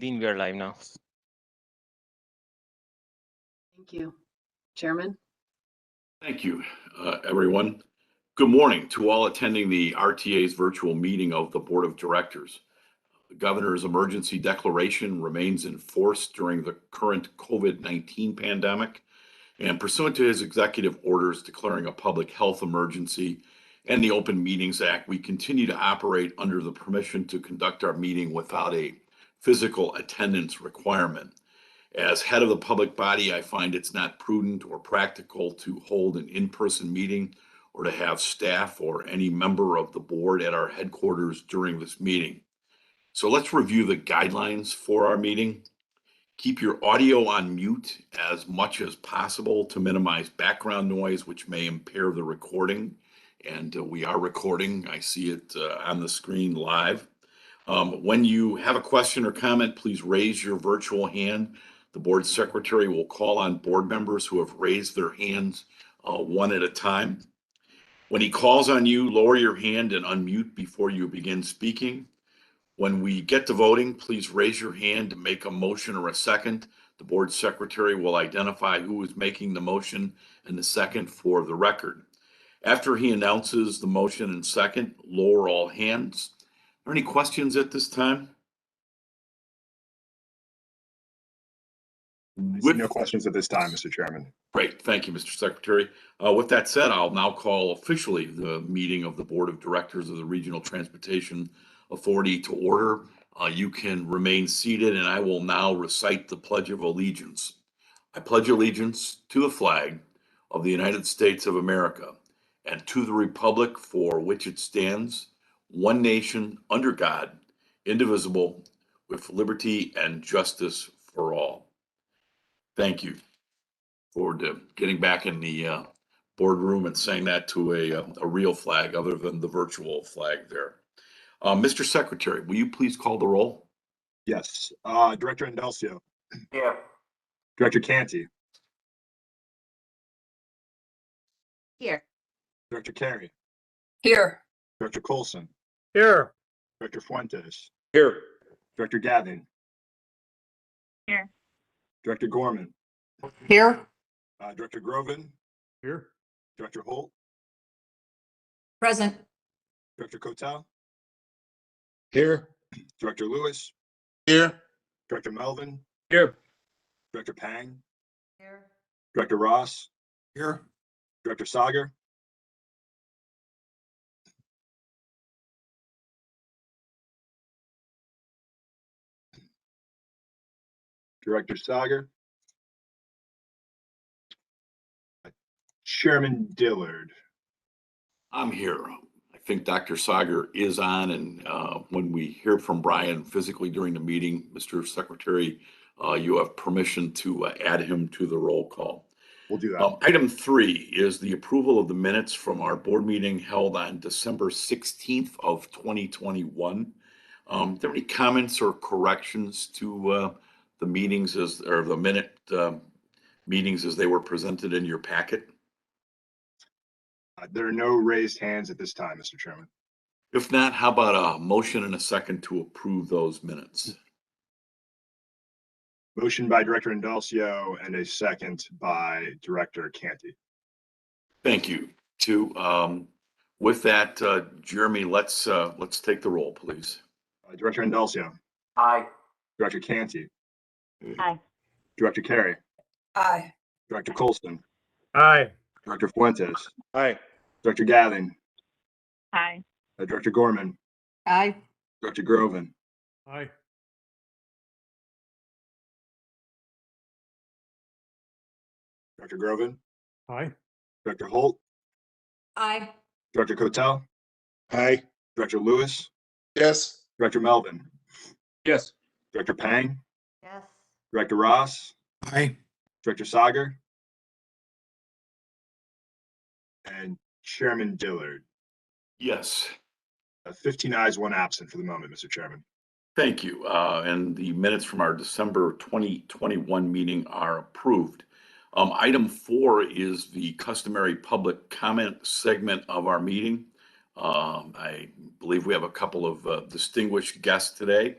Dean, we are live now. Thank you. Chairman? Thank you, everyone. Good morning to all attending the RTA's virtual meeting of the Board of Directors. The Governor's emergency declaration remains in force during the current COVID-19 pandemic, and pursuant to his executive orders declaring a public health emergency and the Open Meetings Act, we continue to operate under the permission to conduct our meeting without a physical attendance requirement. As head of the public body, I find it's not prudent or practical to hold an in-person meeting or to have staff or any member of the board at our headquarters during this meeting. So let's review the guidelines for our meeting. Keep your audio on mute as much as possible to minimize background noise, which may impair the recording. And we are recording. I see it on the screen live. When you have a question or comment, please raise your virtual hand. The board secretary will call on board members who have raised their hands one at a time. When he calls on you, lower your hand and unmute before you begin speaking. When we get to voting, please raise your hand to make a motion or a second. The board secretary will identify who is making the motion and the second for the record. After he announces the motion and second, lower all hands. Are there any questions at this time? No questions at this time, Mr. Chairman. Great, thank you, Mr. Secretary. With that said, I'll now call officially the meeting of the Board of Directors of the Regional Transportation Authority to order. You can remain seated, and I will now recite the Pledge of Allegiance. I pledge allegiance to the flag of the United States of America and to the republic for which it stands, one nation, under God, indivisible, with liberty and justice for all. Thank you. Forward to getting back in the boardroom and saying that to a real flag other than the virtual flag there. Mr. Secretary, will you please call the roll? Yes. Director Indelcio. Here. Director Canty. Here. Director Carey. Here. Director Colson. Here. Director Fuentes. Here. Director Gavin. Here. Director Gorman. Here. Director Groven. Here. Director Holt. Present. Director Kotel. Here. Director Lewis. Here. Director Melvin. Here. Director Pang. Here. Director Ross. Here. Director Sager. Director Sager. Chairman Dillard. I'm here. I think Dr. Sager is on, and when we hear from Brian physically during the meeting, Mr. Secretary, you have permission to add him to the roll call. We'll do that. Item 3 is the approval of the minutes from our board meeting held on December 16th of 2021. Are there any comments or corrections to the meetings or the minute meetings as they were presented in your packet? There are no raised hands at this time, Mr. Chairman. If not, how about a motion and a second to approve those minutes? Motion by Director Indelcio and a second by Director Canty. Thank you. With that, Jeremy, let's take the roll, please. Director Indelcio. Aye. Director Canty. Aye. Director Carey. Aye. Director Colson. Aye. Director Fuentes. Aye. Director Gavin. Aye. Director Gorman. Aye. Director Groven. Aye. Director Groven. Aye. Director Holt. Aye. Director Kotel. Aye. Director Lewis. Yes. Director Melvin. Yes. Director Pang. Yes. Director Ross. Aye. Director Sager. And Chairman Dillard. Yes. 15 ayes, 1 absent for the moment, Mr. Chairman. Thank you. And the minutes from our December 2021 meeting are approved. Item 4 is the customary public comment segment of our meeting. I believe we have a couple of distinguished guests today.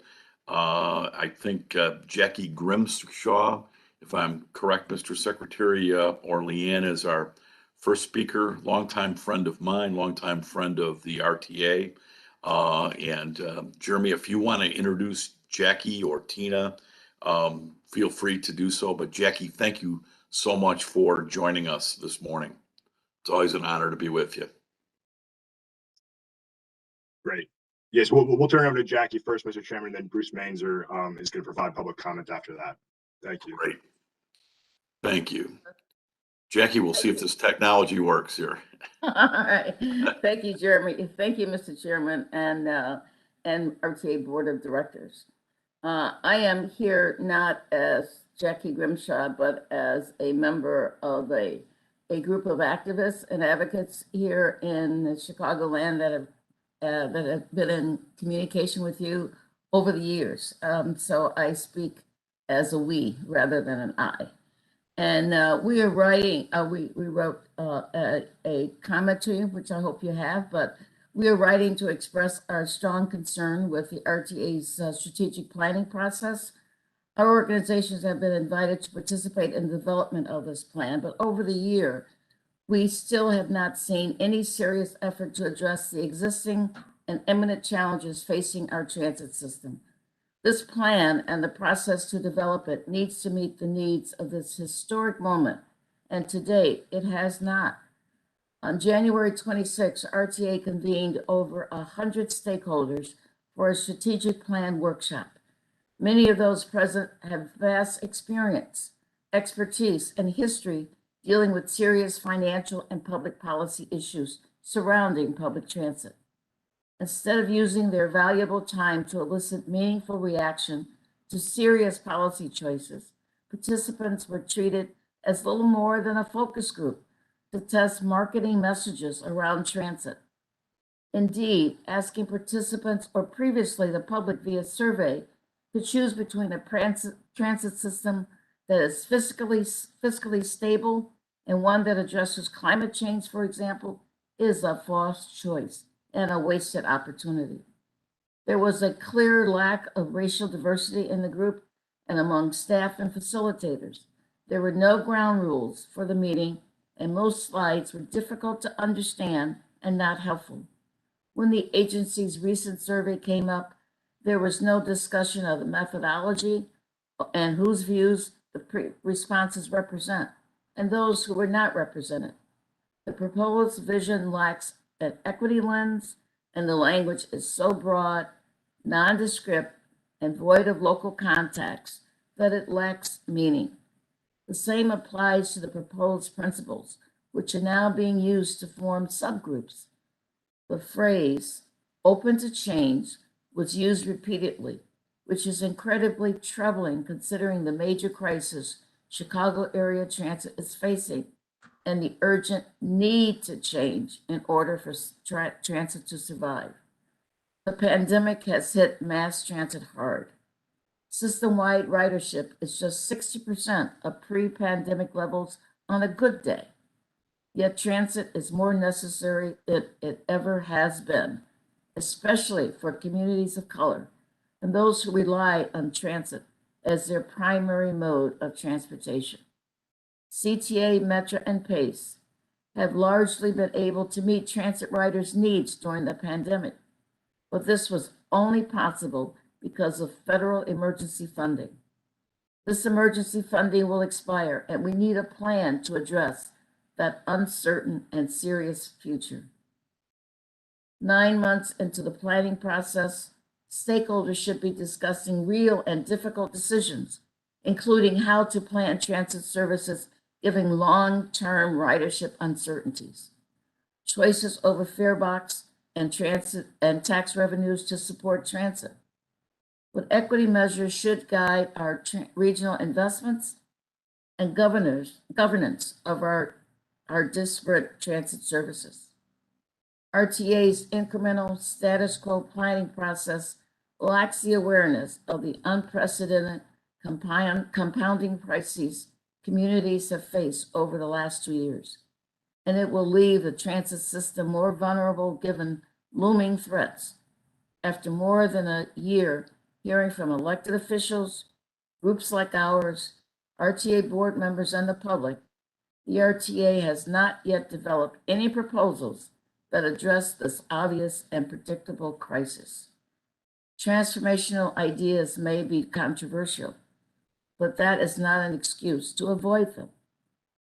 I think Jackie Grimshaw, if I'm correct, Mr. Secretary, or Leanne is our first speaker, longtime friend of mine, longtime friend of the RTA. Jeremy, if you want to introduce Jackie or Tina, feel free to do so. But Jackie, thank you so much for joining us this morning. It's always an honor to be with you. Great. Yes, we'll turn it over to Jackie first, Mr. Chairman, and then Bruce Mainzer is going to provide public comment after that. Thank you. Great. Thank you. Jackie, we'll see if this technology works here. All right. Thank you, Jeremy. Thank you, Mr. Chairman and RTA Board of Directors. I am here not as Jackie Grimshaw, but as a member of a group of activists and advocates here in the Chicagoland that have been in communication with you over the years. So I speak as a we rather than an I. And we are writing, we wrote a comment to you, which I hope you have, but we are writing to express our strong concern with the RTA's strategic planning process. Our organizations have been invited to participate in the development of this plan, but over the year, we still have not seen any serious effort to address the existing and imminent challenges facing our transit system. This plan and the process to develop it needs to meet the needs of this historic moment, and to date, it has not. On January 26, RTA convened over 100 stakeholders for a strategic plan workshop. Many of those present have vast experience, expertise, and history dealing with serious financial and public policy issues surrounding public transit. Instead of using their valuable time to elicit meaningful reaction to serious policy choices, participants were treated as little more than a focus group to test marketing messages around transit. Indeed, asking participants or previously the public via survey to choose between a transit system that is fiscally stable and one that addresses climate change, for example, is a false choice and a wasted opportunity. There was a clear lack of racial diversity in the group and among staff and facilitators. There were no ground rules for the meeting, and most slides were difficult to understand and not helpful. When the agency's recent survey came up, there was no discussion of the methodology and whose views the responses represent, and those who were not represented. The proposed vision lacks an equity lens, and the language is so broad, nondescript, and void of local context that it lacks meaning. The same applies to the proposed principles, which are now being used to form subgroups. The phrase "open to change" was used repeatedly, which is incredibly troubling considering the major crisis Chicago area transit is facing and the urgent need to change in order for transit to survive. The pandemic has hit mass transit hard. System-wide ridership is just 60% of pre-pandemic levels on a good day. Yet transit is more necessary than it ever has been, especially for communities of color and those who rely on transit as their primary mode of transportation. CTA, Metra, and PACE have largely been able to meet transit riders' needs during the pandemic, but this was only possible because of federal emergency funding. This emergency funding will expire, and we need a plan to address that uncertain and serious future. 9 months into the planning process, stakeholders should be discussing real and difficult decisions, including how to plan transit services given long-term ridership uncertainties, choices over fare box and transit and tax revenues to support transit. What equity measures should guide our regional investments and governance of our disparate transit services. RTA's incremental status quo planning process lacks the awareness of the unprecedented compounding crises communities have faced over the last 2 years, and it will leave the transit system more vulnerable given looming threats. After more than a year, hearing from elected officials, groups like ours, RTA board members, and the public, the RTA has not yet developed any proposals that address this obvious and predictable crisis. Transformational ideas may be controversial, but that is not an excuse to avoid them.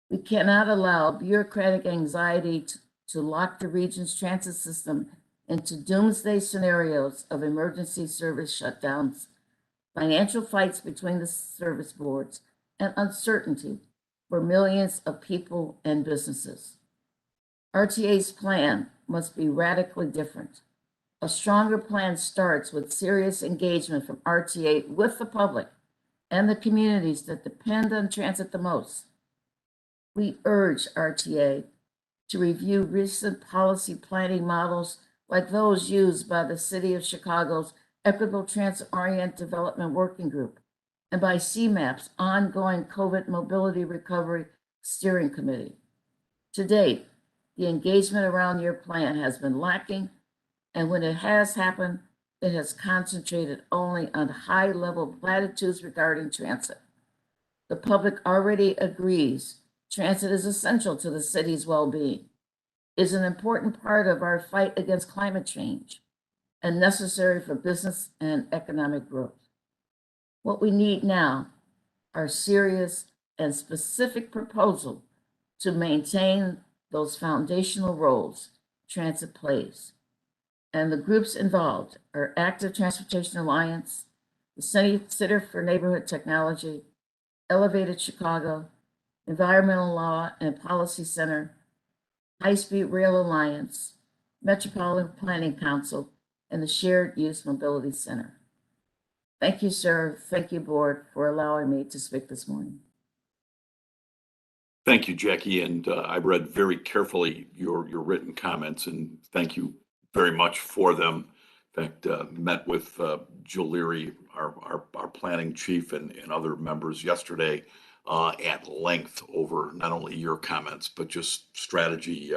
We cannot allow bureaucratic anxiety to lock the region's transit system into doomsday scenarios of emergency service shutdowns, financial fights between the service boards, and uncertainty for millions of people and businesses. RTA's plan must be radically different. A stronger plan starts with serious engagement from RTA with the public and the communities that depend on transit the most. We urge RTA to review recent policy planning models like those used by the City of Chicago's Equitable Transit-Oriented Development Working Group and by CMAP's ongoing COVID Mobility Recovery Steering Committee. To date, the engagement around your plan has been lacking, and when it has happened, it has concentrated only on high-level platitudes regarding transit. The public already agrees transit is essential to the city's well-being, is an important part of our fight against climate change, and necessary for business and economic growth. What we need now are serious and specific proposals to maintain those foundational roles transit plays. And the groups involved are Active Transportation Alliance, the Center for Neighborhood Technology, Elevated Chicago, Environmental Law and Policy Center, High Speed Rail Alliance, Metropolitan Planning Council, and the Shared Use Mobility Center. Thank you, sir. Thank you, board, for allowing me to speak this morning. Thank you, Jackie, and I read very carefully your written comments, and thank you very much for them. In fact, met with Jill Leary, our planning chief, and other members yesterday at length over not only your comments, but just strategy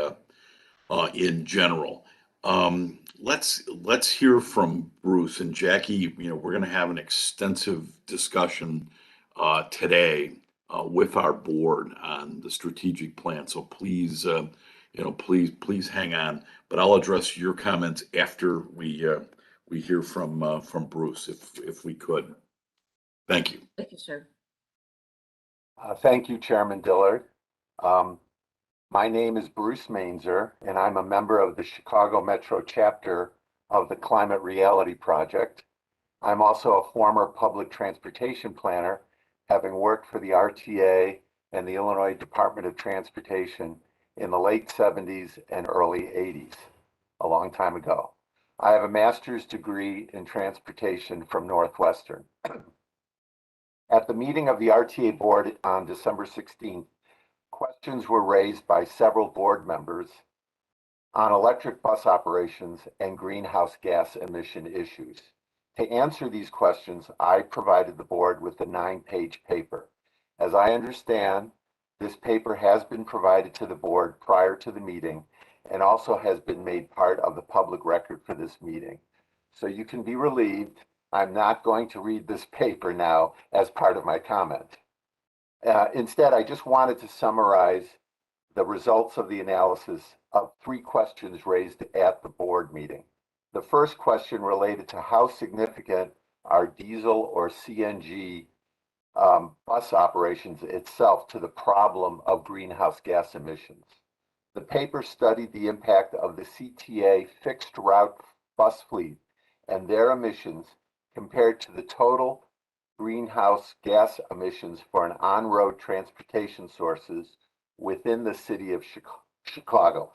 in general. Let's hear from Bruce and Jackie. We're going to have an extensive discussion today with our board on the strategic plan. So please, please hang on. But I'll address your comments after we hear from Bruce, if we could. Thank you. Thank you, sir. Thank you, Chairman Dillard. My name is Bruce Mainzer, and I'm a member of the Chicago Metro chapter of the Climate Reality Project. I'm also a former public transportation planner, having worked for the RTA and the Illinois Department of Transportation in the late 70s and early 80s, a long time ago. I have a master's degree in transportation from Northwestern. At the meeting of the RTA board on December 16th, questions were raised by several board members on electric bus operations and greenhouse gas emission issues. To answer these questions, I provided the board with a 9-page paper. As I understand, this paper has been provided to the board prior to the meeting and also has been made part of the public record for this meeting. So you can be relieved, I'm not going to read this paper now as part of my comment. Instead, I just wanted to summarize the results of the analysis of 3 questions raised at the board meeting. The first question related to how significant are diesel or CNG bus operations itself to the problem of greenhouse gas emissions. The paper studied the impact of the CTA fixed route bus fleet and their emissions compared to the total greenhouse gas emissions for an on-road transportation sources within the city of Chicago.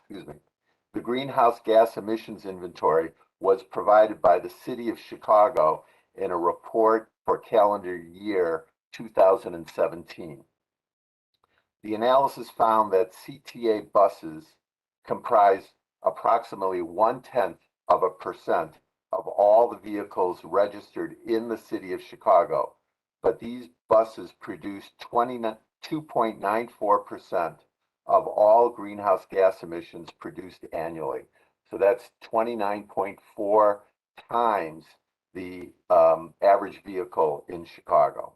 The greenhouse gas emissions inventory was provided by the city of Chicago in a report for calendar year 2017. The analysis found that CTA buses comprise approximately 0.1% of all the vehicles registered in the city of Chicago, but these buses produce 2.94% of all greenhouse gas emissions produced annually. So that's 29.4 times the average vehicle in Chicago.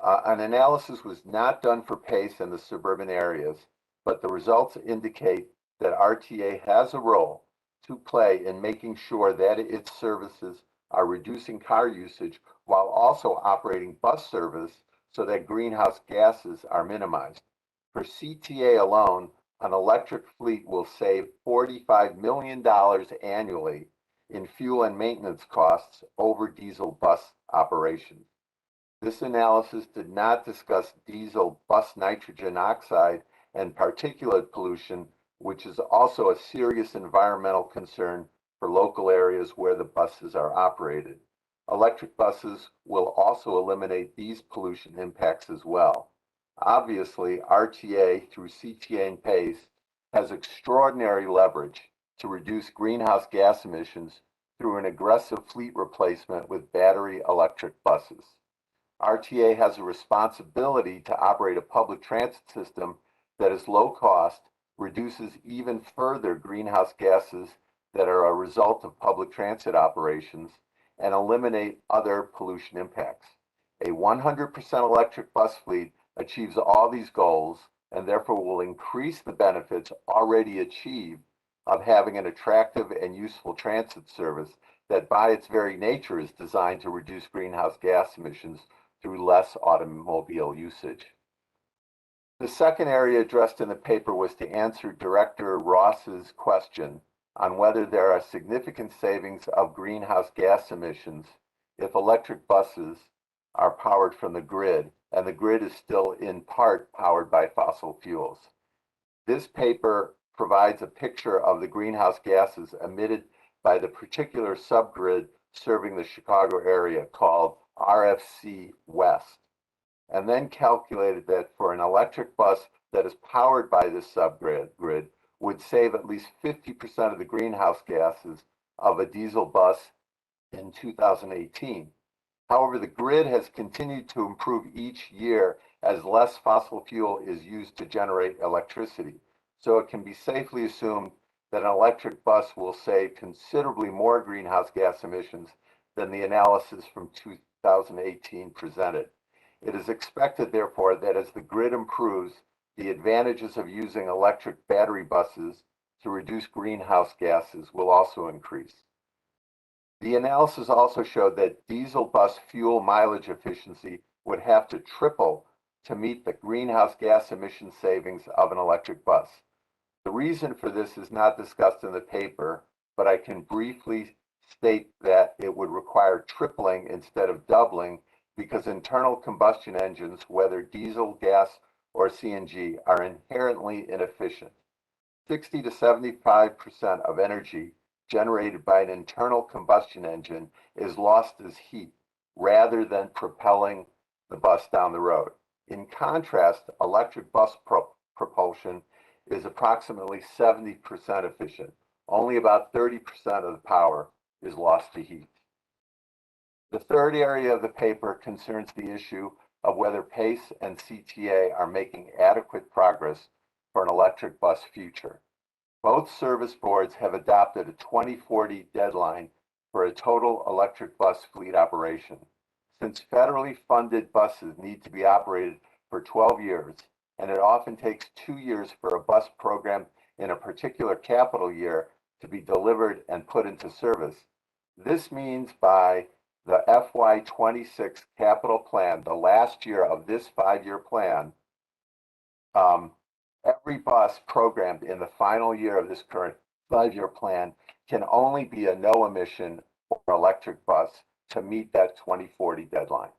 An analysis was not done for PACE in the suburban areas, but the results indicate that RTA has a role to play in making sure that its services are reducing car usage while also operating bus service so that greenhouse gases are minimized. For CTA alone, an electric fleet will save $45 million annually in fuel and maintenance costs over diesel bus operations. This analysis did not discuss diesel bus nitrogen oxide and particulate pollution, which is also a serious environmental concern for local areas where the buses are operated. Electric buses will also eliminate these pollution impacts as well. Obviously, RTA through CTA and PACE has extraordinary leverage to reduce greenhouse gas emissions through an aggressive fleet replacement with battery electric buses. RTA has a responsibility to operate a public transit system that is low cost, reduces even further greenhouse gases that are a result of public transit operations, and eliminate other pollution impacts. A 100% electric bus fleet achieves all these goals and therefore will increase the benefits already achieved of having an attractive and useful transit service that by its very nature is designed to reduce greenhouse gas emissions through less automobile usage. The second area addressed in the paper was to answer Director Ross's question on whether there are significant savings of greenhouse gas emissions if electric buses are powered from the grid, and the grid is still in part powered by fossil fuels. This paper provides a picture of the greenhouse gases emitted by the particular subgrid serving the Chicago area called RFC West, and then calculated that for an electric bus that is powered by this subgrid would save at least 50% of the greenhouse gases of a diesel bus in 2018. However, the grid has continued to improve each year as less fossil fuel is used to generate electricity. So it can be safely assumed that an electric bus will save considerably more greenhouse gas emissions than the analysis from 2018 presented. It is expected, therefore, that as the grid improves, the advantages of using electric battery buses to reduce greenhouse gases will also increase. The analysis also showed that diesel bus fuel mileage efficiency would have to triple to meet the greenhouse gas emission savings of an electric bus. The reason for this is not discussed in the paper, but I can briefly state that it would require tripling instead of doubling because internal combustion engines, whether diesel, gas, or CNG, are inherently inefficient. 60 to 75% of energy generated by an internal combustion engine is lost as heat rather than propelling the bus down the road. In contrast, electric bus propulsion is approximately 70% efficient. Only about 30% of the power is lost to heat. The third area of the paper concerns the issue of whether PACE and CTA are making adequate progress for an electric bus future. Both service boards have adopted a 2040 deadline for a total electric bus fleet operation. Since federally funded buses need to be operated for 12 years, and it often takes 2 years for a bus program in a particular capital year to be delivered and put into service, this means by the FY26 capital plan, the last year of this 5-year plan, every bus programmed in the final year of this current 5-year plan can only be a no emission or electric bus to meet that 2040 deadline.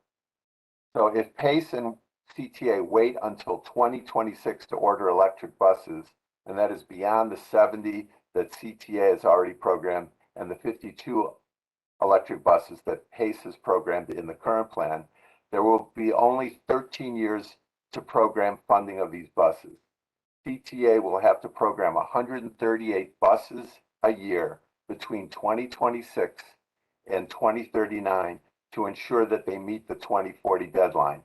So if PACE and CTA wait until 2026 to order electric buses, and that is beyond the 70 that CTA has already programmed and the 52 electric buses that PACE has programmed in the current plan, there will be only 13 years to program funding of these buses. CTA will have to program 138 buses a year between 2026 and 2039 to ensure that they meet the 2040 deadline.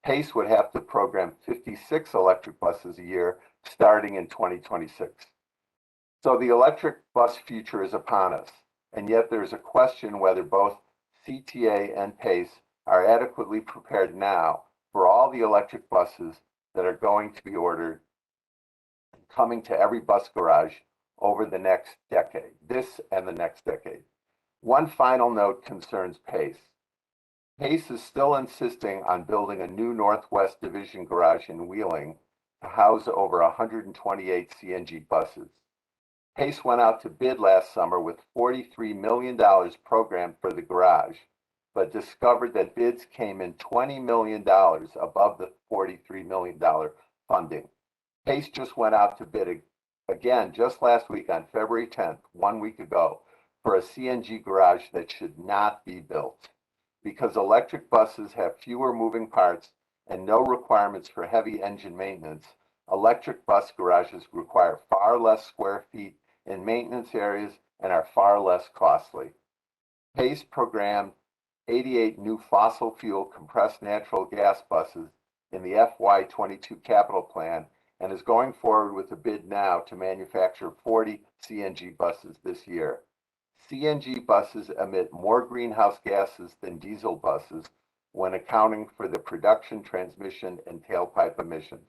PACE would have to program 56 electric buses a year starting in 2026. So the electric bus future is upon us, and yet there's a question whether both CTA, and PACE are adequately prepared now for all the electric buses that are going to be ordered coming to every bus garage over the next decade, this and the next decade. One final note concerns PACE. PACE is still insisting on building a new Northwest Division garage in Wheeling to house over 128 CNG buses. PACE went out to bid last summer with $43 million programmed for the garage, but discovered that bids came in $20 million above the $43 million funding. PACE just went out to bid again just last week on February 10th, 1 week ago, for a CNG garage that should not be built. Because electric buses have fewer moving parts and no requirements for heavy engine maintenance, electric bus garages require far less square feet in maintenance areas and are far less costly. PACE programmed 88 new fossil fuel compressed natural gas buses in the FY22 capital plan and is going forward with a bid now to manufacture 40 CNG buses this year. CNG buses emit more greenhouse gases than diesel buses when accounting for the production, transmission, and tailpipe emissions.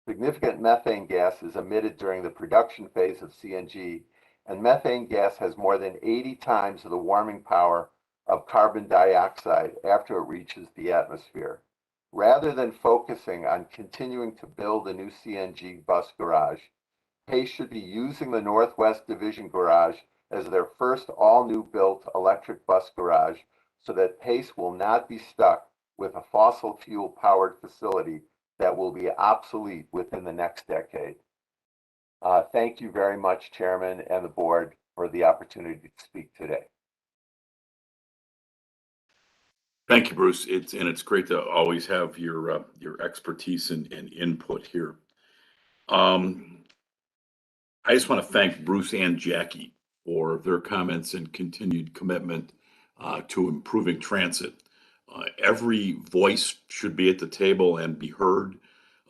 Significant methane gas is emitted during the production phase of CNG, and methane gas has more than 80 times the warming power of carbon dioxide after it reaches the atmosphere. Rather than focusing on continuing to build a new CNG bus garage, PACE should be using the Northwest Division garage as their first all-new built electric bus garage so that PACE will not be stuck with a fossil fuel powered facility that will be obsolete within the next decade. Thank you very much, Chairman and the board, for the opportunity to speak today. Thank you, Bruce. It's great to always have your expertise and input here. I just want to thank Bruce and Jackie for their comments and continued commitment to improving transit. Every voice should be at the table and be heard,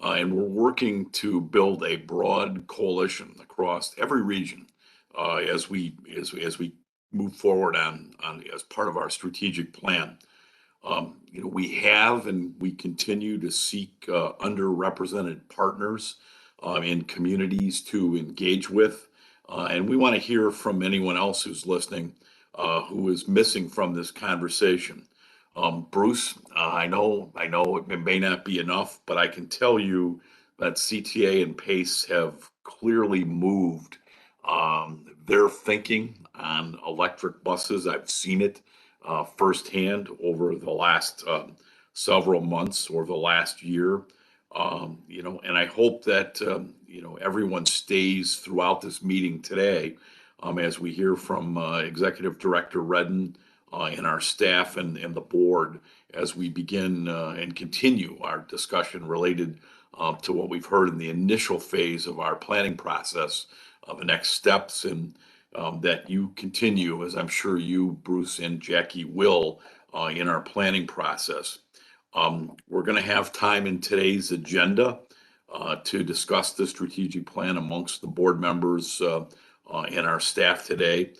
and we're working to build a broad coalition across every region as we move forward on as part of our strategic plan. We have and we continue to seek underrepresented partners in communities to engage with. And we want to hear from anyone else who's listening who is missing from this conversation. Bruce, I know it may not be enough, but I can tell you that CTA and PACE have clearly moved their thinking on electric buses. I've seen it firsthand over the last several months or the last year. And I hope that, everyone stays throughout this meeting today as we hear from Executive Director Redden and our staff and the board as we begin and continue our discussion related to what we've heard in the initial phase of our planning process of the next steps, and that you continue, as I'm sure you, Bruce, and Jackie will, in our planning process. We're going to have time in today's agenda to discuss the strategic plan amongst the board members and our staff today.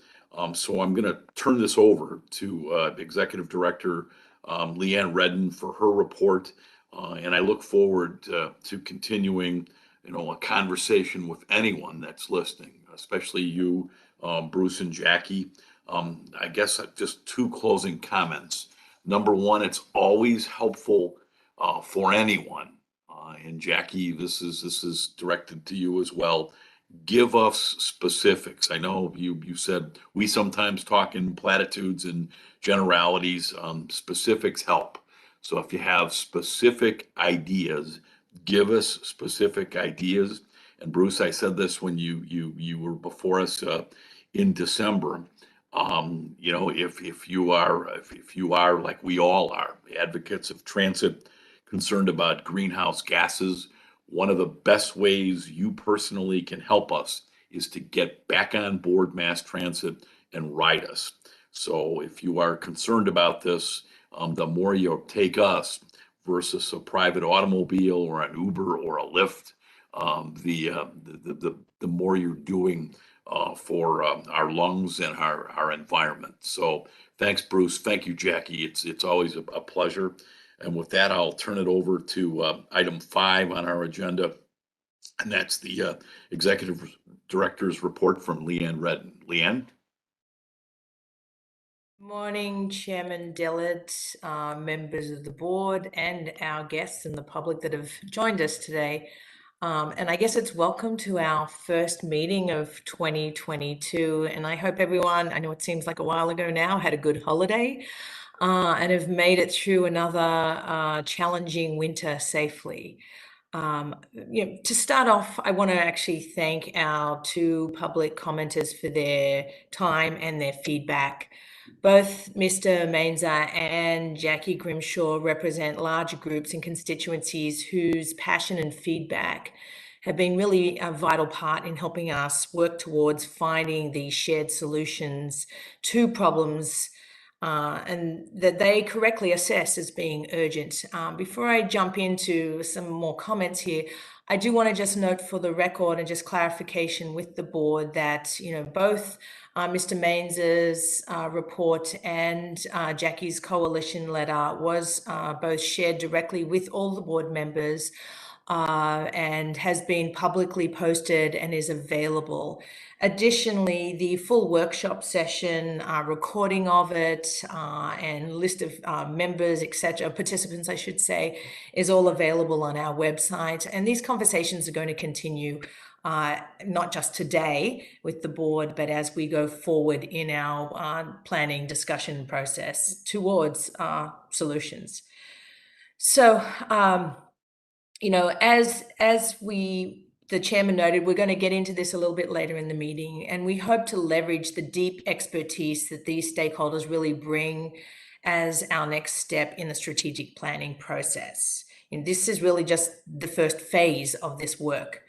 So I'm going to turn this over to Executive Director Leanne Redden for her report. And I look forward to continuing, a conversation with anyone that's listening, especially you, Bruce and Jackie. I guess just two closing comments. Number one, it's always helpful for anyone. And Jackie, this is directed to you as well. Give us specifics. I know you said we sometimes talk in platitudes and generalities. Specifics help. So if you have specific ideas, give us specific ideas. And Bruce, I said this when you were before us in December. If you are like we all are, advocates of transit, concerned about greenhouse gases, one of the best ways you personally can help us is to get back on board mass transit and ride us. So if you are concerned about this, the more you take us versus a private automobile or an Uber or a Lyft, the more you're doing for our lungs and our environment. So thanks, Bruce. Thank you, Jackie. It's always a pleasure. And with that, I'll turn it over to item 5 on our agenda, and that's the Executive Director's report from Leanne Redden. Leanne? Morning, Chairman Dillard, members of the board, and our guests and the public that have joined us today. And I guess it's welcome to our first meeting of 2022. And I hope everyone, I know it seems like a while ago now, had a good holiday and have made it through another challenging winter safely. To start off, I want to actually thank our 2 public commenters for their time and their feedback. Both Mr. Mainzer and Jackie Grimshaw represent large groups and constituencies whose passion and feedback have been really a vital part in helping us work towards finding these shared solutions to problems and that they correctly assess as being urgent. Before I jump into some more comments here, I do want to just note for the record and just clarification with the board that, both Mr. Mainzer's report and Jackie's coalition letter was both shared directly with all the board members and has been publicly posted and is available. Additionally, the full workshop session, recording of it, and list of members, etc., participants, I should say, is all available on our website. And these conversations are going to continue not just today with the board, but as we go forward in our planning discussion process towards solutions. So, as the chairman noted, we're going to get into this a little bit later in the meeting, and we hope to leverage the deep expertise that these stakeholders really bring as our next step in the strategic planning process. And this is really just the first phase of this work,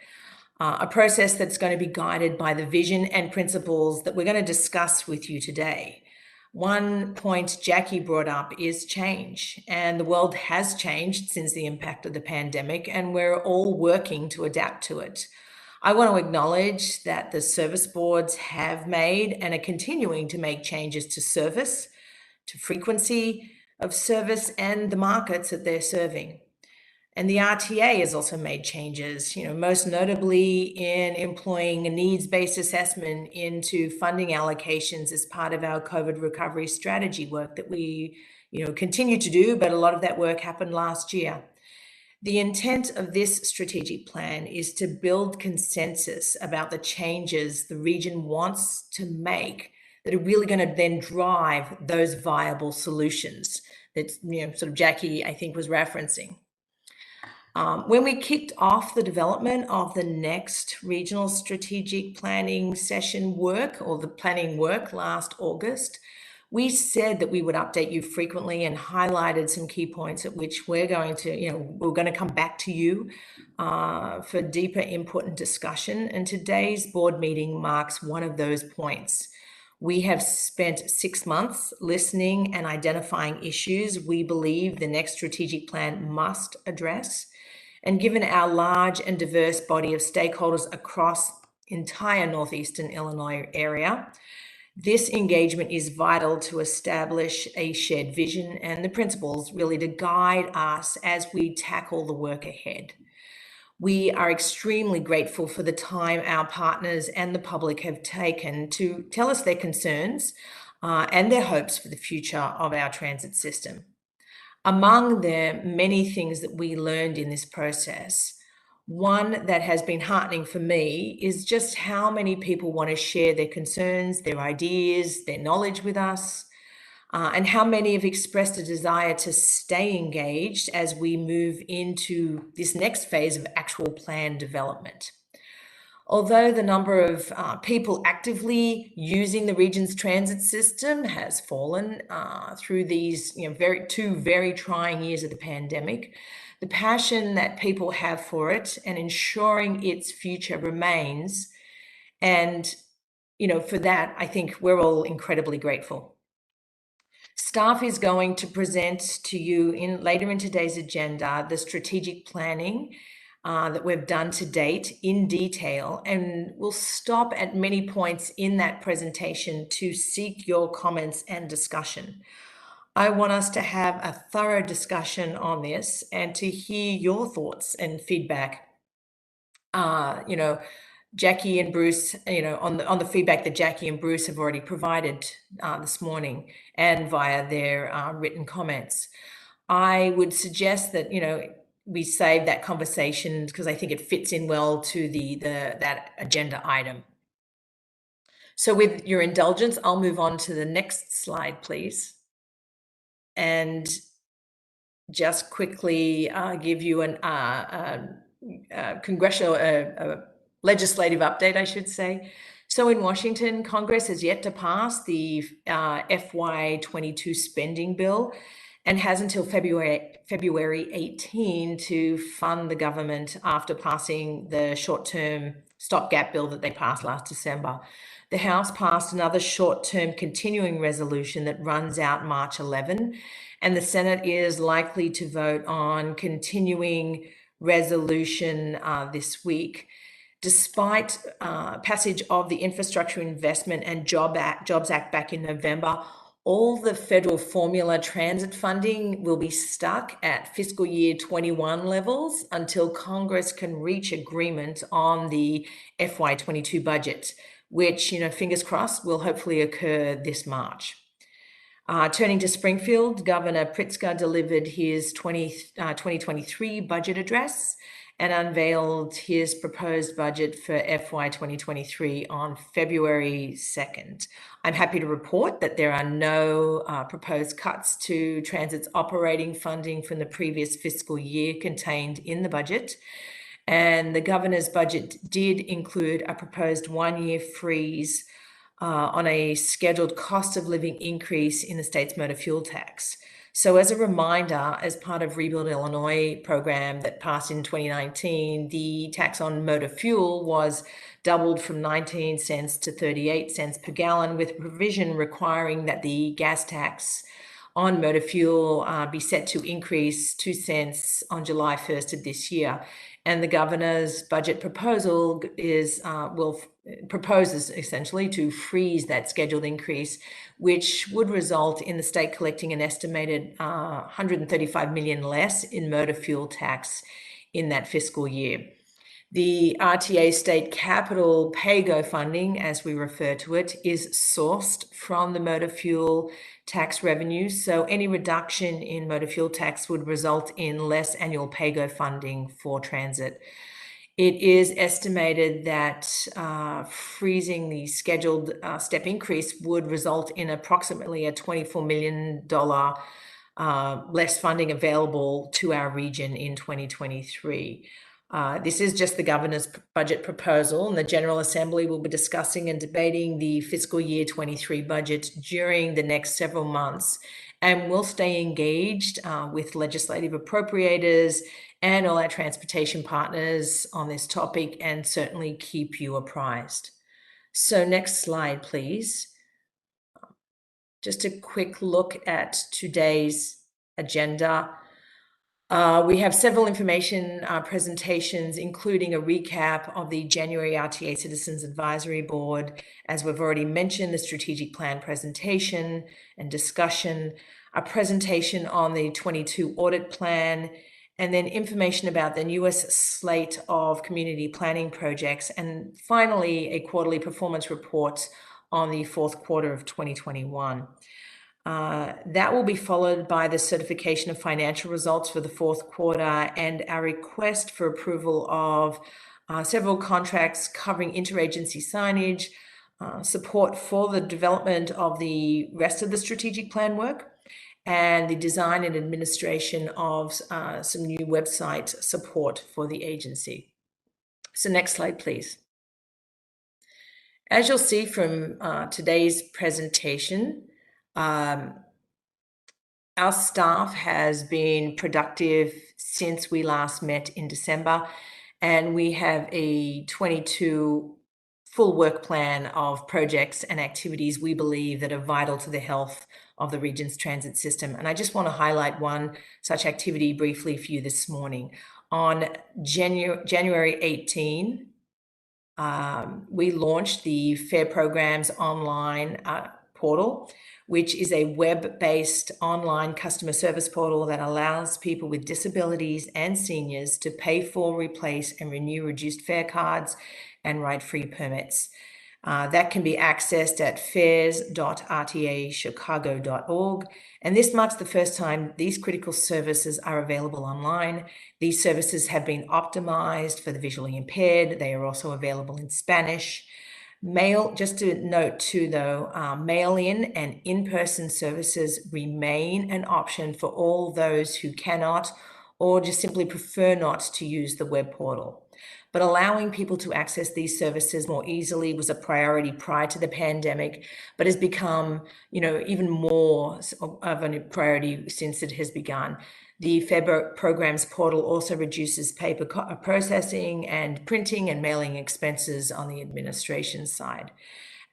a process that's going to be guided by the vision and principles that we're going to discuss with you today. One point Jackie brought up is change, and the world has changed since the impact of the pandemic, and we're all working to adapt to it. I want to acknowledge that the service boards have made and are continuing to make changes to service, to frequency of service, and the markets that they're serving. And the RTA has also made changes, most notably in employing a needs-based assessment into funding allocations as part of our COVID recovery strategy work that we, continue to do, but a lot of that work happened last year. The intent of this strategic plan is to build consensus about the changes the region wants to make that are really going to then drive those viable solutions that, sort of Jackie, I think, was referencing. When we kicked off the development of the next regional strategic planning session work, or the planning work last August, we said that we would update you frequently and highlighted some key points at which we're going to come back to you for deeper input and discussion. And today's board meeting marks one of those points. We have spent 6 months listening and identifying issues we believe the next strategic plan must address. And given our large and diverse body of stakeholders across entire Northeastern Illinois area, this engagement is vital to establish a shared vision and the principles really to guide us as we tackle the work ahead. We are extremely grateful for the time our partners and the public have taken to tell us their concerns and their hopes for the future of our transit system. Among the many things that we learned in this process, one that has been heartening for me is just how many people want to share their concerns, their ideas, their knowledge with us, and how many have expressed a desire to stay engaged as we move into this next phase of actual plan development. Although the number of people actively using the region's transit system has fallen through these two very trying years of the pandemic, the passion that people have for it and ensuring its future remains. And, for that, I think we're all incredibly grateful. Staff is going to present to you later in today's agenda the strategic planning that we've done to date in detail, and we'll stop at many points in that presentation to seek your comments and discussion. I want us to have a thorough discussion on this and to hear your thoughts and feedback. Jackie and Bruce, on the feedback that Jackie and Bruce have already provided this morning and via their written comments. I would suggest that, we save that conversation because I think it fits in well to that agenda item. So with your indulgence, I'll move on to the next slide, please. And just quickly give you a legislative update, I should say. So in Washington, Congress has yet to pass the FY22 spending bill and has until February 18 to fund the government after passing the short-term stopgap bill that they passed last December. The House passed another short-term continuing resolution that runs out March 11, and the Senate is likely to vote on continuing resolution this week. Despite passage of the Infrastructure Investment and Jobs Act back in November, all the federal formula transit funding will be stuck at fiscal year 21 levels until Congress can reach agreement on the FY22 budget, which, fingers crossed, will hopefully occur this March. Turning to Springfield, Governor Pritzker delivered his 2023 budget address and unveiled his proposed budget for FY 2023 on February 2nd. I'm happy to report that there are no proposed cuts to transit's operating funding from the previous fiscal year contained in the budget. And the governor's budget did include a proposed one-year freeze on a scheduled cost of living increase in the state's motor fuel tax. So as a reminder, as part of Rebuild Illinois program that passed in 2019, the tax on motor fuel was doubled from 19 cents to 38 cents per gallon, with provision requiring that the gas tax on motor fuel be set to increase 2 cents on July 1st of this year. And the governor's budget proposal proposes essentially to freeze that scheduled increase, which would result in the state collecting an estimated $135 million less in motor fuel tax in that fiscal year. The RTA state capital pay-go funding, as we refer to it, is sourced from the motor fuel tax revenues. So any reduction in motor fuel tax would result in less annual pay-go funding for transit. It is estimated that freezing the scheduled step increase would result in approximately a $24 million less funding available to our region in 2023. This is just the governor's budget proposal, and the General Assembly will be discussing and debating the fiscal year 23 budget during the next several months, and we'll stay engaged with legislative appropriators and all our transportation partners on this topic, and certainly keep you apprised. So next slide, please. Just a quick look at today's agenda. We have several information presentations, including a recap of the January RTA Citizens Advisory Board, as we've already mentioned, the strategic plan presentation and discussion, a presentation on the 22 Audit Plan, and then information about the newest slate of community planning projects, and finally, a quarterly performance report on the fourth quarter of 2021. That will be followed by the certification of financial results for the fourth quarter and our request for approval of several contracts covering interagency signage, support for the development of the rest of the strategic plan work, and the design and administration of some new website support for the agency. So next slide, please. As you'll see from today's presentation, our staff has been productive since we last met in December, and we have a 22 full work plan of projects and activities we believe that are vital to the health of the region's transit system. And I just want to highlight one such activity briefly for you this morning. On January 18, we launched the Fair Programs online portal, which is a web-based online customer service portal that allows people with disabilities and seniors to pay for, replace, and renew reduced fare cards and ride-free permits. That can be accessed at fares.rtachicago.org. And this marks the first time these critical services are available online. These services have been optimized for the visually impaired. They are also available in Spanish. Just to note too, though, mail-in and in-person services remain an option for all those who cannot or just simply prefer not to use the web portal. But allowing people to access these services more easily was a priority prior to the pandemic, but has become, even more of a priority since it has begun. The Fair Programs portal also reduces paper processing and printing and mailing expenses on the administration side.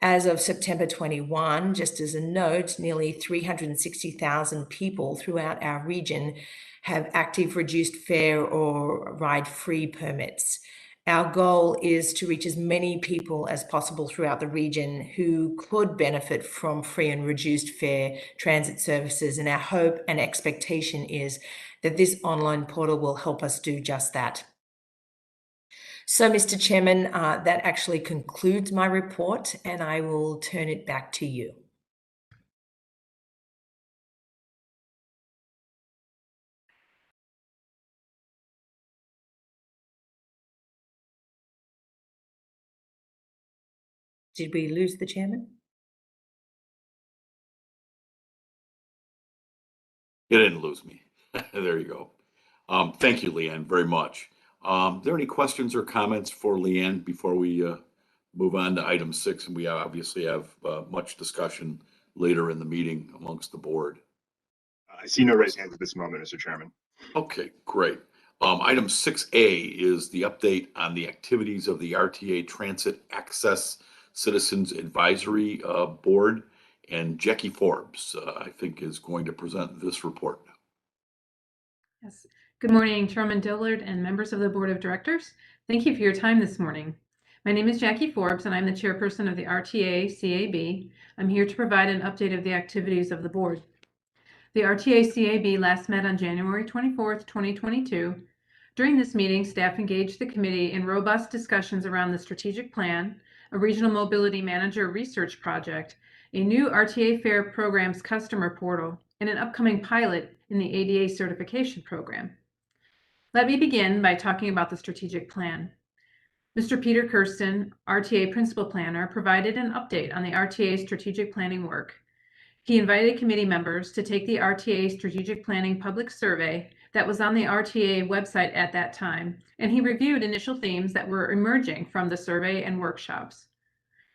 As of September 21, just as a note, nearly 360,000 people throughout our region have active reduced fare or ride-free permits. Our goal is to reach as many people as possible throughout the region who could benefit from free and reduced fare transit services. And our hope and expectation is that this online portal will help us do just that. So, Mr. Chairman, that actually concludes my report, and I will turn it back to you. Did we lose the chairman? You didn't lose me. There you go. Thank you, Leanne, very much. Are there any questions or comments for Leanne before we move on to item 6? And we obviously have much discussion later in the meeting amongst the board. I see no raised hands at this moment, Mr. Chairman. Okay, great. Item 6A is the update on the activities of the RTA Transit Access Citizens Advisory Board. And Jackie Forbes, I think, is going to present this report. Yes. Good morning, Chairman Dillard and members of the Board of Directors. Thank you for your time this morning. My name is Jackie Forbes, and I'm the chairperson of the RTA CAB. I'm here to provide an update of the activities of the board. The RTA CAB last met on January 24th, 2022. During this meeting, staff engaged the committee in robust discussions around the strategic plan, a regional mobility manager research project, a new RTA Fair Programs customer portal, and an upcoming pilot in the ADA certification program. Let me begin by talking about the strategic plan. Mr. Peter Kirsten, RTA Principal Planner, provided an update on the RTA strategic planning work. He invited committee members to take the RTA strategic planning public survey that was on the RTA website at that time, and he reviewed initial themes that were emerging from the survey and workshops.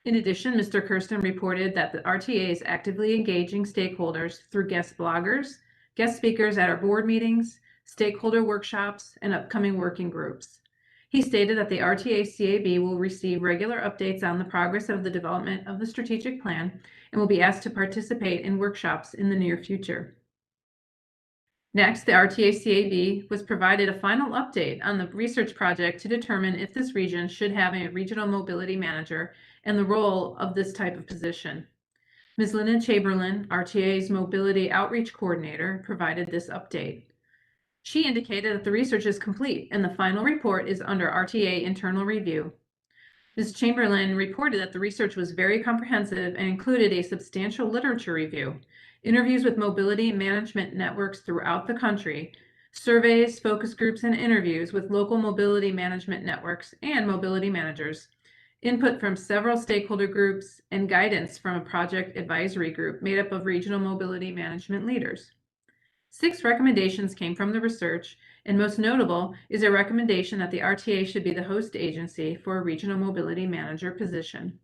In addition, Mr. Kirsten reported that the RTA is actively engaging stakeholders through guest bloggers, guest speakers at our board meetings, stakeholder workshops, and upcoming working groups. He stated that the RTA CAB will receive regular updates on the progress of the development of the strategic plan and will be asked to participate in workshops in the near future. Next, the RTA CAB was provided a final update on the research project to determine if this region should have a regional mobility manager and the role of this type of position. Ms. Lynn Chamberlain, RTA's Mobility Outreach Coordinator, provided this update. She indicated that the research is complete and the final report is under RTA internal review. Ms. Chamberlain reported that the research was very comprehensive and included a substantial literature review, interviews with mobility management networks throughout the country, surveys, focus groups, and interviews with local mobility management networks and mobility managers, input from several stakeholder groups, and guidance from a project advisory group made up of regional mobility management leaders. 6 recommendations came from the research, and most notable is a recommendation that the RTA should be the host agency for a regional mobility manager position.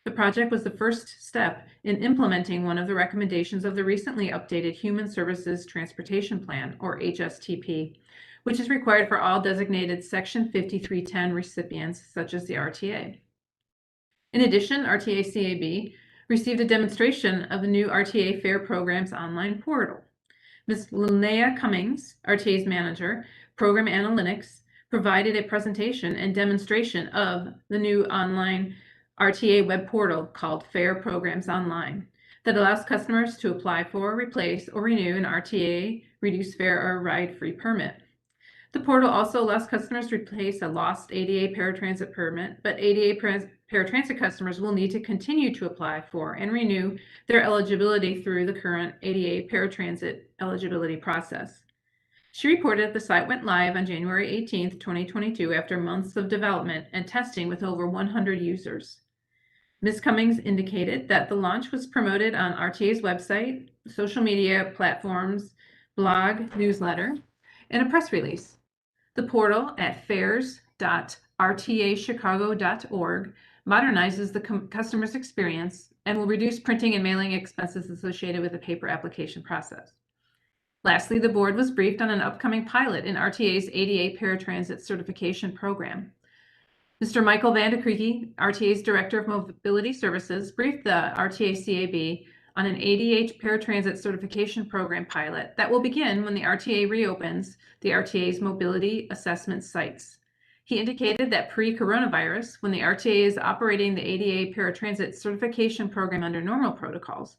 The project was the first step in implementing one of the recommendations of the recently updated Human Services Transportation Plan, or HSTP, which is required for all designated Section 5310 recipients, such as the RTA. In addition, RTA CAB received a demonstration of the new RTA Fair Programs online portal. Ms. Linnea Cummings, RTA's manager, Program Analytics, provided a presentation and demonstration of the new online RTA web portal called Fair Programs Online that allows customers to apply for, replace, or renew an RTA, reduced fare, or ride-free permit. The portal also allows customers to replace a lost ADA paratransit permit, but ADA paratransit customers will need to continue to apply for and renew their eligibility through the current ADA paratransit eligibility process. She reported the site went live on January 18th, 2022, after months of development and testing with over 100 users. Ms. Cummings indicated that the launch was promoted on RTA's website, social media platforms, blog, newsletter, and a press release. The portal at fairs.rtachicago.org modernizes the customer's experience and will reduce printing and mailing expenses associated with the paper application process. Lastly, the board was briefed on an upcoming pilot in RTA's ADA paratransit certification program. Mr. Michael Van de Krieke, RTA's Director of Mobility Services, briefed the RTA CAB on an ADA paratransit certification program pilot that will begin when the RTA reopens the RTA's mobility assessment sites. He indicated that pre-coronavirus, when the RTA is operating the ADA paratransit certification program under normal protocols,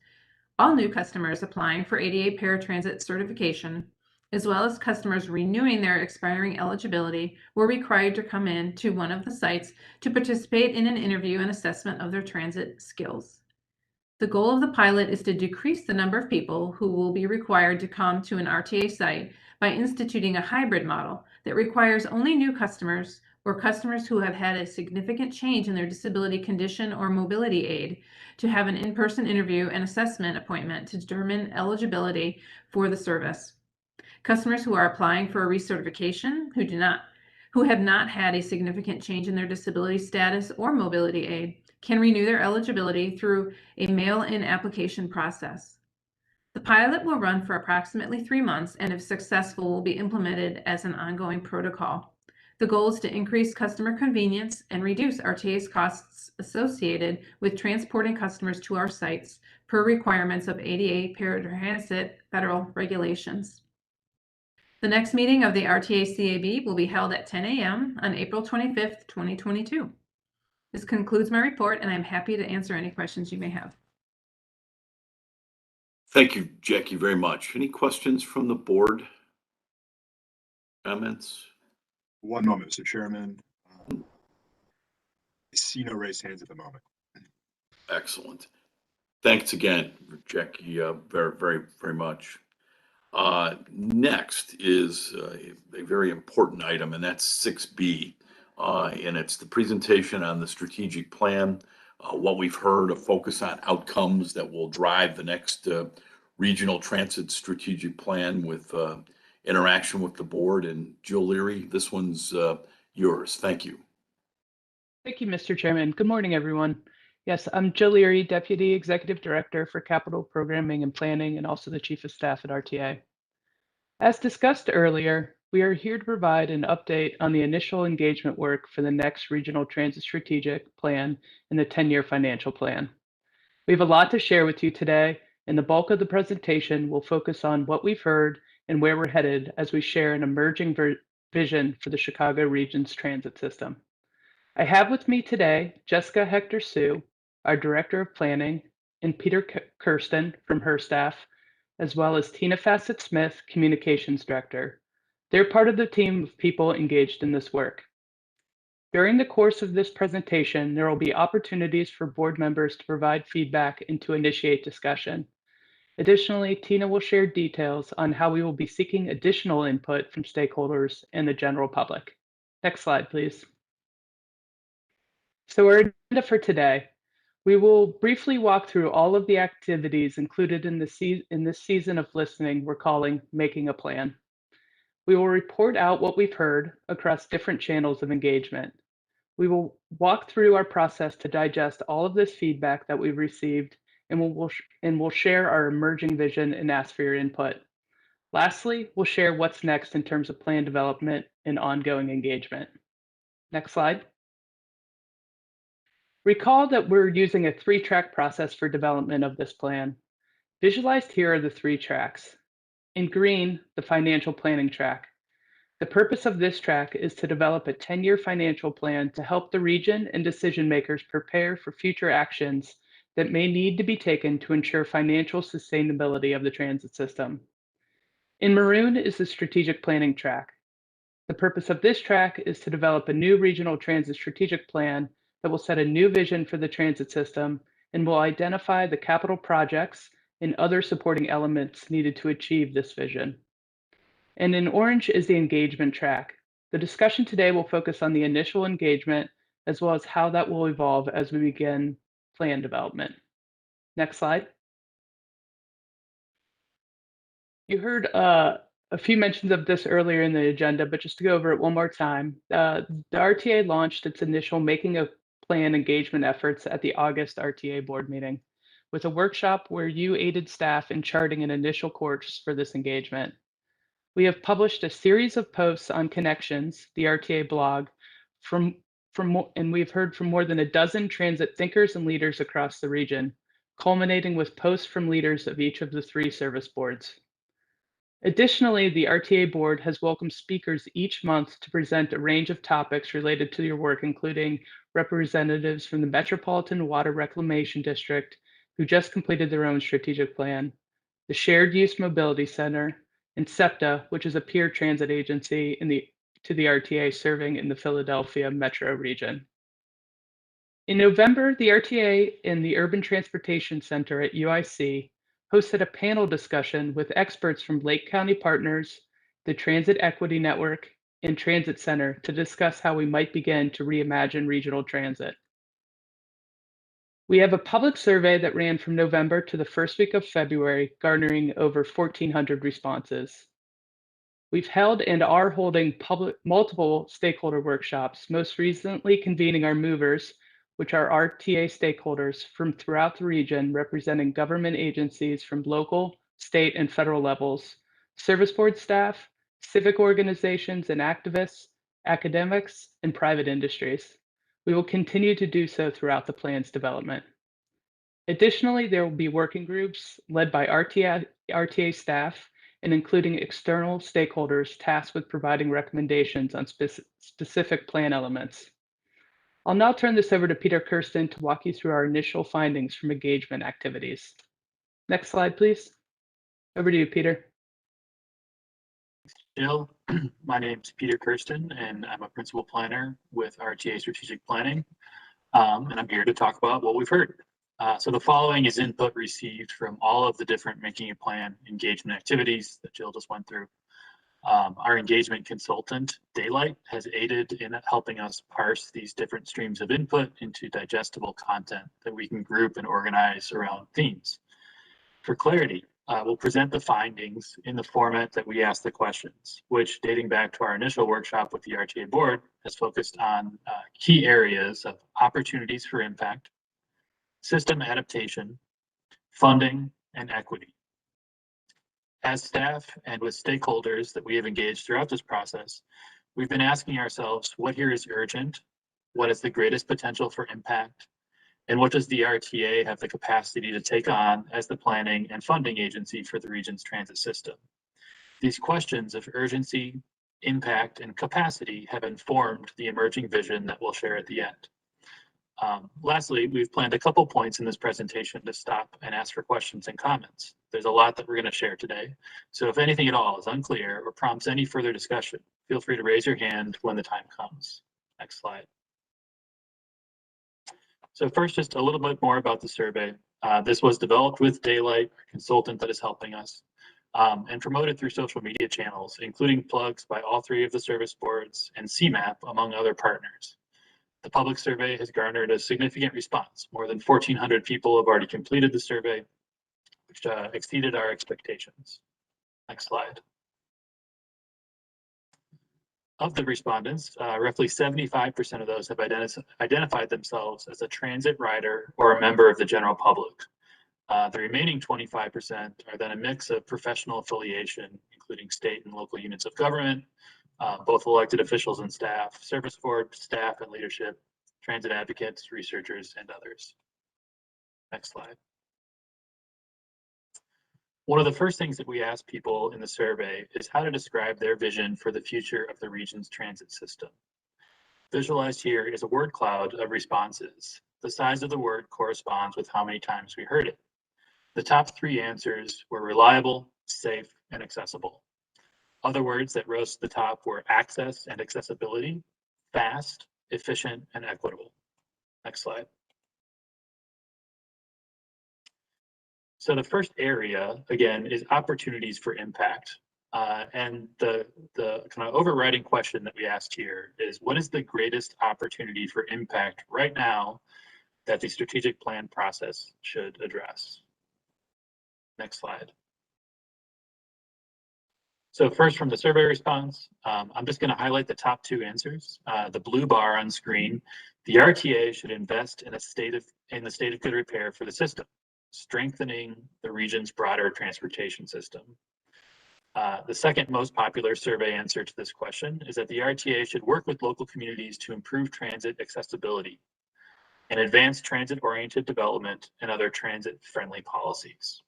all new customers applying for ADA paratransit certification, as well as customers renewing their expiring eligibility, were required to come in to one of the sites to participate in an interview and assessment of their transit skills. The goal of the pilot is to decrease the number of people who will be required to come to an RTA site by instituting a hybrid model that requires only new customers or customers who have had a significant change in their disability condition or mobility aid to have an in-person interview and assessment appointment to determine eligibility for the service. Customers who are applying for a recertification who have not had a significant change in their disability status or mobility aid can renew their eligibility through a mail-in application process. The pilot will run for approximately 3 months and, if successful, will be implemented as an ongoing protocol. The goal is to increase customer convenience and reduce RTA's costs associated with transporting customers to our sites per requirements of ADA paratransit federal regulations. The next meeting of the RTA CAB will be held at 10 a.m. on April 25th, 2022. This concludes my report, and I'm happy to answer any questions you may have. Thank you, Jackie, very much. Any questions from the board? Comments? One moment, Mr. Chairman. I see no raised hands at the moment. Excellent. Thanks again, Jackie, very, very, very much. Next is a very important item, and that's 6B. And it's the presentation on the strategic plan. What we've heard, a focus on outcomes that will drive the next regional transit strategic plan with interaction with the board. And Jill Leary, this one's yours. Thank you. Thank you, Mr. Chairman. Good morning, everyone. Yes, I'm Jill Leary, Deputy Executive Director for Capital Programming and Planning, and also the Chief of Staff at RTA. As discussed earlier, we are here to provide an update on the initial engagement work for the next Regional Transit Strategic Plan and the 10-year financial plan. We have a lot to share with you today, and the bulk of the presentation will focus on what we've heard and where we're headed as we share an emerging vision for the Chicago region's transit system. I have with me today Jessica Hector-Sue, our Director of Planning, and Peter Kirsten from her staff, as well as Tina Fassett-Smith, Communications Director. They're part of the team of people engaged in this work. During the course of this presentation, there will be opportunities for board members to provide feedback and to initiate discussion. Additionally, Tina will share details on how we will be seeking additional input from stakeholders and the general public. Next slide, please. So our agenda for today, we will briefly walk through all of the activities included in this season of listening we're calling Making a Plan. We will report out what we've heard across different channels of engagement. We will walk through our process to digest all of this feedback that we've received, and we'll share our emerging vision and ask for your input. Lastly, we'll share what's next in terms of plan development and ongoing engagement. Next slide. Recall that we're using a 3-track process for development of this plan. Visualized here are the 3 tracks. In green, the financial planning track. The purpose of this track is to develop a 10-year financial plan to help the region and decision makers prepare for future actions that may need to be taken to ensure financial sustainability of the transit system. In maroon is the strategic planning track. The purpose of this track is to develop a new regional transit strategic plan that will set a new vision for the transit system and will identify the capital projects and other supporting elements needed to achieve this vision. And in orange is the engagement track. The discussion today will focus on the initial engagement as well as how that will evolve as we begin plan development. Next slide. You heard a few mentions of this earlier in the agenda, but just to go over it one more time, the RTA launched its initial Making a Plan engagement efforts at the August RTA board meeting with a workshop where you aided staff in charting an initial course for this engagement. We have published a series of posts on Connections, the RTA blog, and we've heard from more than a dozen transit thinkers and leaders across the region, culminating with posts from leaders of each of the 3 service boards. Additionally, the RTA board has welcomed speakers each month to present a range of topics related to your work, including representatives from the Metropolitan Water Reclamation District, who just completed their own strategic plan, the Shared Use Mobility Center, and SEPTA, which is a peer transit agency to the RTA serving in the Philadelphia metro region. In November, the RTA and the Urban Transportation Center at UIC hosted a panel discussion with experts from Lake County Partners, the Transit Equity Network, and Transit Center to discuss how we might begin to reimagine regional transit. We have a public survey that ran from November to the first week of February, garnering over 1,400 responses. We've held and are holding multiple stakeholder workshops, most recently convening our movers, which are RTA stakeholders from throughout the region representing government agencies from local, state, and federal levels, service board staff, civic organizations and activists, academics, and private industries. We will continue to do so throughout the plan's development. Additionally, there will be working groups led by RTA staff and including external stakeholders tasked with providing recommendations on specific plan elements. I'll now turn this over to Peter Kirsten to walk you through our initial findings from engagement activities. Next slide, please. Over to you, Peter. Jill, my name is Peter Kirsten, and I'm a principal planner with RTA Strategic Planning, and I'm here to talk about what we've heard. So the following is input received from all of the different Making a Plan engagement activities that Jill just went through. Our engagement consultant, Daylight, has aided in helping us parse these different streams of input into digestible content that we can group and organize around themes. For clarity, we'll present the findings in the format that we asked the questions, which, dating back to our initial workshop with the RTA board, has focused on key areas of opportunities for impact, system adaptation, funding, and equity. As staff and with stakeholders that we have engaged throughout this process, we've been asking ourselves what here is urgent, what is the greatest potential for impact, and what does the RTA have the capacity to take on as the planning and funding agency for the region's transit system? These questions of urgency, impact, and capacity have informed the emerging vision that we'll share at the end. Lastly, we've planned a couple points in this presentation to stop and ask for questions and comments. There's a lot that we're going to share today, so if anything at all is unclear or prompts any further discussion, feel free to raise your hand when the time comes. Next slide. So first, just a little bit more about the survey. This was developed with Daylight, a consultant that is helping us, and promoted through social media channels, including plugs by all 3 of the service boards and CMAP, among other partners. The public survey has garnered a significant response. More than 1,400 people have already completed the survey, which exceeded our expectations. Next slide. Of the respondents, roughly 75% of those have identified themselves as a transit rider or a member of the general public. The remaining 25% are then a mix of professional affiliation, including state and local units of government, both elected officials and staff, service board staff and leadership, transit advocates, researchers, and others. Next slide. One of the first things that we asked people in the survey is how to describe their vision for the future of the region's transit system. Visualized here is a word cloud of responses. The size of the word corresponds with how many times we heard it. The top 3 answers were reliable, safe, and accessible. Other words that rose to the top were access and accessibility, fast, efficient, and equitable. Next slide. So the first area, again, is opportunities for impact. And the kind of overriding question that we asked here is, what is the greatest opportunity for impact right now that the strategic plan process should address? Next slide. So first, from the survey response, I'm just going to highlight the top 2 answers. The blue bar on screen, the RTA should invest in the state of good repair for the system, strengthening the region's broader transportation system. The second most popular survey answer to this question is that the RTA should work with local communities to improve transit accessibility and advance transit-oriented development and other transit-friendly policies.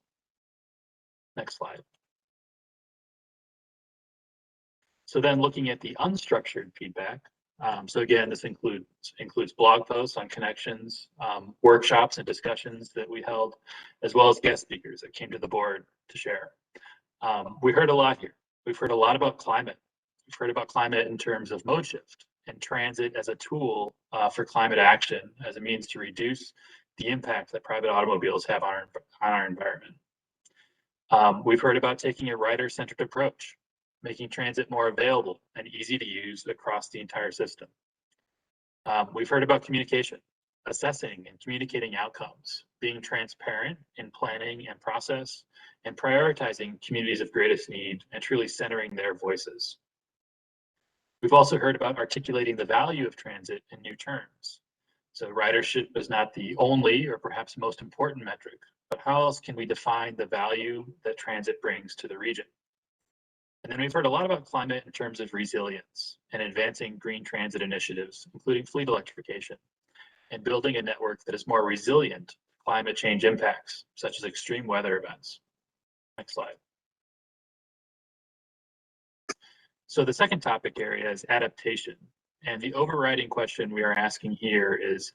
Next slide. So then looking at the unstructured feedback. So again, this includes blog posts on connections, workshops and discussions that we held, as well as guest speakers that came to the board to share. We heard a lot here. We've heard a lot about climate. We've heard about climate in terms of mode shift and transit as a tool for climate action as a means to reduce the impact that private automobiles have on our environment. We've heard about taking a rider-centered approach, making transit more available and easy to use across the entire system. We've heard about communication, assessing and communicating outcomes, being transparent in planning and process, and prioritizing communities of greatest need and truly centering their voices. We've also heard about articulating the value of transit in new terms. So ridership is not the only or perhaps most important metric, but how else can we define the value that transit brings to the region? And then we've heard a lot about climate in terms of resilience and advancing green transit initiatives, including fleet electrification, and building a network that is more resilient to climate change impacts, such as extreme weather events. Next slide. So the second topic area is adaptation. And the overriding question we are asking here is,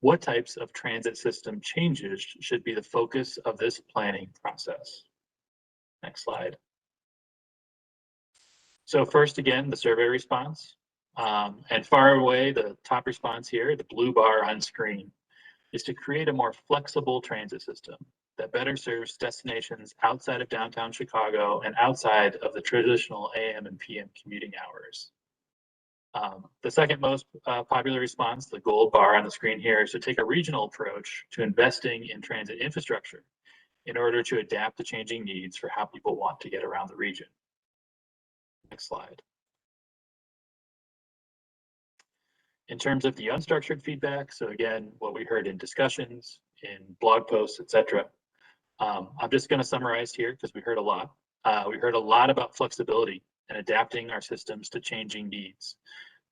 what types of transit system changes should be the focus of this planning process? Next slide. So first, again, the survey response. And far away, the top response here, the blue bar on screen, is to create a more flexible transit system that better serves destinations outside of downtown Chicago and outside of the traditional AM and PM commuting hours. The second most popular response, the gold bar on the screen here, is to take a regional approach to investing in transit infrastructure in order to adapt to changing needs for how people want to get around the region. Next slide. In terms of the unstructured feedback, so again, what we heard in discussions, in blog posts, etc. I'm just going to summarize here because we heard a lot. We heard a lot about flexibility and adapting our systems to changing needs.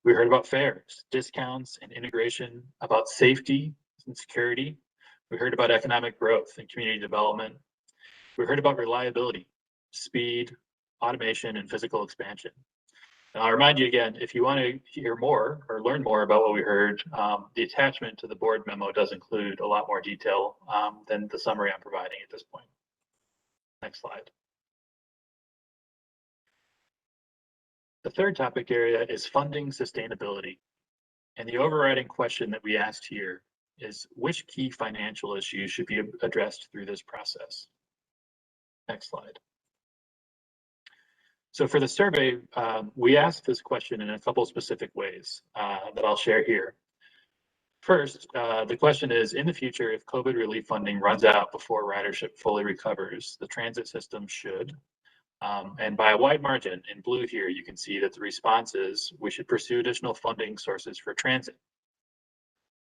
We heard about fares, discounts, and integration, about safety and security. We heard about economic growth and community development. We heard about reliability, speed, automation, and physical expansion. And I'll remind you again, if you want to hear more or learn more about what we heard, the attachment to the board memo does include a lot more detail than the summary I'm providing at this point. Next slide. The third topic area is funding sustainability. And the overriding question that we asked here is, which key financial issues should be addressed through this process? Next slide. So for the survey, we asked this question in a couple specific ways that I'll share here. First, the question is, in the future, if COVID relief funding runs out before ridership fully recovers, the transit system should, and by a wide margin, in blue here, you can see that the response is, we should pursue additional funding sources for transit.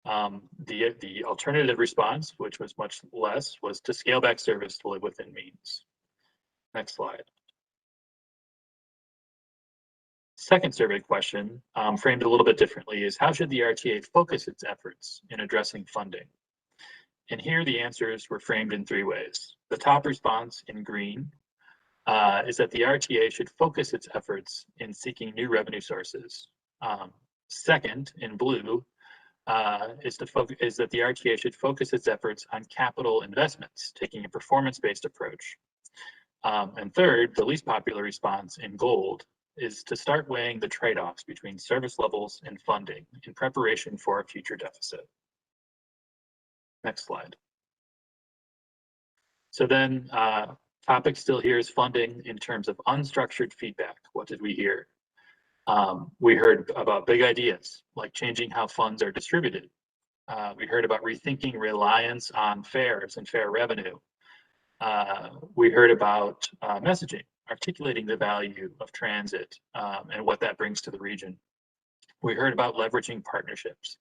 The alternative response, which was much less, was to scale back service to live within means. Next slide. Second survey question, framed a little bit differently, is how should the RTA focus its efforts in addressing funding? And here the answers were framed in 3 ways. The top response in green is that the RTA should focus its efforts in seeking new revenue sources. Second, in blue, is that the RTA should focus its efforts on capital investments, taking a performance-based approach. And third, the least popular response in gold is to start weighing the trade-offs between service levels and funding in preparation for a future deficit. Next slide. So then, topic still here is funding in terms of unstructured feedback. What did we hear? We heard about big ideas, like changing how funds are distributed. We heard about rethinking reliance on fares and fare revenue. We heard about messaging, articulating the value of transit and what that brings to the region. We heard about leveraging partnerships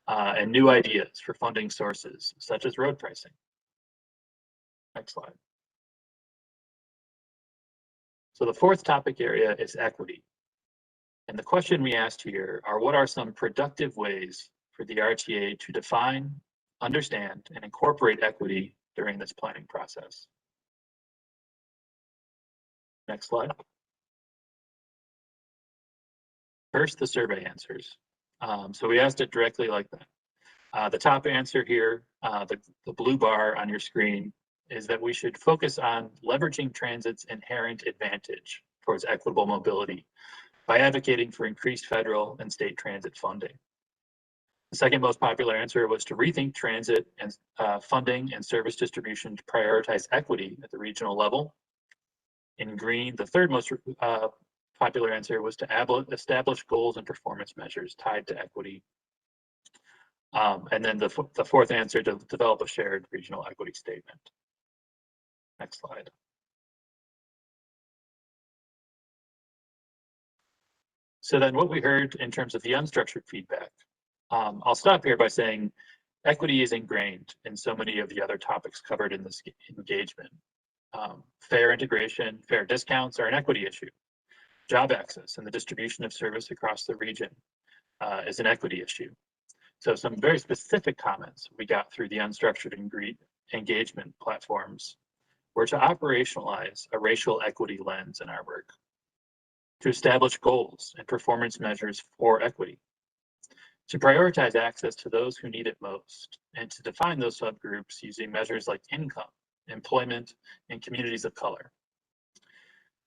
and new ideas for funding sources, such as road pricing. Next slide. So the fourth topic area is equity. And the question we asked here are, what are some productive ways for the RTA to define, understand, and incorporate equity during this planning process? Next slide. First, the survey answers. So we asked it directly like that. The top answer here, the blue bar on your screen, is that we should focus on leveraging transit's inherent advantage towards equitable mobility by advocating for increased federal and state transit funding. The second most popular answer was to rethink transit and funding and service distribution to prioritize equity at the regional level. In green, the third most popular answer was to establish goals and performance measures tied to equity. And then the fourth answer, to develop a shared regional equity statement. Next slide. So then what we heard in terms of the unstructured feedback, I'll stop here by saying equity is ingrained in so many of the other topics covered in this engagement. Fair integration, fair discounts are an equity issue. Job access and the distribution of service across the region is an equity issue. So some very specific comments we got through the unstructured engagement platforms were to operationalize a racial equity lens in our work, to establish goals and performance measures for equity, to prioritize access to those who need it most, and to define those subgroups using measures like income, employment, and communities of color.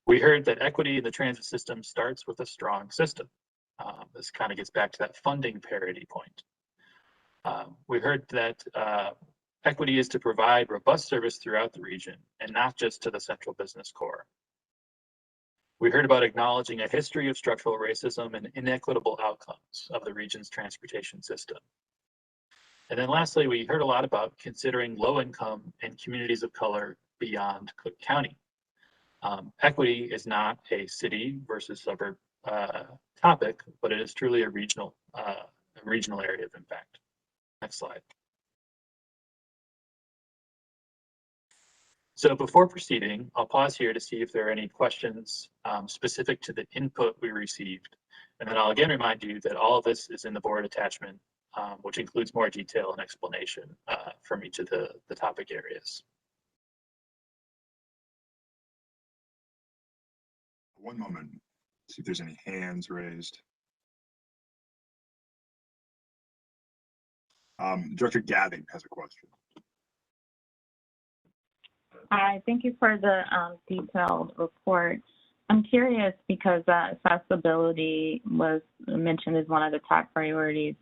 We heard that equity in the transit system starts with a strong system. This kind of gets back to that funding parity point. We heard that equity is to provide robust service throughout the region and not just to the central business core. We heard about acknowledging a history of structural racism and inequitable outcomes of the region's transportation system. And then lastly, we heard a lot about considering low income and communities of color beyond Cook County. Equity is not a city versus suburb topic, but it is truly a regional area of impact. Next slide. So before proceeding, I'll pause here to see if there are any questions specific to the input we received. And then I'll again remind you that all of this is in the board attachment, which includes more detail and explanation from each of the topic areas. One moment, see if there's any hands raised. Director Gathing has a question. Hi, thank you for the detailed report. I'm curious because accessibility was mentioned as one of the top priorities.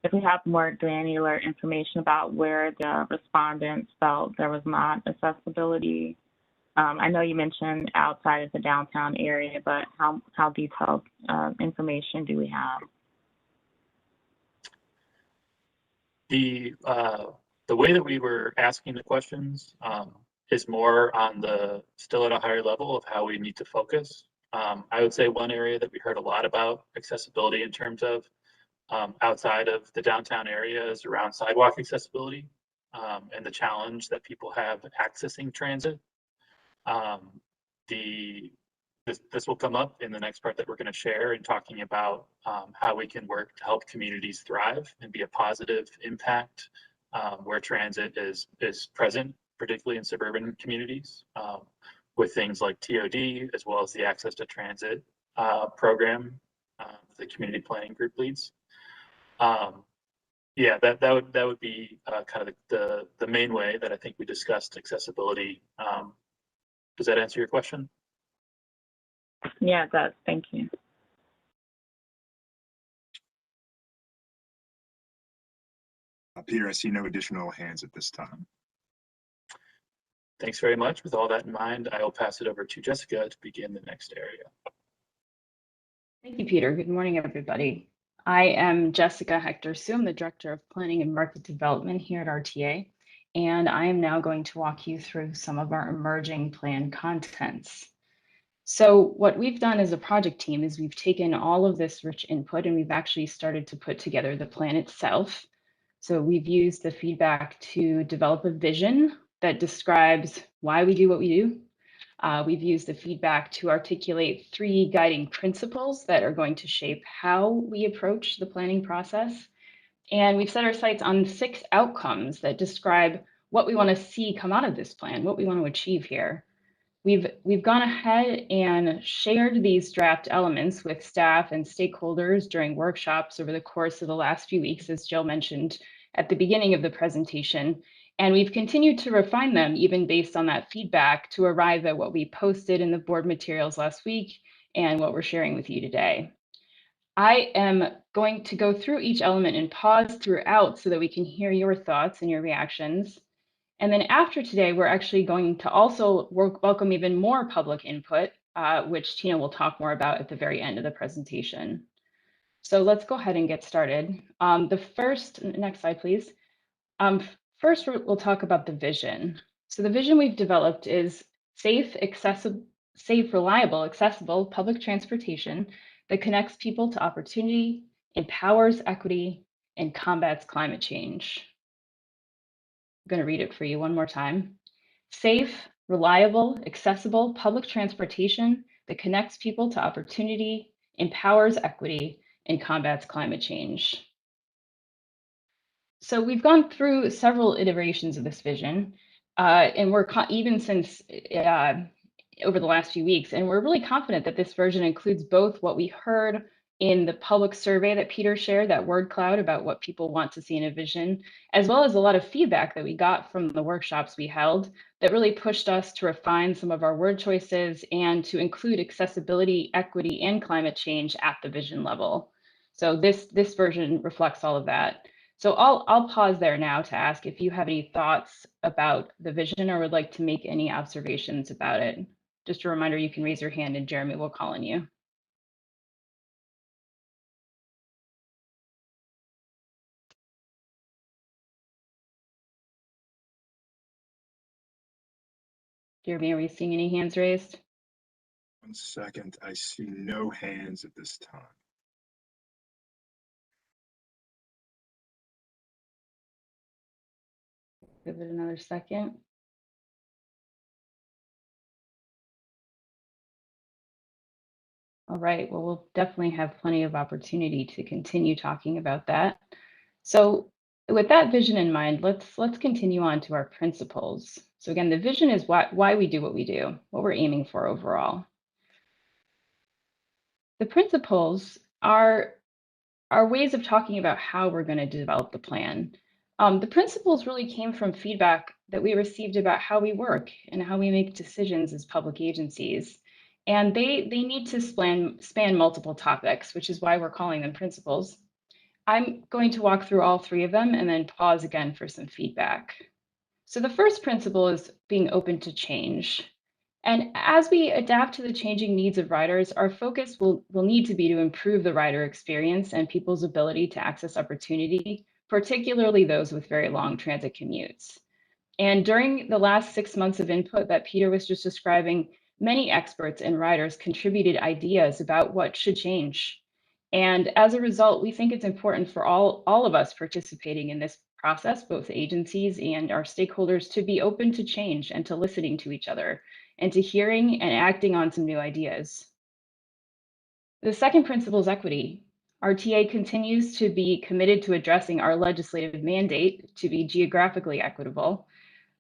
If we have more granular information about where the respondents felt there was not accessibility. I know you mentioned outside of the downtown area, but how detailed information do we have? The way that we were asking the questions is more on still at a higher level of how we need to focus. I would say one area that we heard a lot about accessibility in terms of outside of the downtown area is around sidewalk accessibility and the challenge that people have accessing transit. This will come up in the next part that we're going to share in talking about how we can work to help communities thrive and be a positive impact where transit is present, particularly in suburban communities, with things like TOD, as well as the Access to Transit program the community planning group leads. Yeah, that would be kind of the main way that I think we discussed accessibility. Does that answer your question? Yeah, it does. Thank you. Peter, I see no additional hands at this time. Thanks very much. With all that in mind, I will pass it over to Jessica to begin the next area. Thank you, Peter. Good morning, everybody. I am Jessica Hector-Sue. I'm the Director of Planning and Market Development here at RTA, and I am now going to walk you through some of our emerging plan contents. So what we've done as a project team is we've taken all of this rich input and we've actually started to put together the plan itself. So we've used the feedback to develop a vision that describes why we do what we do. We've used the feedback to articulate 3 guiding principles that are going to shape how we approach the planning process. And we've set our sights on 6 outcomes that describe what we want to see come out of this plan, what we want to achieve here. We've gone ahead and shared these draft elements with staff and stakeholders during workshops over the course of the last few weeks, as Jill mentioned at the beginning of the presentation. And we've continued to refine them even based on that feedback to arrive at what we posted in the board materials last week and what we're sharing with you today. I am going to go through each element and pause throughout so that we can hear your thoughts and your reactions. And then after today, we're actually going to also welcome even more public input, which Tina will talk more about at the very end of the presentation. So let's go ahead and get started. Next slide, please. First, we'll talk about the vision. So the vision we've developed is safe, reliable, accessible public transportation that connects people to opportunity, empowers equity, and combats climate change. I'm going to read it for you one more time. Safe, reliable, accessible public transportation that connects people to opportunity, empowers equity, and combats climate change. So we've gone through several iterations of this vision, and we're even since over the last few weeks, and we're really confident that this version includes both what we heard in the public survey that Peter shared, that word cloud about what people want to see in a vision, as well as a lot of feedback that we got from the workshops we held that really pushed us to refine some of our word choices and to include accessibility, equity, and climate change at the vision level. So this version reflects all of that. So I'll pause there now to ask if you have any thoughts about the vision or would like to make any observations about it. Just a reminder, you can raise your hand and Jeremy will call on you. Jeremy, are we seeing any hands raised? 1 second, I see no hands at this time. Give it another second. All right, well, we'll definitely have plenty of opportunity to continue talking about that. So with that vision in mind, let's continue on to our principles. So again, the vision is why we do what we do, what we're aiming for overall. The principles are ways of talking about how we're going to develop the plan. The principles really came from feedback that we received about how we work and how we make decisions as public agencies. And they need to span multiple topics, which is why we're calling them principles. I'm going to walk through all 3 of them and then pause again for some feedback. So the first principle is being open to change. And as we adapt to the changing needs of riders, our focus will need to be to improve the rider experience and people's ability to access opportunity, particularly those with very long transit commutes. And during the last 6 months of input that Peter was just describing, many experts and riders contributed ideas about what should change. And as a result, we think it's important for all of us participating in this process, both agencies and our stakeholders, to be open to change and to listening to each other and to hearing and acting on some new ideas. The second principle is equity. RTA continues to be committed to addressing our legislative mandate to be geographically equitable.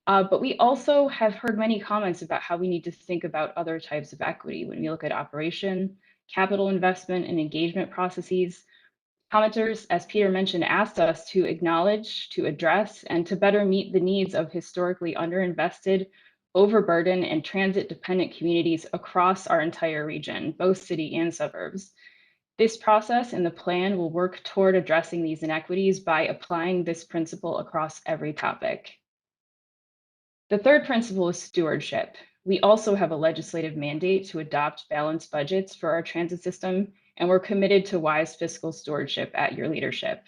But we also have heard many comments about how we need to think about other types of equity when we look at operation, capital investment, and engagement processes. Commenters, as Peter mentioned, asked us to acknowledge, to address, and to better meet the needs of historically underinvested, overburdened, and transit-dependent communities across our entire region, both city and suburbs. This process and the plan will work toward addressing these inequities by applying this principle across every topic. The third principle is stewardship. We also have a legislative mandate to adopt balanced budgets for our transit system, and we're committed to wise fiscal stewardship at your leadership.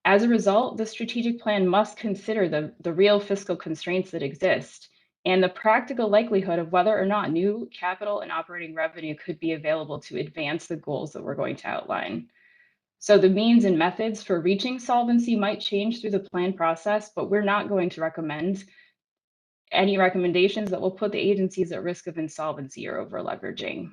As a result, the strategic plan must consider the real fiscal constraints that exist and the practical likelihood of whether or not new capital and operating revenue could be available to advance the goals that we're going to outline. So the means and methods for reaching solvency might change through the plan process, but we're not going to recommend any recommendations that will put the agencies at risk of insolvency or over leveraging.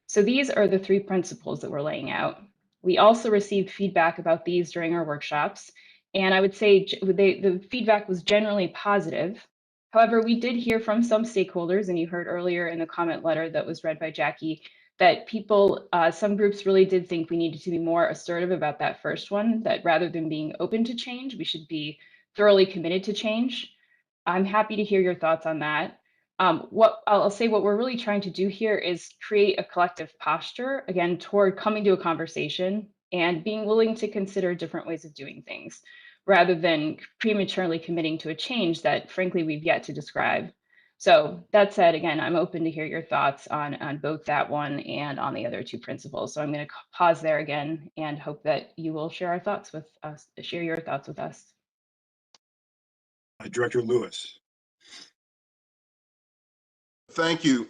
So these are the three principles that we're laying out. We also received feedback about these during our workshops, and I would say the feedback was generally positive. However, we did hear from some stakeholders, and you heard earlier in the comment letter that was read by Jackie, that people, some groups really did think we needed to be more assertive about that first one, that rather than being open to change, we should be thoroughly committed to change. I'm happy to hear your thoughts on that. What we're really trying to do here is create a collective posture, again, toward coming to a conversation and being willing to consider different ways of doing things, rather than prematurely committing to a change that, frankly, we've yet to describe. So that said, again, I'm open to hear your thoughts on both that one and on the other two principles. So I'm going to pause there again and hope that you will share your thoughts with us. Director Lewis. Thank you.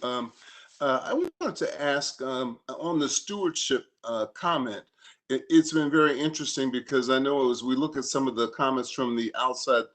I wanted to ask on the stewardship comment. It's been very interesting because I know as we look at some of the comments from the outside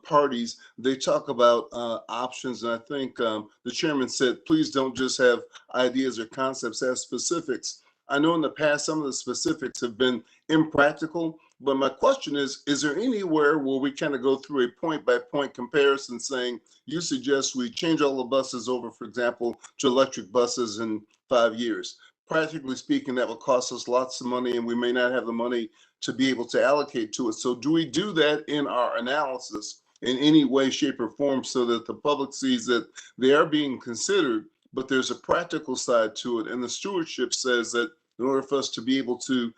parties, they talk about options. And I think the chairman said, please don't just have ideas or concepts, have specifics. I know in the past, some of the specifics have been impractical, but my question is there anywhere where we kind of go through a point-by-point comparison saying, you suggest we change all the buses over, for example, to electric buses in 5 years. Practically speaking, that will cost us lots of money and we may not have the money to be able to allocate to it. So do we do that in our analysis in any way, shape, or form so that the public sees that they are being considered, but there's a practical side to it? And the stewardship says that in order for us to be able to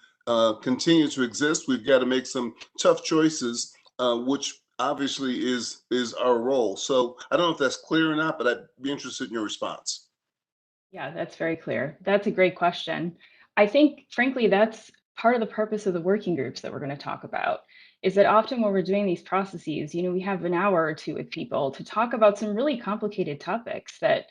continue to exist, we've got to make some tough choices, which obviously is our role. So I don't know if that's clear or not, but I'd be interested in your response. Yeah, that's very clear. That's a great question. I think, frankly, that's part of the purpose of the working groups that we're going to talk about, is that often when we're doing these processes, we have an hour or two with people to talk about some really complicated topics that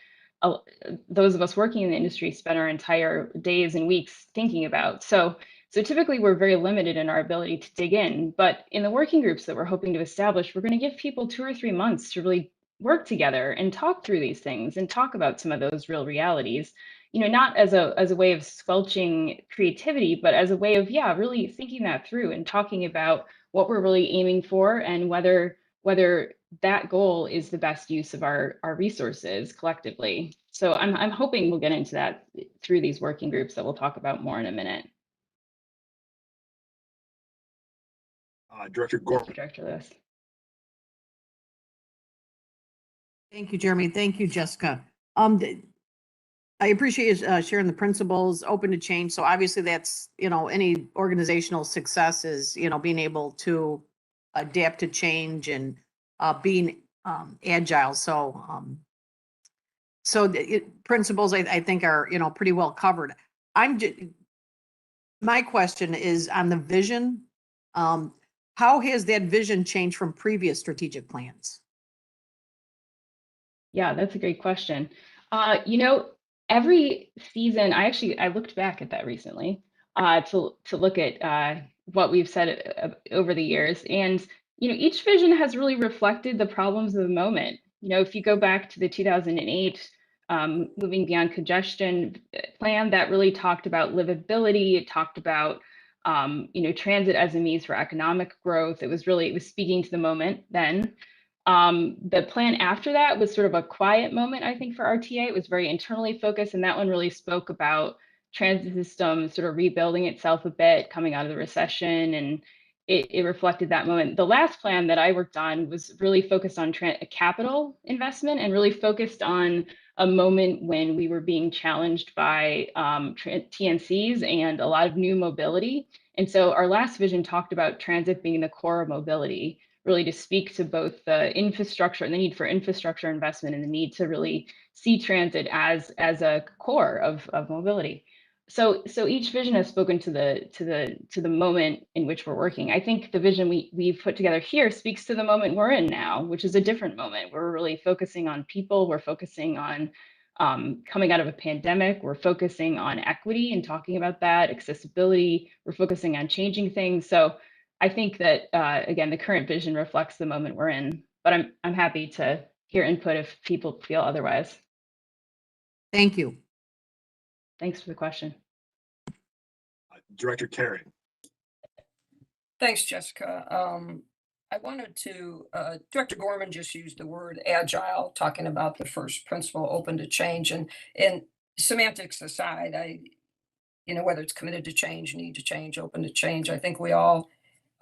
those of us working in the industry spend our entire days and weeks thinking about. So typically we're very limited in our ability to dig in, but in the working groups that we're hoping to establish, we're going to give people 2 or 3 months to really work together and talk through these things and talk about some of those real realities, not as a way of squelching creativity, but as a way of, really thinking that through and talking about what we're really aiming for and whether that goal is the best use of our resources collectively. So I'm hoping we'll get into that through these working groups that we'll talk about more in a minute. Director Gorman. Director Lewis. Thank you, Jeremy. Thank you, Jessica. I appreciate you sharing the principles, open to change. So obviously that's, any organizational success is, being able to adapt to change and being agile. So, principles I think are, pretty well covered. My question is on the vision. How has that vision changed from previous strategic plans? Yeah, that's a great question. Every season, I looked back at that recently to look at what we've said over the years. And, each vision has really reflected the problems of the moment. If you go back to the 2008 moving beyond congestion plan that really talked about livability. It talked about transit as a means for economic growth. It was speaking to the moment then. The plan after that was sort of a quiet moment, I think, for RTA. It was very internally focused, and that one really spoke about transit system sort of rebuilding itself a bit, coming out of the recession, and it reflected that moment. The last plan that I worked on was really focused on capital investment and really focused on a moment when we were being challenged by TNCs and a lot of new mobility. And so our last vision talked about transit being the core of mobility, really to speak to both the infrastructure and the need for infrastructure investment and the need to really see transit as a core of mobility. So each vision has spoken to the moment in which we're working. I think the vision we've put together here speaks to the moment we're in now, which is a different moment. We're really focusing on people. We're focusing on coming out of a pandemic. We're focusing on equity and talking about that, accessibility. We're focusing on changing things. So I think that again, the current vision reflects the moment we're in. But I'm happy to hear input if people feel otherwise. Thank you. Thanks for the question. Director Carey. Thanks, Jessica. I wanted to, Director Gorman just used the word agile, talking about the first principle, open to change, and semantics aside, whether it's committed to change, need to change, open to change, I think we all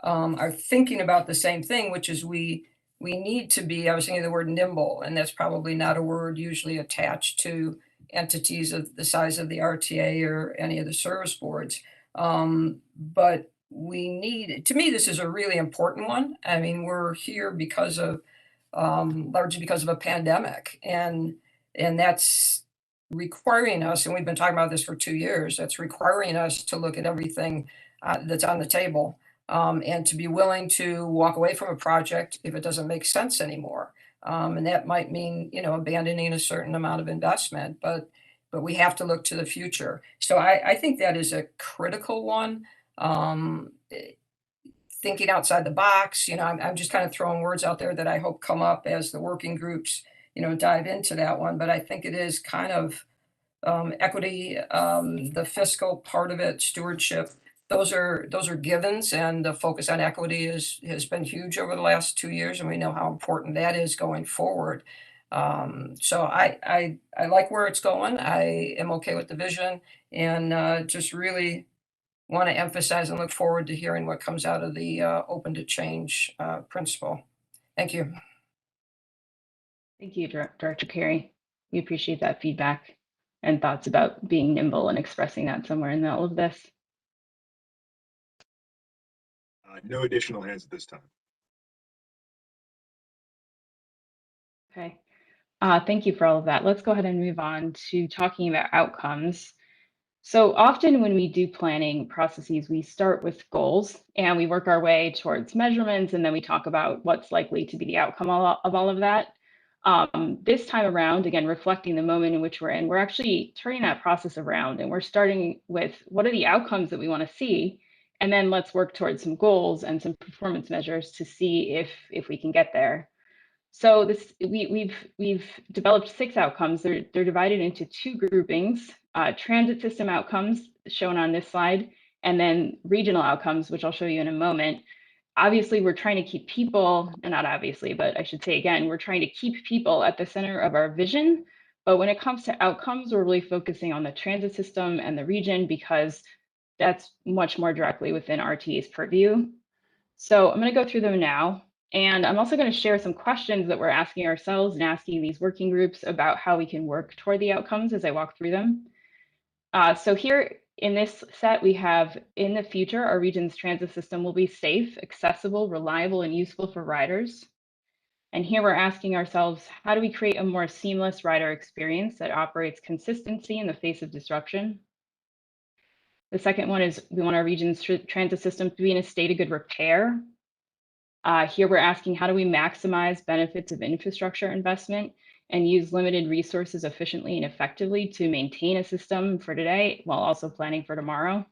are thinking about the same thing, which is we need to be, I was thinking of the word nimble, and that's probably not a word usually attached to entities of the size of the RTA or any of the service boards. But we need, to me, this is a really important one. I mean, we're here because of, largely because of a pandemic, and that's requiring us, and we've been talking about this for 2 years, that's requiring us to look at everything that's on the table, and to be willing to walk away from a project if it doesn't make sense anymore. And that might mean, abandoning a certain amount of investment, but we have to look to the future. So I think that is a critical one. Thinking outside the box, I'm just kind of throwing words out there that I hope come up as the working groups, dive into that one. But I think it is kind of equity, the fiscal part of it, stewardship. Those are givens, and the focus on equity has been huge over the last 2 years, and we know how important that is going forward. So I like where it's going. I am okay with the vision, and just really want to emphasize and look forward to hearing what comes out of the open to change principle. Thank you. Thank you, Director Carey. We appreciate that feedback and thoughts about being nimble and expressing that somewhere in all of this. No additional hands at this time. Okay. Thank you for all of that. Let's go ahead and move on to talking about outcomes. So often when we do planning processes, we start with goals and we work our way towards measurements, and then we talk about what's likely to be the outcome of all of that. This time around, again, reflecting the moment in which we're in, we're actually turning that process around, and we're starting with what are the outcomes that we want to see, and then let's work towards some goals and some performance measures to see if we can get there. So we've developed 6 outcomes. They're divided into 2 groupings: transit system outcomes, shown on this slide, and then regional outcomes, which I'll show you in a moment. Obviously, we're trying to keep people, and not obviously, but I should say again, we're trying to keep people at the center of our vision. But when it comes to outcomes, we're really focusing on the transit system and the region because that's much more directly within RTA's purview. So I'm going to go through them now. And I'm also going to share some questions that we're asking ourselves and asking these working groups about how we can work toward the outcomes as I walk through them. So here in this set, we have, in the future, our region's transit system will be safe, accessible, reliable, and useful for riders. And here we're asking ourselves, how do we create a more seamless rider experience that operates consistency in the face of disruption? The second one is we want our region's transit system to be in a state of good repair. Here we're asking, how do we maximize benefits of infrastructure investment and use limited resources efficiently and effectively to maintain a system for today while also planning for tomorrow?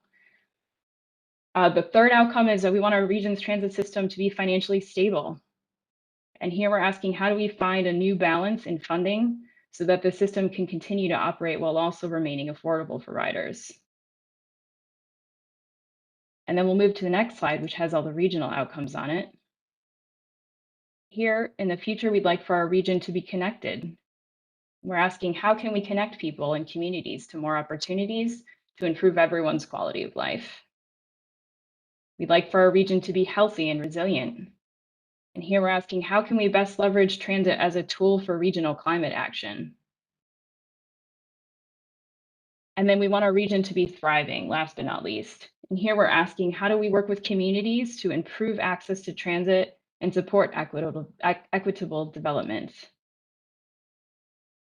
The third outcome is that we want our region's transit system to be financially stable. And here we're asking, how do we find a new balance in funding so that the system can continue to operate while also remaining affordable for riders. And then we'll move to the next slide, which has all the regional outcomes on it. Here in the future, we'd like for our region to be connected. We're asking, how can we connect people and communities to more opportunities to improve everyone's quality of life? We'd like for our region to be healthy and resilient. And here we're asking, how can we best leverage transit as a tool for regional climate action? And then we want our region to be thriving, last but not least. And here we're asking, how do we work with communities to improve access to transit and support equitable development?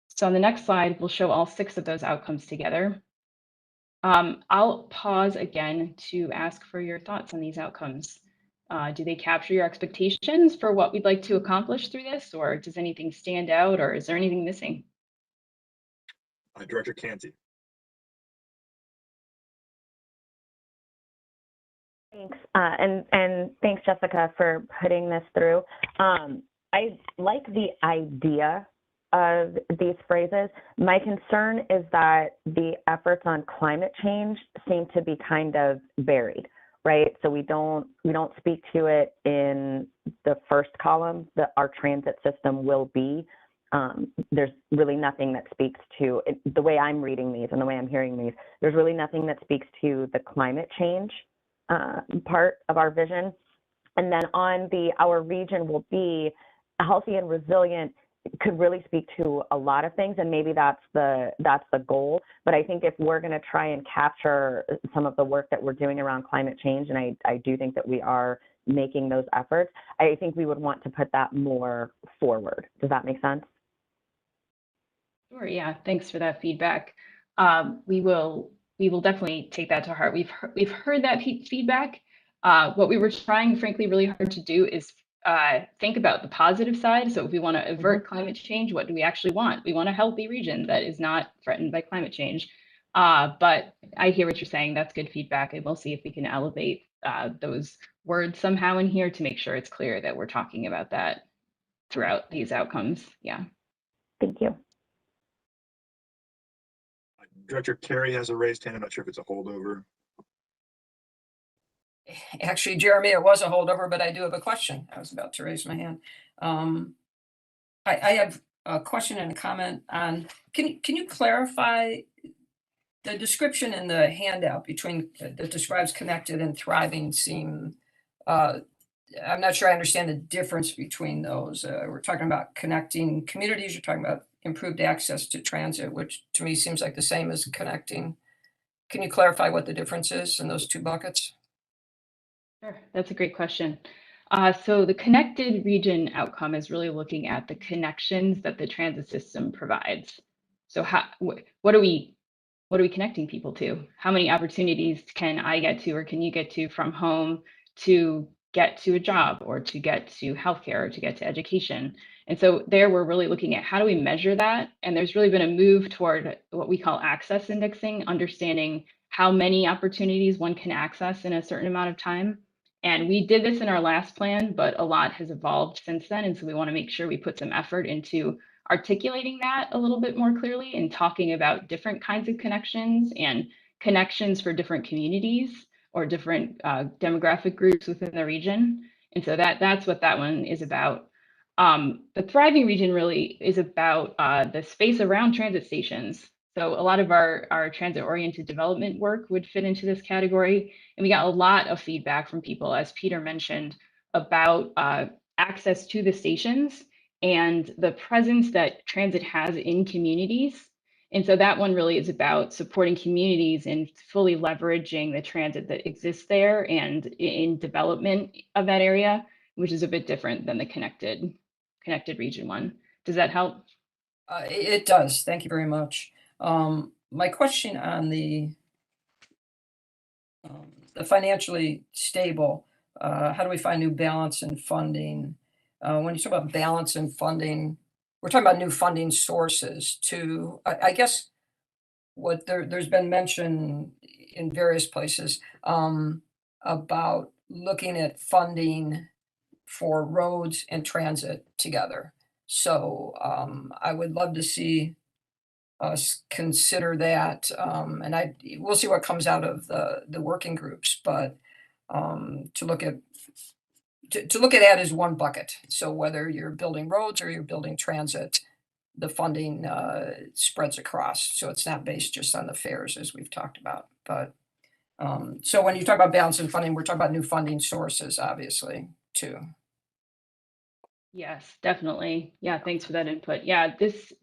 So on the next slide, we'll show all 6 of those outcomes together. I'll pause again to ask for your thoughts on these outcomes. Do they capture your expectations for what we'd like to accomplish through this, or does anything stand out, or is there anything missing? Director Canty. Thanks, and thanks, Jessica, for putting this through. I like the idea of these phrases. My concern is that the efforts on climate change seem to be kind of buried, right? So we don't speak to it in the first column that our transit system will be. There's really nothing that speaks to it, the way I'm reading these and the way I'm hearing these. There's really nothing that speaks to the climate change part of our vision. And then on the our region will be healthy and resilient could really speak to a lot of things, and maybe that's the goal. But I think if we're going to try and capture some of the work that we're doing around climate change, and I do think that we are making those efforts, I think we would want to put that more forward. Does that make sense? Sure, yeah, thanks for that feedback. We will definitely take that to heart. We've heard that feedback. What we were trying, frankly, really hard to do is think about the positive side. So if we want to avert climate change, what do we actually want? We want a healthy region that is not threatened by climate change. But I hear what you're saying. That's good feedback. And we'll see if we can elevate those words somehow in here to make sure it's clear that we're talking about that throughout these outcomes. Yeah. Thank you. Director Carey has a raised hand. I'm not sure if it's a holdover. Actually, Jeremy, it was a holdover, but I do have a question. I was about to raise my hand. I have a question and a comment on, can you clarify the description in the handout between that describes connected and thriving seem, I'm not sure I understand the difference between those. We're talking about connecting communities, you're talking about improved access to transit, which to me seems like the same as connecting. Can you clarify what the difference is in those 2 buckets? Sure, that's a great question. So the connected region outcome is really looking at the connections that the transit system provides. So what are we connecting people to? How many opportunities can I get to, or can you get to from home to get to a job, or to get to healthcare, or to get to education? And so there we're really looking at how do we measure that? And there's really been a move toward what we call access indexing, understanding how many opportunities one can access in a certain amount of time. And we did this in our last plan, but a lot has evolved since then. And so we want to make sure we put some effort into articulating that a little bit more clearly and talking about different kinds of connections and connections for different communities or different demographic groups within the region. And so that's what that one is about. The thriving region really is about the space around transit stations. So a lot of our transit-oriented development work would fit into this category. And we got a lot of feedback from people, as Peter mentioned, about access to the stations and the presence that transit has in communities. And so that one really is about supporting communities and fully leveraging the transit that exists there and in development of that area, which is a bit different than the connected region one. Does that help? It does. Thank you very much. My question on the financially stable, how do we find new balance in funding? When you talk about balance in funding, we're talking about new funding sources to, I guess, what there's been mention in various places about looking at funding for roads and transit together. So I would love to see us consider that. And we'll see what comes out of the working groups, but to look at that as one bucket. So whether you're building roads or you're building transit, the funding spreads across. So it's not based just on the fares as we've talked about. But so when you talk about balancing funding, we're talking about new funding sources, obviously, too. Yes, definitely. Yeah, thanks for that input. Yeah, this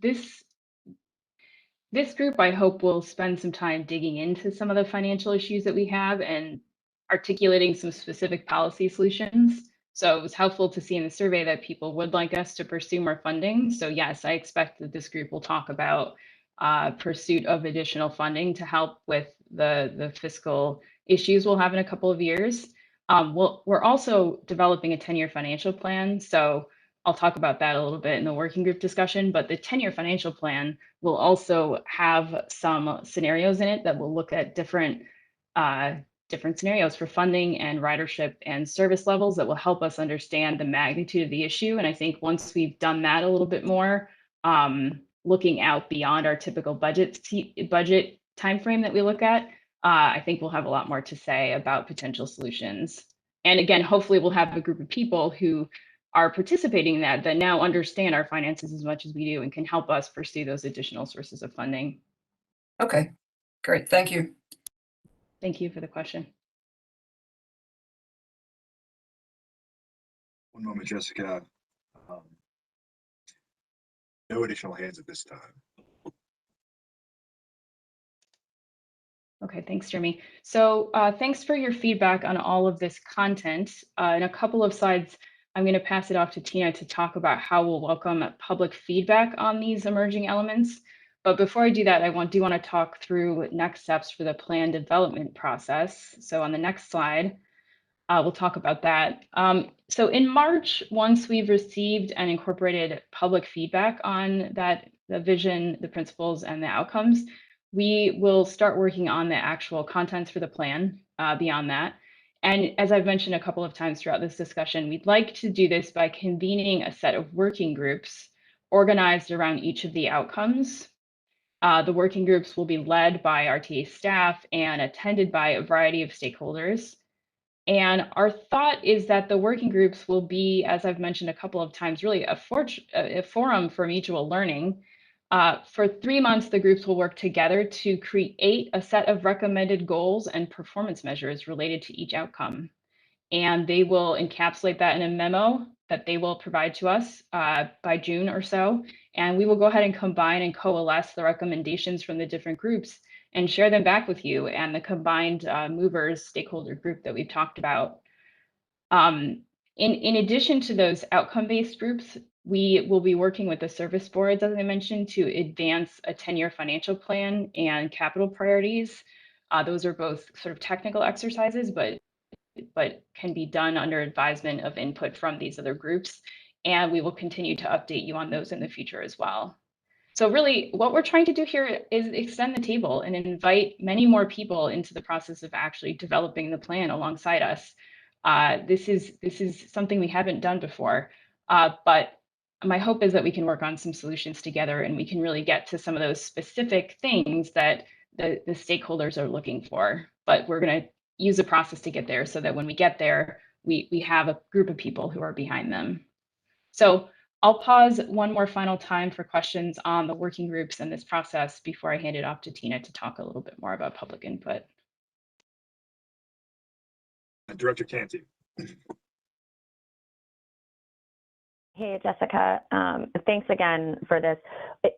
group, I hope, will spend some time digging into some of the financial issues that we have and articulating some specific policy solutions. So it was helpful to see in the survey that people would like us to pursue more funding. So yes, I expect that this group will talk about pursuit of additional funding to help with the fiscal issues we'll have in a couple of years. We're also developing a 10-year financial plan. So I'll talk about that a little bit in the working group discussion, but the 10-year financial plan will also have some scenarios in it that will look at different scenarios for funding and ridership and service levels that will help us understand the magnitude of the issue. And I think once we've done that a little bit more, looking out beyond our typical budget timeframe that we look at, I think we'll have a lot more to say about potential solutions. And again, hopefully we'll have a group of people who are participating in that now understand our finances as much as we do and can help us pursue those additional sources of funding. Okay, great. Thank you. Thank you for the question. One moment, Jessica. No additional hands at this time. Okay, thanks, Jeremy. So thanks for your feedback on all of this content. In a couple of slides, I'm going to pass it off to Tina to talk about how we'll welcome public feedback on these emerging elements. But before I do that, I do want to talk through next steps for the plan development process. So on the next slide, we'll talk about that. So in March, once we've received and incorporated public feedback on the vision, the principles, and the outcomes, we will start working on the actual contents for the plan beyond that. And as I've mentioned a couple of times throughout this discussion, we'd like to do this by convening a set of working groups organized around each of the outcomes. The working groups will be led by RTA staff and attended by a variety of stakeholders. And our thought is that the working groups will be, as I've mentioned a couple of times, really a forum for mutual learning. For 3 months, the groups will work together to create a set of recommended goals and performance measures related to each outcome. And they will encapsulate that in a memo that they will provide to us by June or so. And we will go ahead and combine and coalesce the recommendations from the different groups and share them back with you and the combined movers stakeholder group that we've talked about. In addition to those outcome-based groups, we will be working with the service boards, as I mentioned, to advance a 10-year financial plan and capital priorities. Those are both sort of technical exercises, but can be done under advisement of input from these other groups. And we will continue to update you on those in the future as well. So really, what we're trying to do here is extend the table and invite many more people into the process of actually developing the plan alongside us. This is something we haven't done before, but my hope is that we can work on some solutions together and we can really get to some of those specific things that the stakeholders are looking for. But we're going to use a process to get there so that when we get there, we have a group of people who are behind them. So I'll pause one more final time for questions on the working groups and this process before I hand it off to Tina to talk a little bit more about public input. Director Canty. Hey, Jessica. Thanks again for this.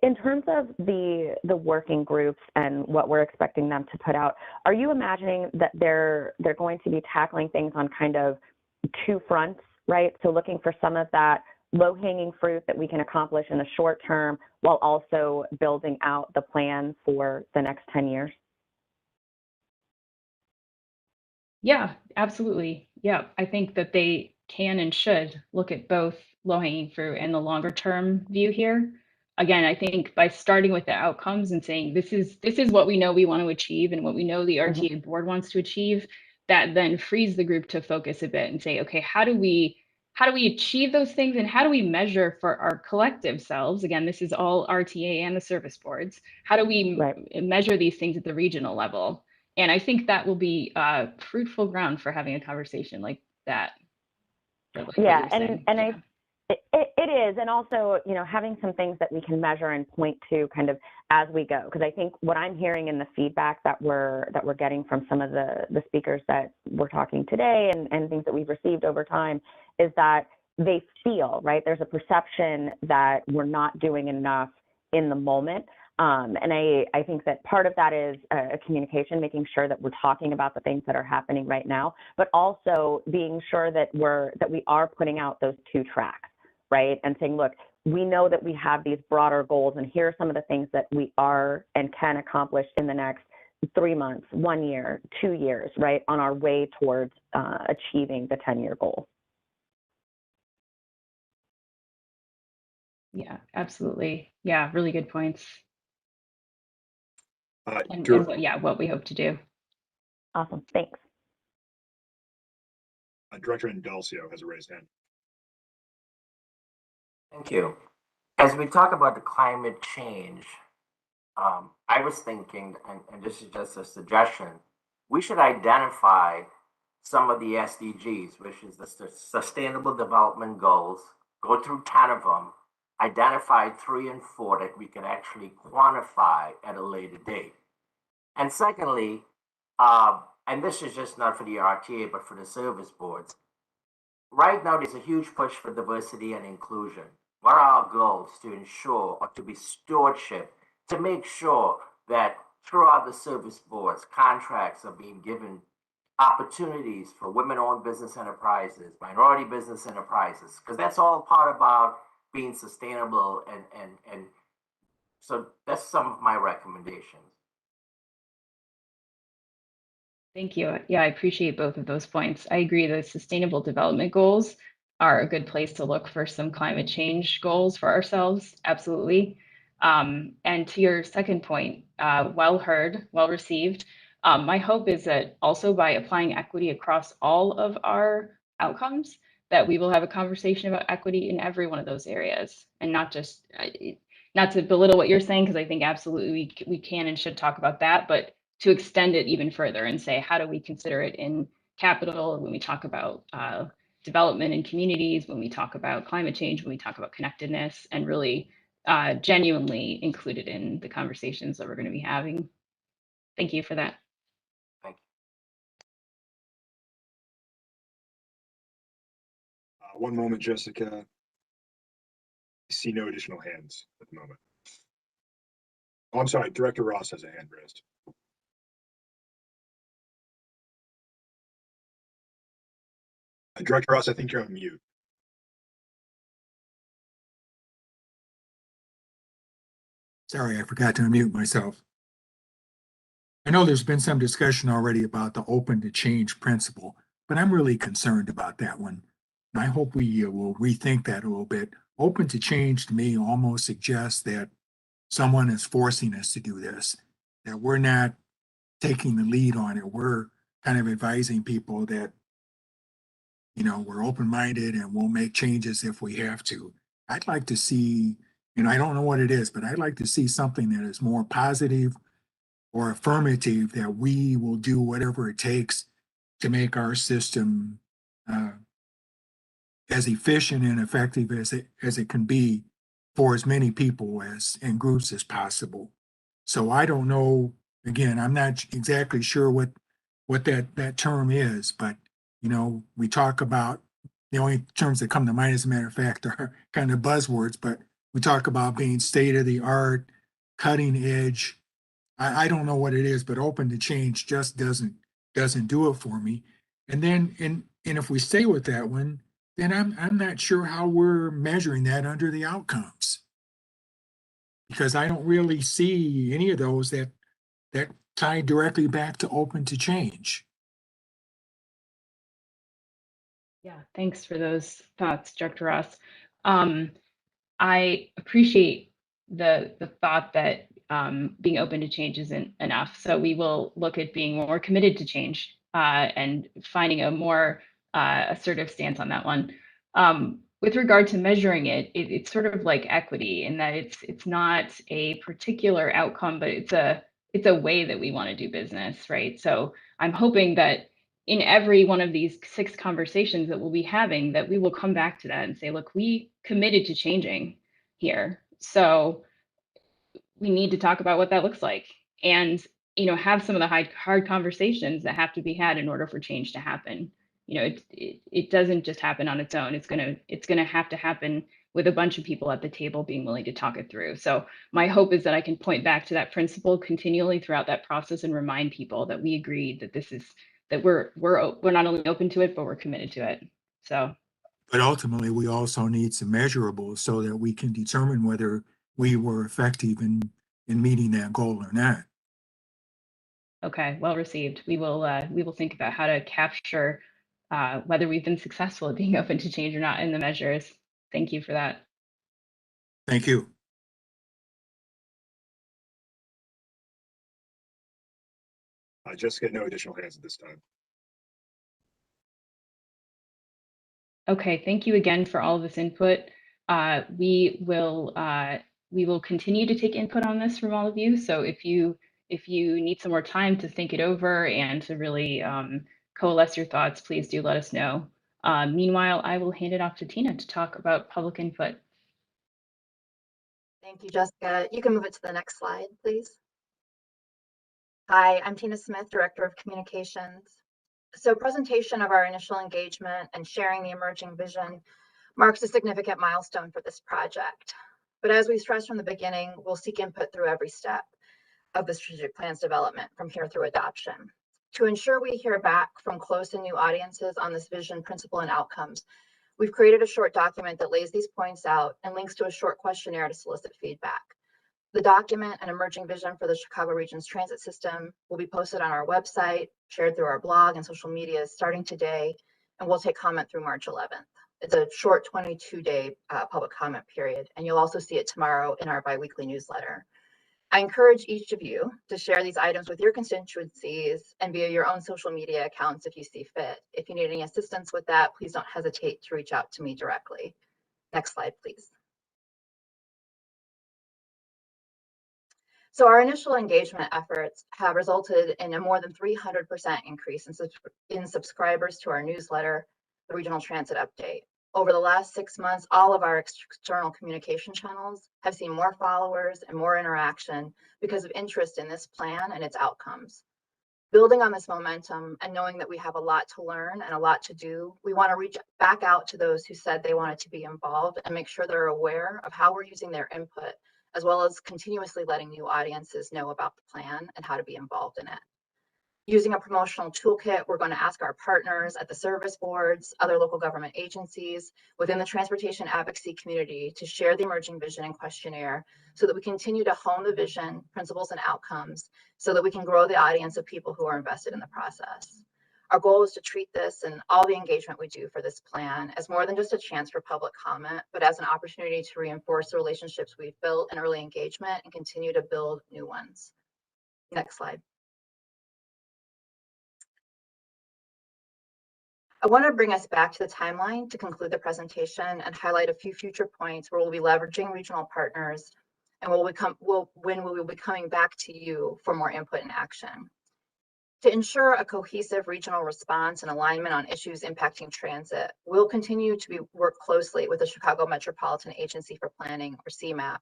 In terms of the working groups and what we're expecting them to put out, are you imagining that they're going to be tackling things on kind of 2 fronts, right? So looking for some of that low-hanging fruit that we can accomplish in the short term while also building out the plan for the next 10 years? Yeah, absolutely. Yeah, I think that they can and should look at both low-hanging fruit and the longer-term view here. Again, I think by starting with the outcomes and saying this is what we know we want to achieve and what we know the RTA board wants to achieve, that then frees the group to focus a bit and say, okay, how do we how do we achieve those things, and how do we measure for our collective selves? Again, this is all RTA and the service boards. How do we measure these things at the regional level? And I think that will be fruitful ground for having a conversation like that. Yeah, it is, and also, you know, having some things that we can measure and point to kind of as we go, because I think what I'm hearing in the feedback that we're getting from some of the speakers that we're talking today and things that we've received over time is that they feel, right, there's a perception that we're not doing enough in the moment. And I think that part of that is a communication, making sure that we're talking about the things that are happening right now, but also being sure that we are putting out those 2 tracks, right? And saying, look, we know that we have these broader goals, and here are some of the things that we are and can accomplish in the next 3 months, 1 year, 2 years, right, on our way towards achieving the 10-year goal. Yeah, absolutely. Yeah, really good points. And what we hope to do. Awesome, thanks. Director Indalcio has a raised hand. Thank you. As we talk about the climate change, I was thinking, and this is just a suggestion, we should identify some of the SDGs, which is the Sustainable Development Goals, go through 10 of them, identify 3 and 4 that we can actually quantify at a later date. And secondly, and this is just not for the RTA, but for the service boards, right now there's a huge push for diversity and inclusion. What are our goals to ensure, or to be stewardship, to make sure that throughout the service boards, contracts are being given opportunities for women-owned business enterprises, minority business enterprises, because that's all part about being sustainable, and so that's some of my recommendations. Thank you. Yeah, I appreciate both of those points. I agree the Sustainable Development Goals are a good place to look for some climate change goals for ourselves. Absolutely. And to your second point, well heard, well received. My hope is that also by applying equity across all of our outcomes, that we will have a conversation about equity in every one of those areas, and not just, not to belittle what you're saying, because I think absolutely we can and should talk about that, but to extend it even further and say, how do we consider it in capital when we talk about development in communities, when we talk about climate change, when we talk about connectedness, and really genuinely include it in the conversations that we're going to be having. Thank you for that. Thank you. One moment, Jessica. I see no additional hands at the moment. Oh, I'm sorry, Director Ross has a hand raised. Director Ross, I think you're on mute. Sorry, I forgot to unmute myself. I know there's been some discussion already about the open to change principle, but I'm really concerned about that one. And I hope we will rethink that a little bit. Open to change to me almost suggests that someone is forcing us to do this, that we're not taking the lead on it. We're kind of advising people that, you know, we're open-minded and we'll make changes if we have to. I'd like to see, and I don't know what it is, but I'd like to see something that is more positive or affirmative, that we will do whatever it takes to make our system as efficient and effective as it can be for as many people and groups as possible. So I don't know, again, I'm not exactly sure what that term is, but you know, we talk about, the only terms that come to mind, as a matter of fact, are kind of buzzwords, but we talk about being state of the art, cutting edge. I don't know what it is, but open to change just doesn't do it for me. And then, and if we stay with that one, then I'm not sure how we're measuring that under the outcomes, because I don't really see any of those that tie directly back to open to change. Yeah, thanks for those thoughts, Director Ross. I appreciate the thought that being open to change isn't enough. So we will look at being more committed to change and finding a more assertive stance on that one. With regard to measuring it, it's sort of like equity in that it's not a particular outcome, but it's a way that we want to do business, right? So I'm hoping that in every one of these 6 conversations that we'll be having, that we will come back to that and say, look, we committed to changing here. So we need to talk about what that looks like and, have some of the hard conversations that have to be had in order for change to happen. It doesn't just happen on its own. It's gonna have to happen with a bunch of people at the table being willing to talk it through. So my hope is that I can point back to that principle continually throughout that process and remind people that we agreed that that we're not only open to it, but we're committed to it. So. But ultimately, we also need some measurables so that we can determine whether we were effective in meeting that goal or not. Okay, well received. We will think about how to capture whether we've been successful at being open to change or not in the measures. Thank you for that. Thank you. Jessica, no additional hands at this time. Okay, thank you again for all of this input. We will continue to take input on this from all of you. So if you need some more time to think it over and to really coalesce your thoughts, please do let us know. Meanwhile, I will hand it off to Tina to talk about public input. Thank you, Jessica. You can move it to the next slide, please. Hi, I'm Tina Smith, Director of Communications. So presentation of our initial engagement and sharing the emerging vision marks a significant milestone for this project. But as we stressed from the beginning, we'll seek input through every step of the strategic plan's development from here through adoption. To ensure we hear back from close and new audiences on this vision, principle, and outcomes, we've created a short document that lays these points out and links to a short questionnaire to solicit feedback. The document, An Emerging Vision for the Chicago Region's Transit System, will be posted on our website, shared through our blog and social media starting today, and we'll take comment through March 11th. It's a short 22-day public comment period, and you'll also see it tomorrow in our biweekly newsletter. I encourage each of you to share these items with your constituencies and via your own social media accounts if you see fit. If you need any assistance with that, please don't hesitate to reach out to me directly. Next slide, please. So our initial engagement efforts have resulted in a more than 300% increase in subscribers to our newsletter, the Regional Transit Update. Over the last 6 months, all of our external communication channels have seen more followers and more interaction because of interest in this plan and its outcomes. Building on this momentum and knowing that we have a lot to learn and a lot to do, we want to reach back out to those who said they wanted to be involved and make sure they're aware of how we're using their input, as well as continuously letting new audiences know about the plan and how to be involved in it. Using a promotional toolkit, we're going to ask our partners at the service boards, other local government agencies within the transportation advocacy community to share the emerging vision and questionnaire so that we continue to hone the vision, principles, and outcomes so that we can grow the audience of people who are invested in the process. Our goal is to treat this and all the engagement we do for this plan as more than just a chance for public comment, but as an opportunity to reinforce the relationships we've built in early engagement and continue to build new ones. Next slide. I want to bring us back to the timeline to conclude the presentation and highlight a few future points where we'll be leveraging regional partners and when we will be coming back to you for more input and action. To ensure a cohesive regional response and alignment on issues impacting transit, we'll continue to work closely with the Chicago Metropolitan Agency for Planning, or CMAP,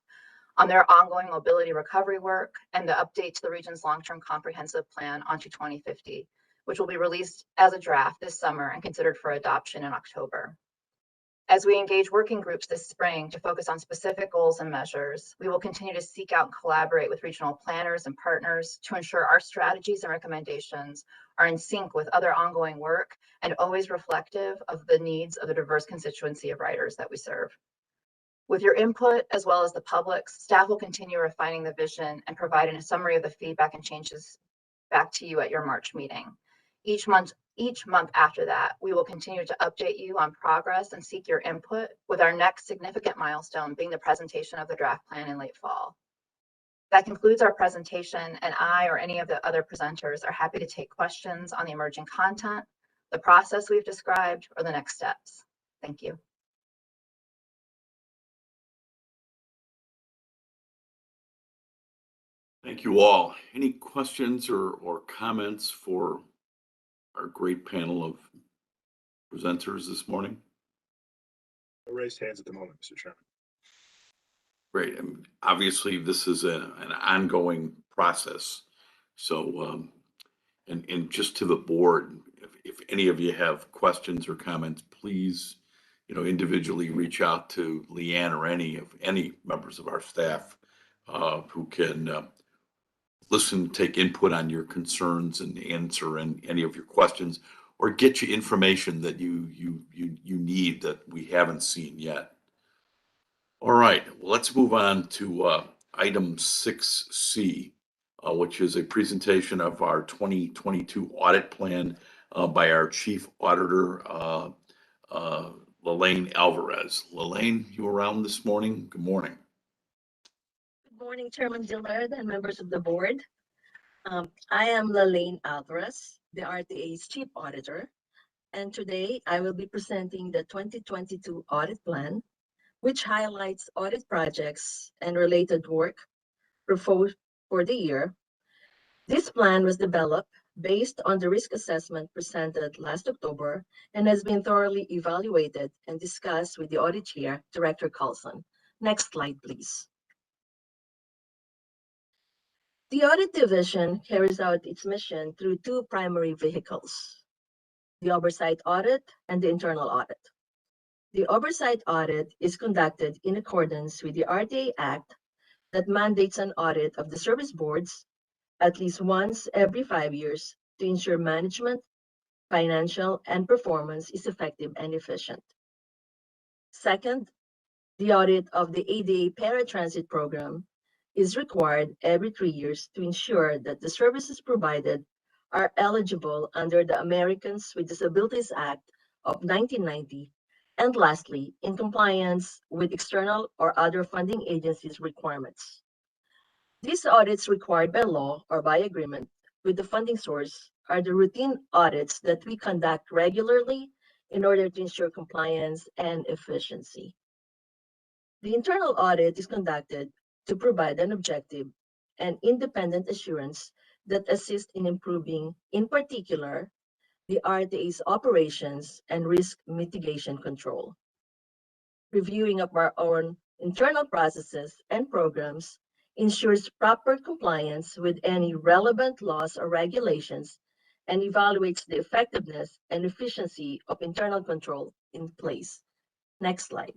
on their ongoing mobility recovery work and the update to the region's long-term comprehensive plan onto 2050, which will be released as a draft this summer and considered for adoption in October. As we engage working groups this spring to focus on specific goals and measures, we will continue to seek out and collaborate with regional planners and partners to ensure our strategies and recommendations are in sync with other ongoing work and always reflective of the needs of the diverse constituency of riders that we serve. With your input, as well as the public's, staff will continue refining the vision and providing a summary of the feedback and changes back to you at your March meeting. Each month after that, we will continue to update you on progress and seek your input, with our next significant milestone being the presentation of the draft plan in late fall. That concludes our presentation, and I or any of the other presenters are happy to take questions on the emerging content, the process we've described, or the next steps. Thank you. Thank you all. Any questions or comments for our great panel of presenters this morning? No raised hands at the moment, Mr. Chairman. Great. And obviously, this is an ongoing process. So, and just to the board, if any of you have questions or comments, please, individually reach out to Leanne or any members of our staff who can listen, take input on your concerns and answer any of your questions, or get you information that you need that we haven't seen yet. All right, well, let's move on to item 6C, which is a presentation of our 2022 audit plan by our chief auditor, Lelaine Alvarez. Lelaine, you around this morning? Good morning. Good morning, Chairman Dillard and members of the board. I am Lelaine Alvarez, the RTA's chief auditor, and today I will be presenting the 2022 audit plan, which highlights audit projects and related work proposed for the year. This plan was developed based on the risk assessment presented last October and has been thoroughly evaluated and discussed with the audit chair, Director Carlson. Next slide, please. The audit division carries out its mission through two primary vehicles, the oversight audit and the internal audit. The oversight audit is conducted in accordance with the RTA Act that mandates an audit of the service boards at least once every 5 years to ensure management, financial, and performance is effective and efficient. Second, the audit of the ADA paratransit program is required every 3 years to ensure that the services provided are eligible under the Americans with Disabilities Act of 1990, and lastly, in compliance with external or other funding agencies' requirements. These audits required by law or by agreement with the funding source are the routine audits that we conduct regularly in order to ensure compliance and efficiency. The internal audit is conducted to provide an objective and independent assurance that assists in improving, in particular, the RTA's operations and risk mitigation control. Reviewing of our own internal processes and programs ensures proper compliance with any relevant laws or regulations and evaluates the effectiveness and efficiency of internal control in place. Next slide.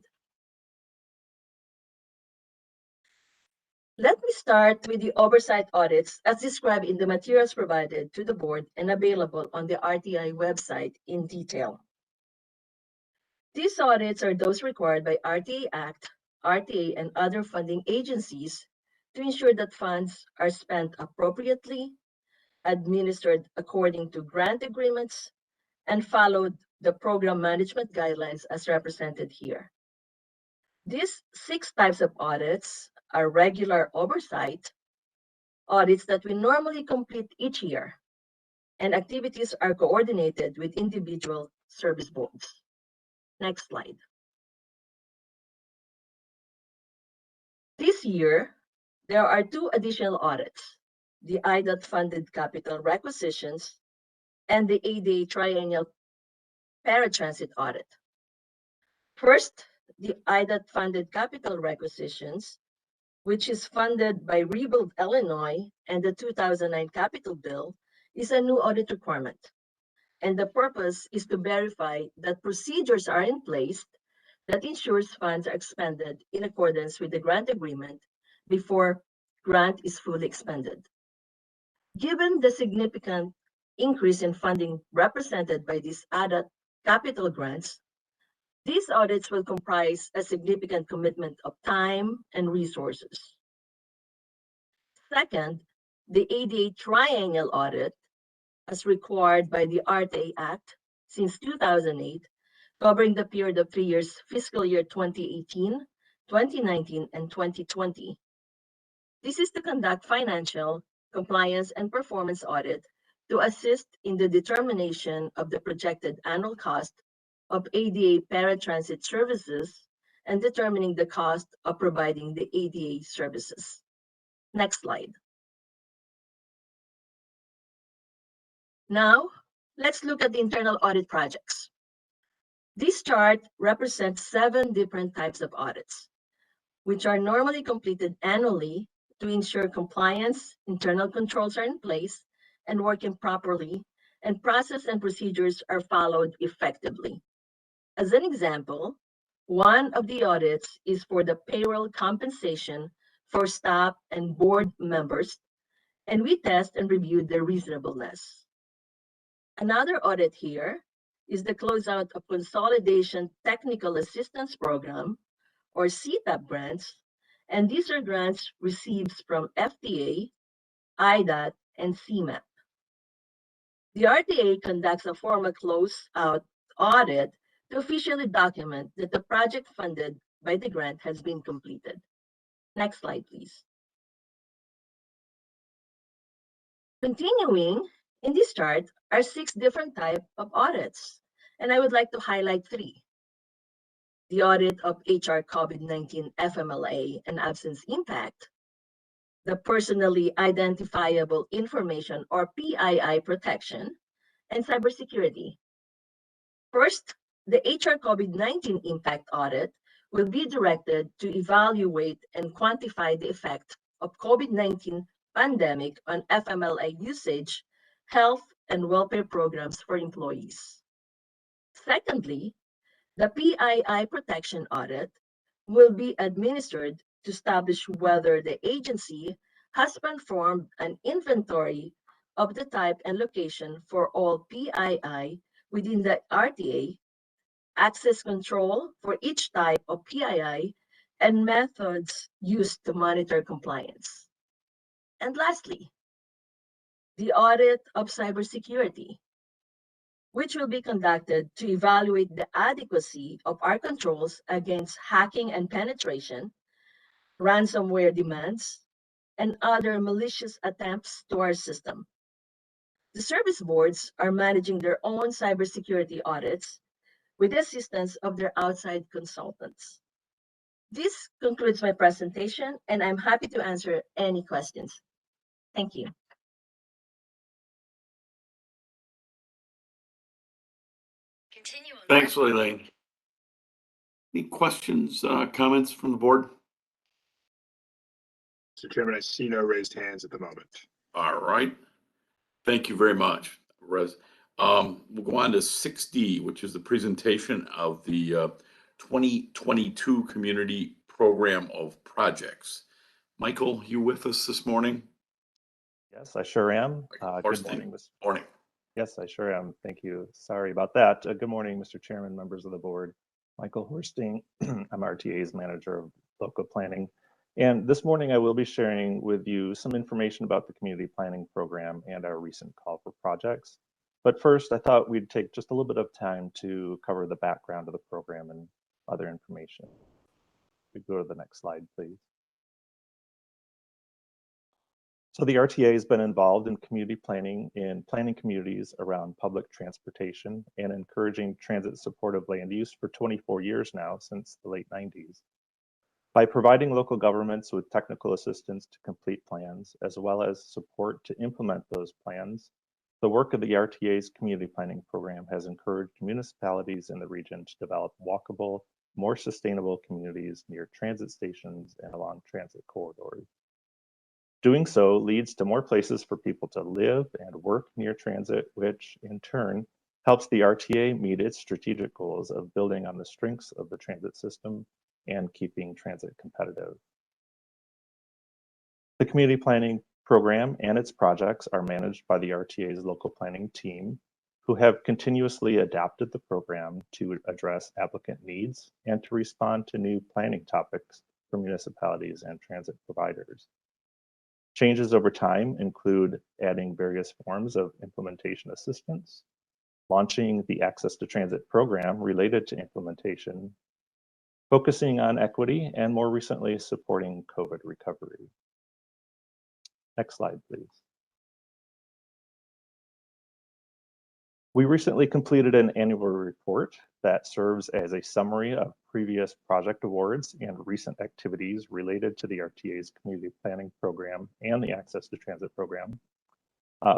Let me start with the oversight audits as described in the materials provided to the board and available on the RTI website in detail. These audits are those required by RTA Act, RTA, and other funding agencies to ensure that funds are spent appropriately, administered according to grant agreements, and followed the program management guidelines as represented here. These 6 types of audits are regular oversight, audits that we normally complete each year, and activities are coordinated with individual service boards. Next slide. This year, there are 2 additional audits, the Idot funded capital requisitions and the ADA triennial paratransit audit. First, the Idot funded capital requisitions, which is funded by Rebuild Illinois and the 2009 Capital Bill, is a new audit requirement. And the purpose is to verify that procedures are in place that ensures funds are expended in accordance with the grant agreement before grant is fully expended. Given the significant increase in funding represented by these added capital grants, these audits will comprise a significant commitment of time and resources. Second, the ADA triennial audit, as required by the RTA Act since 2008, covering the period of 3 years, fiscal year 2018, 2019, and 2020. This is to conduct financial, compliance, and performance audit to assist in the determination of the projected annual cost of ADA paratransit services and determining the cost of providing the ADA services. Next slide. Now, let's look at the internal audit projects. This chart represents 7 different types of audits, which are normally completed annually to ensure compliance, internal controls are in place and working properly, and process and procedures are followed effectively. As an example, one of the audits is for the payroll compensation for staff and board members, and we test and review their reasonableness. Another audit here is the closeout of Consolidation Technical Assistance Program, or CTAP grants, and these are grants received from FTA, Idot, and CMAP. The RTA conducts a formal closeout audit to officially document that the project funded by the grant has been completed. Next slide, please. Continuing, in this chart are 6 different types of audits, and I would like to highlight 3. The audit of HR COVID-19 FMLA and absence impact, the personally identifiable information or PII protection, and cybersecurity. First, the HR COVID-19 impact audit will be directed to evaluate and quantify the effect of COVID-19 pandemic on FMLA usage, health, and welfare programs for employees. Secondly, the PII protection audit will be administered to establish whether the agency has performed an inventory of the type and location for all PII within the RTA, access control for each type of PII, and methods used to monitor compliance. And lastly, the audit of cybersecurity, which will be conducted to evaluate the adequacy of our controls against hacking and penetration, ransomware demands, and other malicious attempts to our system. The service boards are managing their own cybersecurity audits with the assistance of their outside consultants. This concludes my presentation, and I'm happy to answer any questions. Thank you. Thanks, Elaine. Any questions, comments from the board? Mr. Chairman, I see no raised hands at the moment. All right. Thank you very much, Rez. We'll go on to 6D, which is the presentation of the 2022 Community Program of Projects. Michael, you with us this morning? Yes, I sure am. Good morning. Morning. Yes, I sure am. Thank you. Sorry about that. Good morning, Mr. Chairman, members of the board. Michael Horsting, I'm RTA's Manager of Local Planning. And this morning I will be sharing with you some information about the community planning program and our recent call for projects. But first, I thought we'd take just a little bit of time to cover the background of the program and other information. We go to the next slide, please. So the RTA has been involved in community planning in planning communities around public transportation and encouraging transit supportive land use for 24 years now, since the late 90s. By providing local governments with technical assistance to complete plans, as well as support to implement those plans, the work of the RTA's community planning program has encouraged municipalities in the region to develop walkable, more sustainable communities near transit stations and along transit corridors. Doing so leads to more places for people to live and work near transit, which in turn helps the RTA meet its strategic goals of building on the strengths of the transit system and keeping transit competitive. The community planning program and its projects are managed by the RTA's local planning team, who have continuously adapted the program to address applicant needs and to respond to new planning topics for municipalities and transit providers. Changes over time include adding various forms of implementation assistance, launching the Access to Transit program related to implementation, focusing on equity, and more recently, supporting COVID recovery. Next slide, please. We recently completed an annual report that serves as a summary of previous project awards and recent activities related to the RTA's community planning program and the Access to Transit program.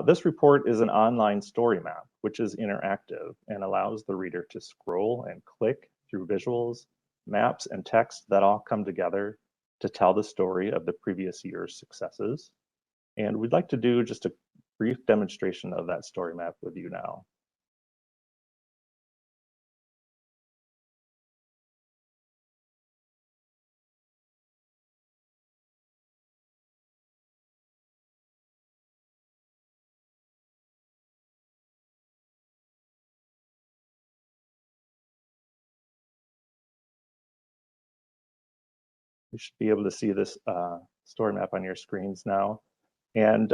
This report is an online story map, which is interactive and allows the reader to scroll and click through visuals, maps, and text that all come together to tell the story of the previous year's successes. And we'd like to do just a brief demonstration of that story map with you now. You should be able to see this story map on your screens now. And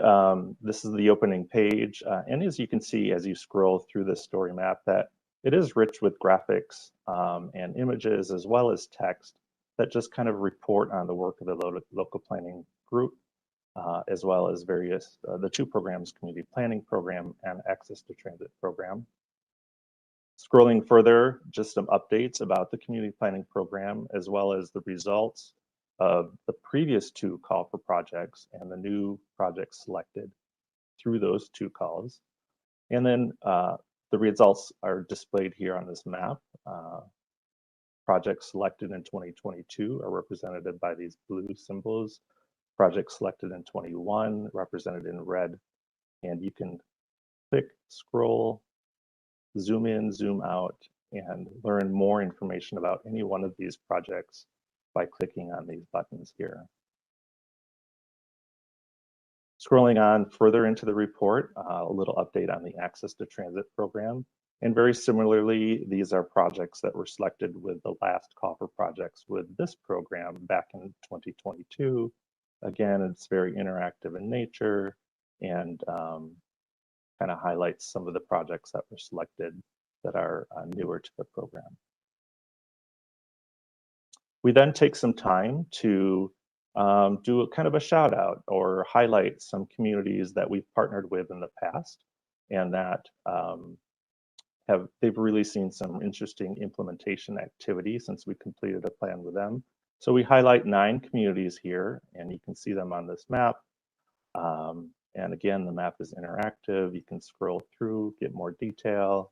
this is the opening page. And as you can see, as you scroll through this story map, that it is rich with graphics and images, as well as text that just kind of report on the work of the local planning group, as well as various, the two programs, Community Planning Program and Access to Transit Program. Scrolling further, just some updates about the Community Planning Program, as well as the results of the previous two call for projects and the new projects selected through those two calls. And then the results are displayed here on this map. Projects selected in 2022 are represented by these blue symbols. Projects selected in 21 represented in red. And you can click, scroll, zoom in, zoom out, and learn more information about any one of these projects by clicking on these buttons here. Scrolling on further into the report, a little update on the Access to Transit program. And very similarly, these are projects that were selected with the last Coffer Projects with this program back in 2022. Again, it's very interactive in nature and kind of highlights some of the projects that were selected that are newer to the program. We then take some time to do a kind of a shout out or highlight some communities that we've partnered with in the past and that they've really seen some interesting implementation activity since we completed a plan with them. So we highlight 9 communities here, and you can see them on this map. And again, the map is interactive. You can scroll through, get more detail.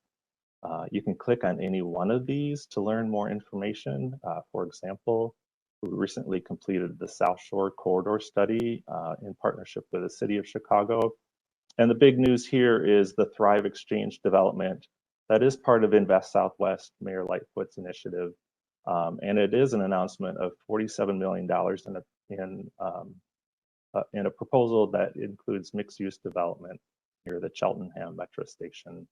You can click on any one of these to learn more information. For example, we recently completed the South Shore Corridor Study in partnership with the City of Chicago. And the big news here is the Thrive Exchange development that is part of Invest Southwest, Mayor Lightfoot's initiative. And it is an announcement of $47 million in a proposal that includes mixed-use development near the Cheltenham Metro Station,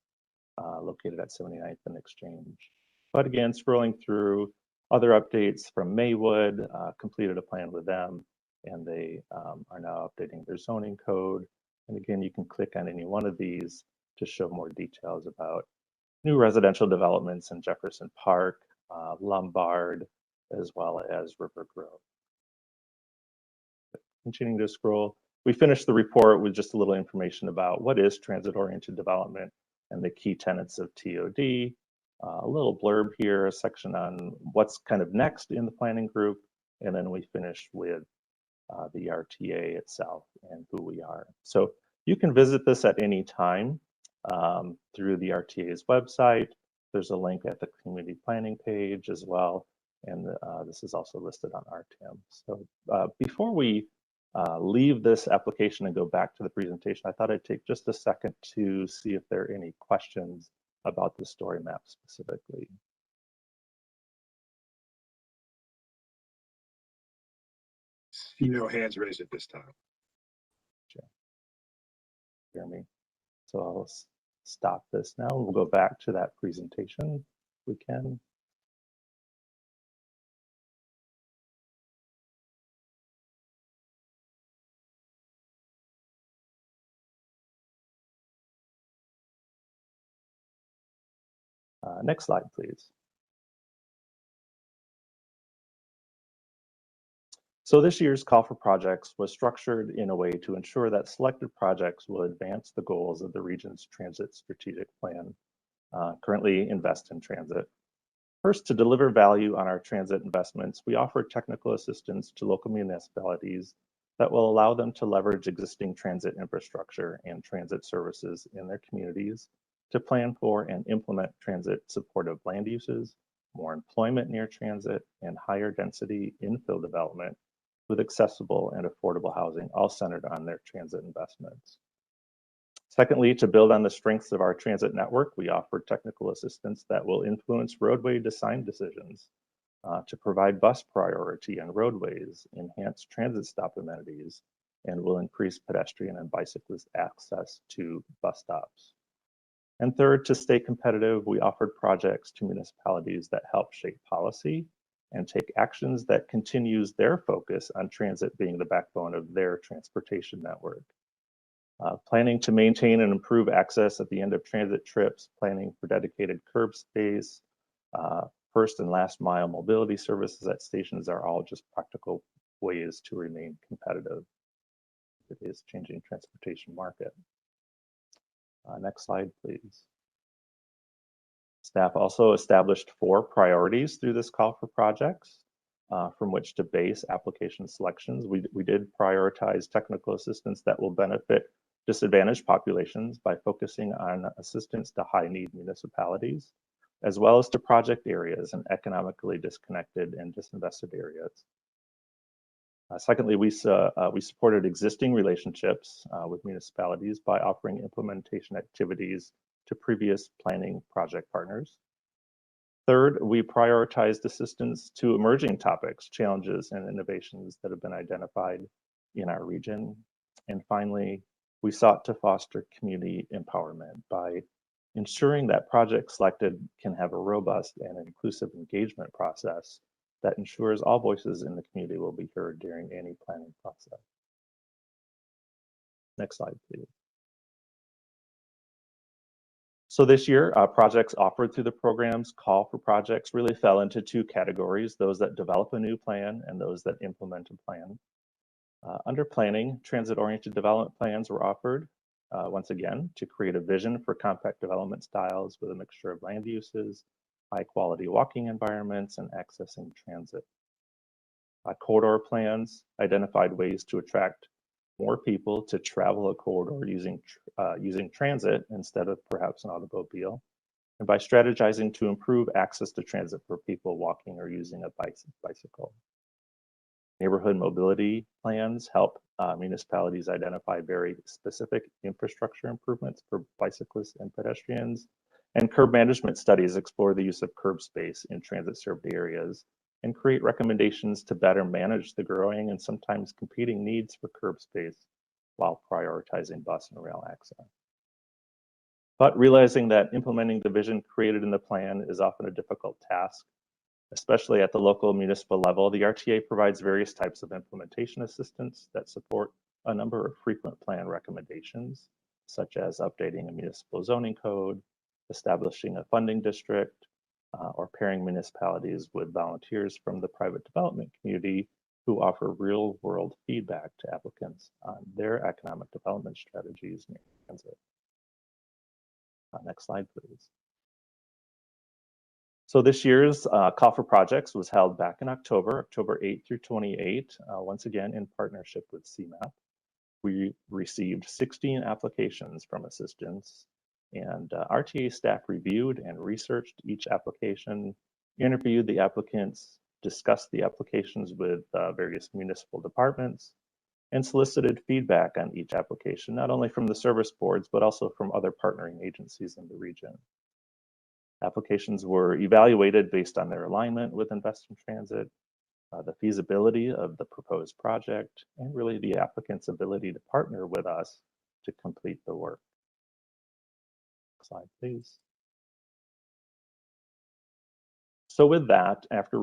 located at 79th and Exchange. But again, scrolling through other updates from Maywood, completed a plan with them, and they are now updating their zoning code. And again, you can click on any one of these to show more details about new residential developments in Jefferson Park, Lombard, as well as River Grove. Continuing to scroll, we finished the report with just a little information about what is transit-oriented development and the key tenets of TOD, a little blurb here, a section on what's kind of next in the planning group, and then we finish with the RTA itself and who we are. So you can visit this at any time through the RTA's website. There's a link at the community planning page as well, and this is also listed on RTM. So before we leave this application and go back to the presentation, I thought I'd take just a second to see if there are any questions about the story map specifically. See no hands raised at this time. Jeremy. So I'll stop this now. We'll go back to that presentation if we can. Next slide, please. So this year's Call for Projects was structured in a way to ensure that selected projects will advance the goals of the region's transit strategic plan, currently Invest in Transit. First, to deliver value on our transit investments, we offer technical assistance to local municipalities that will allow them to leverage existing transit infrastructure and transit services in their communities to plan for and implement transit supportive land uses, more employment near transit, and higher density infill development with accessible and affordable housing, all centered on their transit investments. Secondly, to build on the strengths of our transit network, we offer technical assistance that will influence roadway design decisions to provide bus priority on roadways, enhance transit stop amenities, and will increase pedestrian and bicyclist access to bus stops. And third, to stay competitive, we offered projects to municipalities that help shape policy and take actions that continues their focus on transit being the backbone of their transportation network. Planning to maintain and improve access at the end of transit trips, planning for dedicated curb space, first and last mile mobility services at stations are all just practical ways to remain competitive. It is changing transportation market. Next slide, please. Staff also established 4 priorities through this call for projects from which to base application selections. We did prioritize technical assistance that will benefit disadvantaged populations by focusing on assistance to high-need municipalities, as well as to project areas and economically disconnected and disinvested areas. Secondly, we supported existing relationships with municipalities by offering implementation activities to previous planning project partners. Third, we prioritized assistance to emerging topics, challenges, and innovations that have been identified in our region. And finally, we sought to foster community empowerment by ensuring that projects selected can have a robust and inclusive engagement process that ensures all voices in the community will be heard during any planning process. Next slide, please. So this year, projects offered through the program's call for projects really fell into 2 categories, those that develop a new plan and those that implement a plan. Under planning, transit-oriented development plans were offered, once again, to create a vision for compact development styles with a mixture of land uses, high-quality walking environments, and accessing transit. Corridor plans identified ways to attract more people to travel a corridor using transit instead of perhaps an automobile, and by strategizing to improve access to transit for people walking or using a bicycle. Neighborhood mobility plans help municipalities identify very specific infrastructure improvements for bicyclists and pedestrians, and curb management studies explore the use of curb space in transit-served areas and create recommendations to better manage the growing and sometimes competing needs for curb space while prioritizing bus and rail access. But realizing that implementing the vision created in the plan is often a difficult task, especially at the local municipal level, the RTA provides various types of implementation assistance that support a number of frequent plan recommendations, such as updating a municipal zoning code, establishing a funding district, or pairing municipalities with volunteers from the private development community who offer real-world feedback to applicants on their economic development strategies near transit. Next slide, please. So this year's Call for Projects was held back in October 8 through 28, once again in partnership with CMAP. We received 16 applications from assistants, and RTA staff reviewed and researched each application, interviewed the applicants, discussed the applications with various municipal departments, and solicited feedback on each application, not only from the service boards, but also from other partnering agencies in the region. Applications were evaluated based on their alignment with Invest in Transit, the feasibility of the proposed project, and really the applicant's ability to partner with us to complete the work. Next slide, please. So with that, after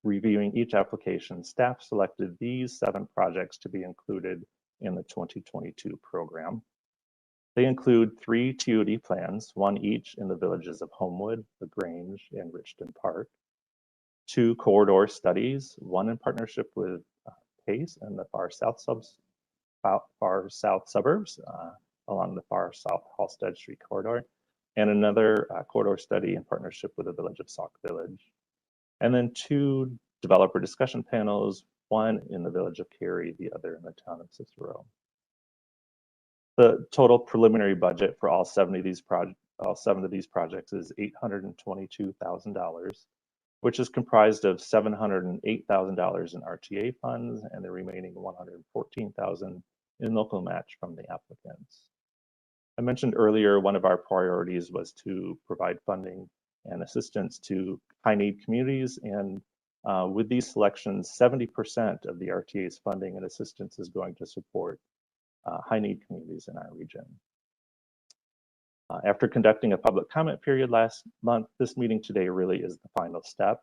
reviewing each application, staff selected these 7 projects to be included in the 2022 program. They include 3 TOD plans, 1 each in the villages of Homewood, LaGrange, and Richton Park, 2 corridor studies, 1 in partnership with PACE and the far south suburbs along the far south Halsted Street corridor, and another corridor study in partnership with the village of Sauk Village. And then 2 developer discussion panels, one in the village of Cary, the other in the town of Cicero. The total preliminary budget for all seven of these projects is $822,000, which is comprised of $708,000 in RTA funds and the remaining $114,000 in local match from the applicants. I mentioned earlier, one of our priorities was to provide funding and assistance to high-need communities, and with these selections, 70% of the RTA's funding and assistance is going to support high-need communities in our region. After conducting a public comment period last month, this meeting today really is the final step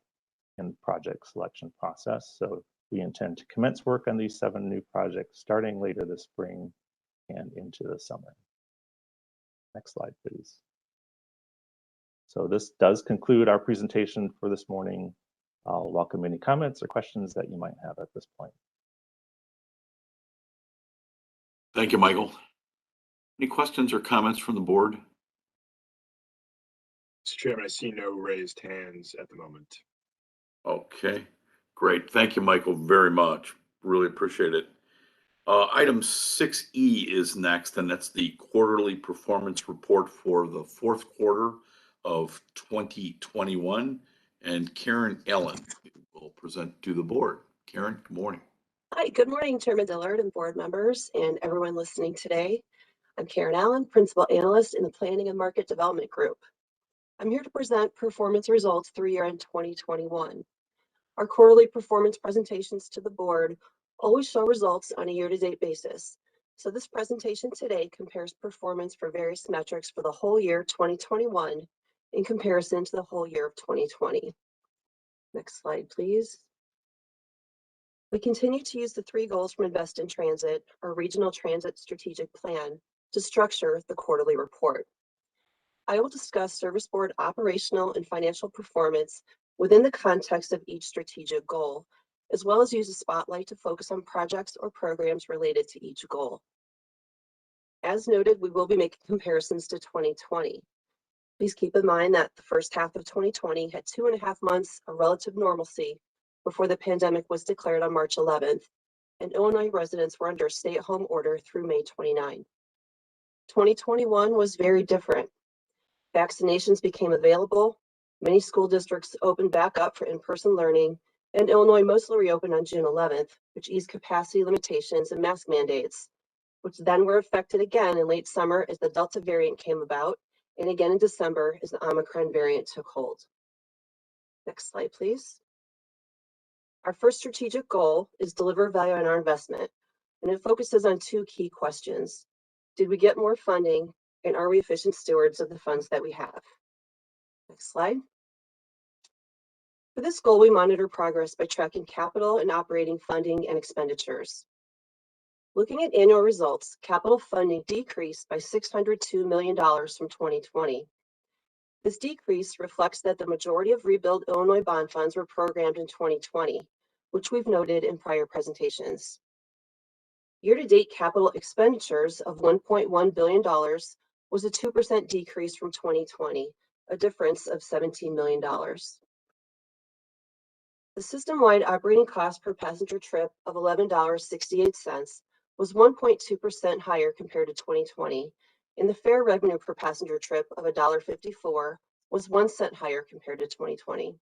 in the project selection process. So we intend to commence work on these 7 new projects starting later this spring and into the summer. Next slide, please. So this does conclude our presentation for this morning. I'll welcome any comments or questions that you might have at this point. Thank you, Michael. Any questions or comments from the board? Mr. Chairman, I see no raised hands at the moment. Okay, great. Thank you, Michael, very much. Really appreciate it. Item 6E is next, and that's the quarterly performance report for the 4th quarter of 2021. And Karen Allen will present to the board. Karen, good morning. Hi, good morning, Chairman Dillard and board members and everyone listening today. I'm Karen Allen, Principal Analyst in the Planning and Market Development Group. I'm here to present performance results through year-end 2021. Our quarterly performance presentations to the board always show results on a year-to-date basis. So this presentation today compares performance for various metrics for the whole year 2021 in comparison to the whole year of 2020. Next slide, please. We continue to use the 3 goals from Invest in Transit, our regional transit strategic plan, to structure the quarterly report. I will discuss Service Board operational and financial performance within the context of each strategic goal, as well as use a spotlight to focus on projects or programs related to each goal. As noted, we will be making comparisons to 2020. Please keep in mind that the first half of 2020 had 2.5 months of relative normalcy before the pandemic was declared on March 11th, and Illinois residents were under a stay-at-home order through May 29. 2021 was very different. Vaccinations became available, many school districts opened back up for in-person learning, and Illinois mostly reopened on June 11th, which eased capacity limitations and mask mandates, which then were affected again in late summer as the Delta variant came about, and again in December as the Omicron variant took hold. Next slide, please. Our first strategic goal is deliver value on our investment, and it focuses on 2 key questions. Did we get more funding, and are we efficient stewards of the funds that we have? Next slide. For this goal, we monitor progress by tracking capital and operating funding and expenditures. Looking at annual results, capital funding decreased by $602 million from 2020. This decrease reflects that the majority of Rebuild Illinois bond funds were programmed in 2020, which we've noted in prior presentations. Year-to-date capital expenditures of $1.1 billion was a 2% decrease from 2020, a difference of $17 million. The system-wide operating cost per passenger trip of $11.68 was 1.2% higher compared to 2020, and the fare revenue per passenger trip of $1.54 was 1 cent higher compared to 2020.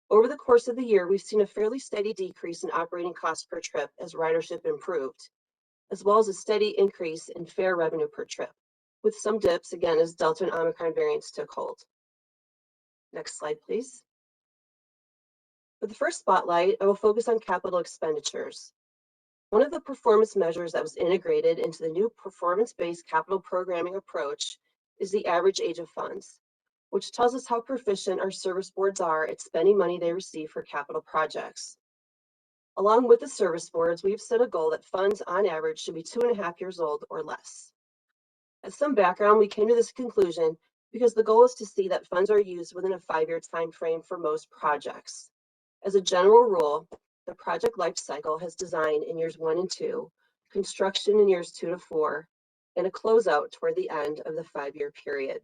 Over the course of the year, we've seen a fairly steady decrease in operating costs per trip as ridership improved, as well as a steady increase in fare revenue per trip, with some dips again as Delta and Omicron variants took hold. Next slide, please. For the first spotlight, I will focus on capital expenditures. One of the performance measures that was integrated into the new performance-based capital programming approach is the average age of funds, which tells us how proficient our service boards are at spending money they receive for capital projects. Along with the service boards, we've set a goal that funds on average should be 2.5 years old or less. As some background, we came to this conclusion because the goal is to see that funds are used within a 5-year time frame for most projects. As a general rule, the project life cycle has design in years 1 and 2, construction in years 2 to 4, and a closeout toward the end of the 5-year period.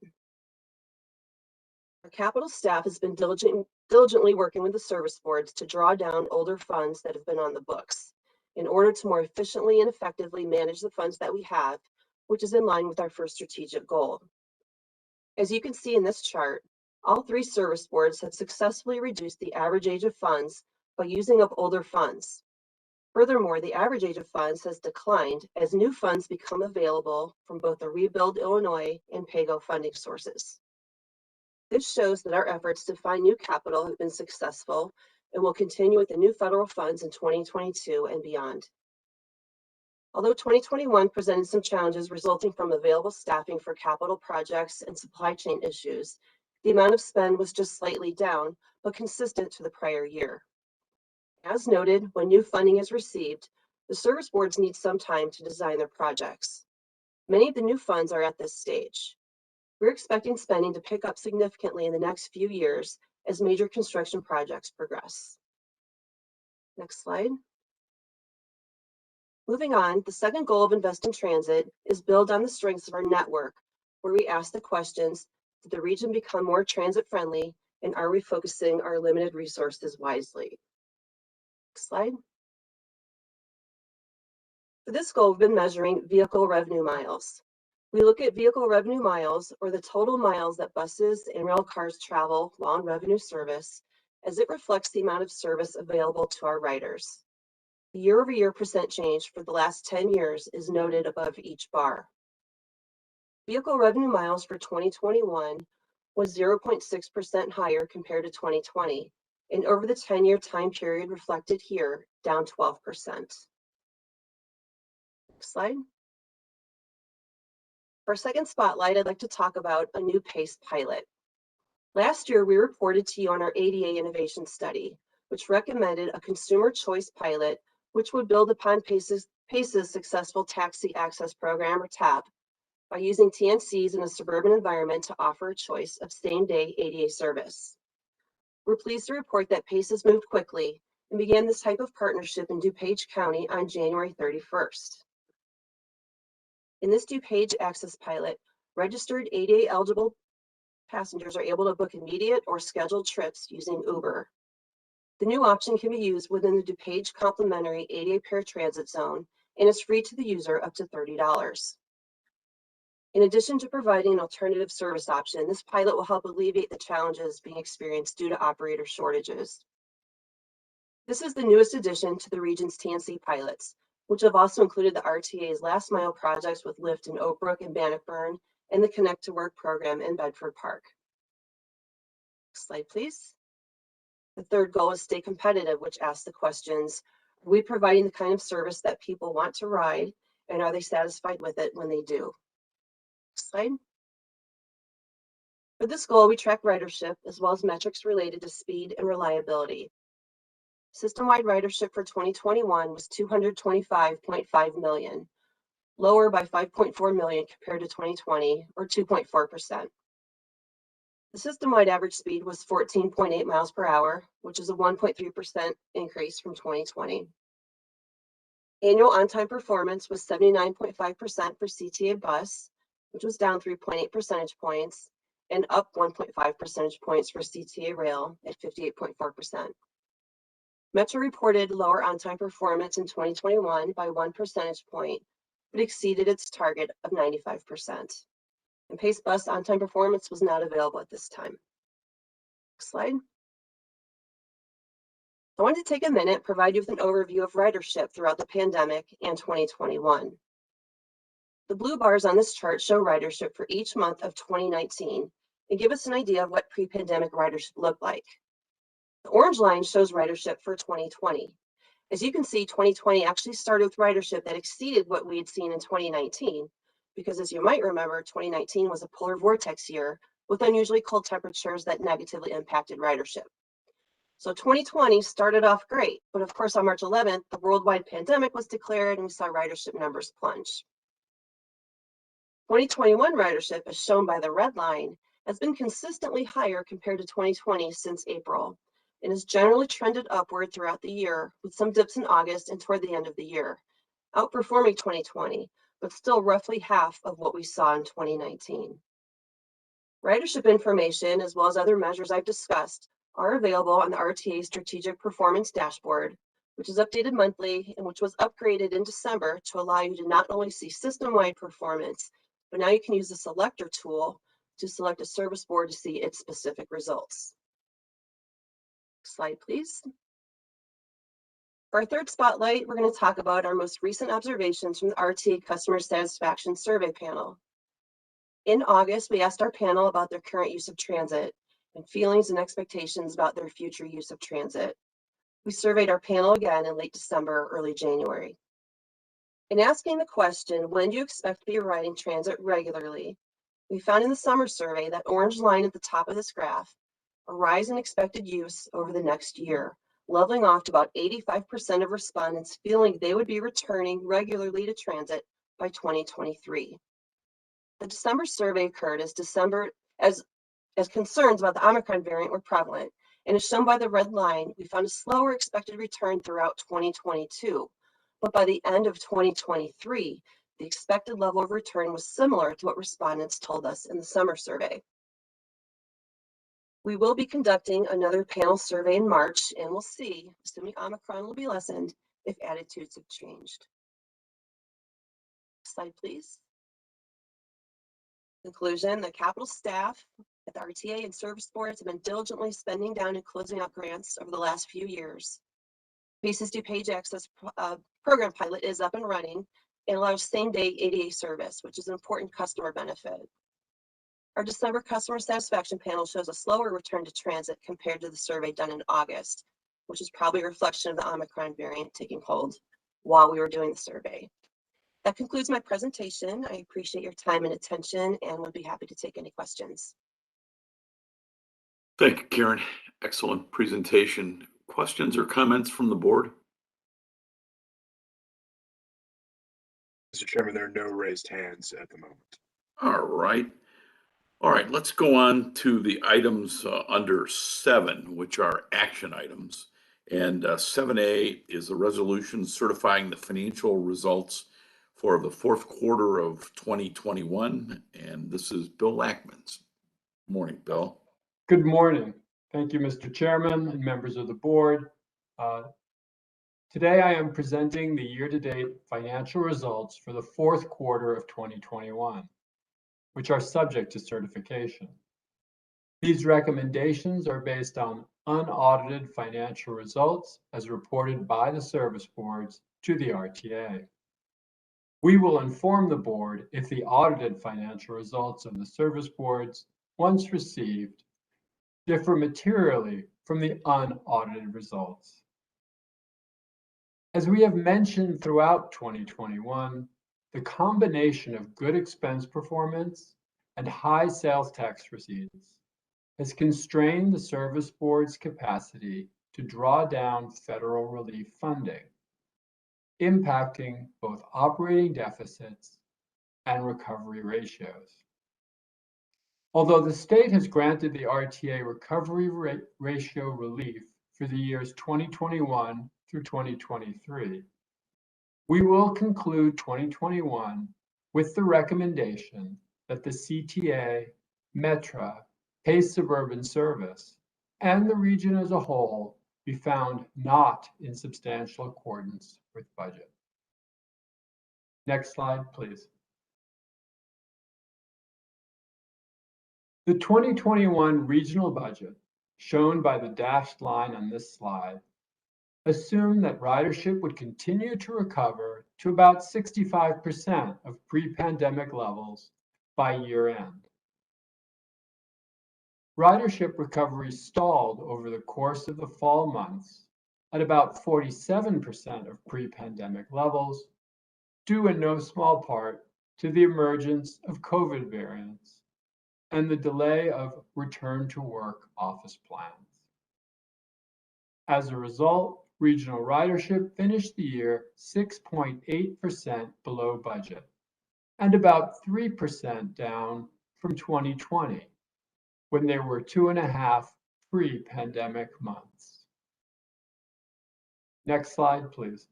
Our capital staff has been diligently working with the service boards to draw down older funds that have been on the books in order to more efficiently and effectively manage the funds that we have, which is in line with our first strategic goal. As you can see in this chart, all three service boards have successfully reduced the average age of funds by using up older funds. Furthermore, the average age of funds has declined as new funds become available from both the Rebuild Illinois and PAYGO funding sources. This shows that our efforts to find new capital have been successful and will continue with the new federal funds in 2022 and beyond. Although 2021 presented some challenges resulting from available staffing for capital projects and supply chain issues, the amount of spend was just slightly down, but consistent to the prior year. As noted, when new funding is received, the service boards need some time to design their projects. Many of the new funds are at this stage. We're expecting spending to pick up significantly in the next few years as major construction projects progress. Next slide. Moving on, the second goal of Invest in Transit is build on the strengths of our network, where we ask the questions, did the region become more transit friendly, and are we focusing our limited resources wisely? Next slide. For this goal, we've been measuring vehicle revenue miles. We look at vehicle revenue miles, or the total miles that buses and rail cars travel while on revenue service, as it reflects the amount of service available to our riders. The year-over-year percent change for the last 10 years is noted above each bar. Vehicle revenue miles for 2021 was 0.6% higher compared to 2020, and over the 10-year time period reflected here, down 12%. Next slide. For our second spotlight, I'd like to talk about a new PACE pilot. Last year, we reported to you on our ADA innovation study, which recommended a consumer choice pilot which would build upon PACE's successful taxi access program, or TAP, by using TNCs in a suburban environment to offer a choice of same-day ADA service. We're pleased to report that PACE has moved quickly and began this type of partnership in DuPage County on January 31st. In this DuPage access pilot, registered ADA eligible passengers are able to book immediate or scheduled trips using Uber. The new option can be used within the DuPage complimentary ADA paratransit zone and is free to the user up to $30. In addition to providing an alternative service option, this pilot will help alleviate the challenges being experienced due to operator shortages. This is the newest addition to the region's TNC pilots, which have also included the RTA's last mile projects with Lyft in Oak Brook and Bannockburn and the Connect to Work program in Bedford Park. Next slide, please. The third goal is stay competitive, which asks the questions, are we providing the kind of service that people want to ride, and are they satisfied with it when they do? Next slide. For this goal, we track ridership as well as metrics related to speed and reliability. System-wide ridership for 2021 was 225.5 million, lower by 5.4 million compared to 2020, or 2.4%. The system-wide average speed was 14.8 miles per hour, which is a 1.3% increase from 2020. Annual on-time performance was 79.5% for CTA bus, which was down 3.8 percentage points, and up 1.5 percentage points for CTA rail at 58.4%. Metro reported lower on-time performance in 2021 by 1 percentage point, but exceeded its target of 95%. And PACE bus on-time performance was not available at this time. Next slide. I wanted to take a minute, provide you with an overview of ridership throughout the pandemic and 2021. The blue bars on this chart show ridership for each month of 2019 and give us an idea of what pre-pandemic ridership looked like. The orange line shows ridership for 2020. As you can see, 2020 actually started with ridership that exceeded what we had seen in 2019, because as you might remember, 2019 was a polar vortex year with unusually cold temperatures that negatively impacted ridership. So 2020 started off great, but of course on March 11th, the worldwide pandemic was declared and we saw ridership numbers plunge. 2021 ridership, as shown by the red line, has been consistently higher compared to 2020 since April, and has generally trended upward throughout the year with some dips in August and toward the end of the year, outperforming 2020, but still roughly half of what we saw in 2019. Ridership information, as well as other measures I've discussed, are available on the RTA Strategic Performance Dashboard, which is updated monthly and which was upgraded in December to allow you to not only see system-wide performance, but now you can use the selector tool to select a service board to see its specific results. Slide, please. For our third spotlight, we're going to talk about our most recent observations from the RTA Customer Satisfaction Survey Panel. In August, we asked our panel about their current use of transit and feelings and expectations about their future use of transit. We surveyed our panel again in late December, early January. In asking the question, when do you expect to be riding transit regularly? We found in the summer survey, that orange line at the top of this graph, a rise in expected use over the next year, leveling off to about 85% of respondents feeling they would be returning regularly to transit by 2023. The December survey occurred as concerns about the Omicron variant were prevalent, and as shown by the red line, we found a slower expected return throughout 2022. But by the end of 2023, the expected level of return was similar to what respondents told us in the summer survey. We will be conducting another panel survey in March, and we'll see, assuming Omicron will be lessened, if attitudes have changed. Slide, please. Conclusion, the capital staff at the RTA and service boards have been diligently spending down and closing out grants over the last few years. PACE's DuPage Access program pilot is up and running and allows same-day ADA service, which is an important customer benefit. Our December customer satisfaction panel shows a slower return to transit compared to the survey done in August, which is probably a reflection of the Omicron variant taking hold while we were doing the survey. That concludes my presentation. I appreciate your time and attention and would be happy to take any questions. Thank you, Karen. Excellent presentation. Questions or comments from the board? Mr. Chairman, there are no raised hands at the moment. All right. All right, let's go on to the items under 7, which are action items. And 7A is a resolution certifying the financial results for the fourth quarter of 2021. And this is Bill Lackman's. Morning, Bill. Good morning. Thank you, Mr. Chairman and members of the board. Today I am presenting the year-to-date financial results for the fourth quarter of 2021, which are subject to certification. These recommendations are based on unaudited financial results as reported by the service boards to the RTA. We will inform the board if the audited financial results of the service boards, once received, differ materially from the unaudited results. As we have mentioned throughout 2021, the combination of good expense performance and high sales tax receipts has constrained the service board's capacity to draw down federal relief funding, impacting both operating deficits and recovery ratios. Although the state has granted the RTA recovery ratio relief for the years 2021 through 2023, we will conclude 2021 with the recommendation that the CTA, Metra, PACE Suburban Service, and the region as a whole be found not in substantial accordance with budget. Next slide, please. The 2021 regional budget, shown by the dashed line on this slide, assumed that ridership would continue to recover to about 65% of pre-pandemic levels by year end. Ridership recovery stalled over the course of the fall months at about 47% of pre-pandemic levels, due in no small part to the emergence of COVID variants and the delay of return to work office plans. As a result, regional ridership finished the year 6.8% below budget and about 3% down from 2020, when there were 2.5 pre-pandemic months. Next slide, please.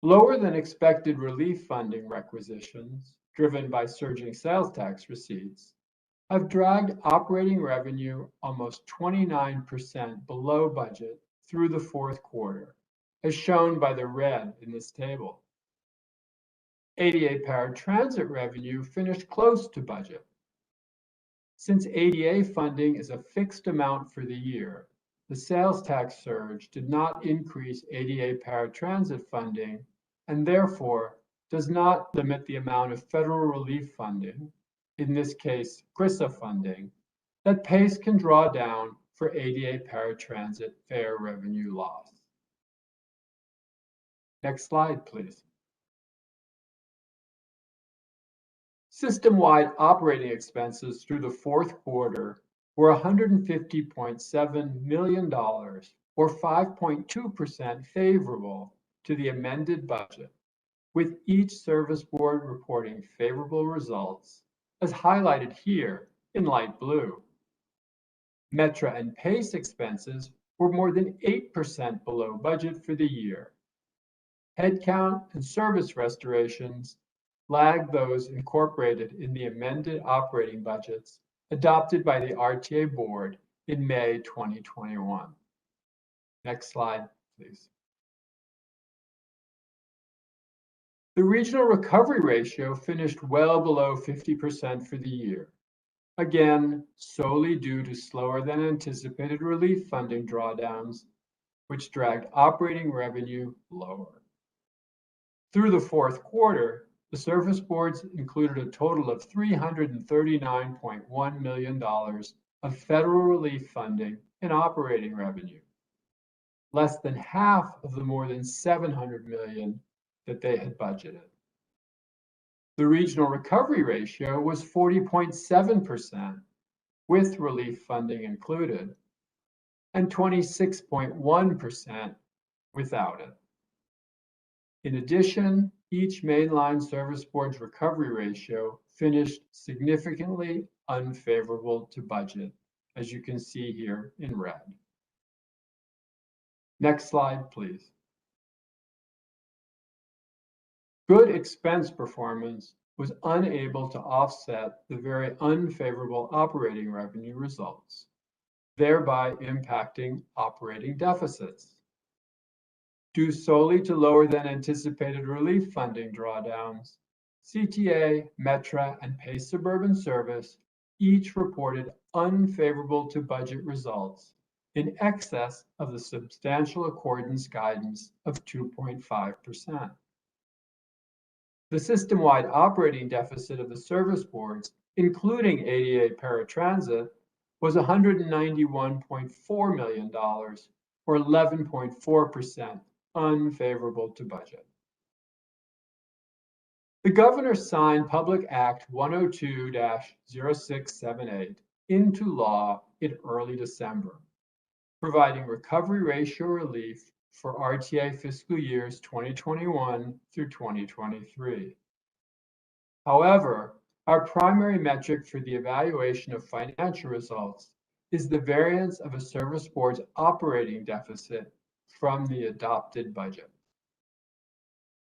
Lower than expected relief funding requisitions, driven by surging sales tax receipts, have dragged operating revenue almost 29% below budget through the fourth quarter, as shown by the red in this table. ADA paratransit revenue finished close to budget. Since ADA funding is a fixed amount for the year, the sales tax surge did not increase ADA paratransit funding and therefore does not limit the amount of federal relief funding, in this case, GRISA funding, that PACE can draw down for ADA paratransit fare revenue loss. Next slide, please. System-wide operating expenses through the fourth quarter were $150.7 million, or 5.2% favorable to the amended budget, with each service board reporting favorable results, as highlighted here in light blue. Metra and PACE expenses were more than 8% below budget for the year. Headcount and service restorations lagged those incorporated in the amended operating budgets adopted by the RTA board in May 2021. Next slide, please. The regional recovery ratio finished well below 50% for the year, again, solely due to slower than anticipated relief funding drawdowns, which dragged operating revenue lower. Through the fourth quarter, the service boards included a total of $339.1 million of federal relief funding in operating revenue, less than half of the more than $700 million that they had budgeted. The regional recovery ratio was 40.7%, with relief funding included, and 26.1% without it. In addition, each mainline service board's recovery ratio finished significantly unfavorable to budget, as you can see here in red. Next slide, please. Good expense performance was unable to offset the very unfavorable operating revenue results, thereby impacting operating deficits. Due solely to lower than anticipated relief funding drawdowns, CTA, Metra, and PACE Suburban Service each reported unfavorable to budget results in excess of the substantial accordance guidance of 2.5%. The system-wide operating deficit of the service boards, including ADA paratransit, was $191.4 million, or 11.4% unfavorable to budget. The governor signed Public Act 102-0678 into law in early December, providing recovery ratio relief for RTA fiscal years 2021 through 2023. However, our primary metric for the evaluation of financial results is the variance of a service board's operating deficit from the adopted budget.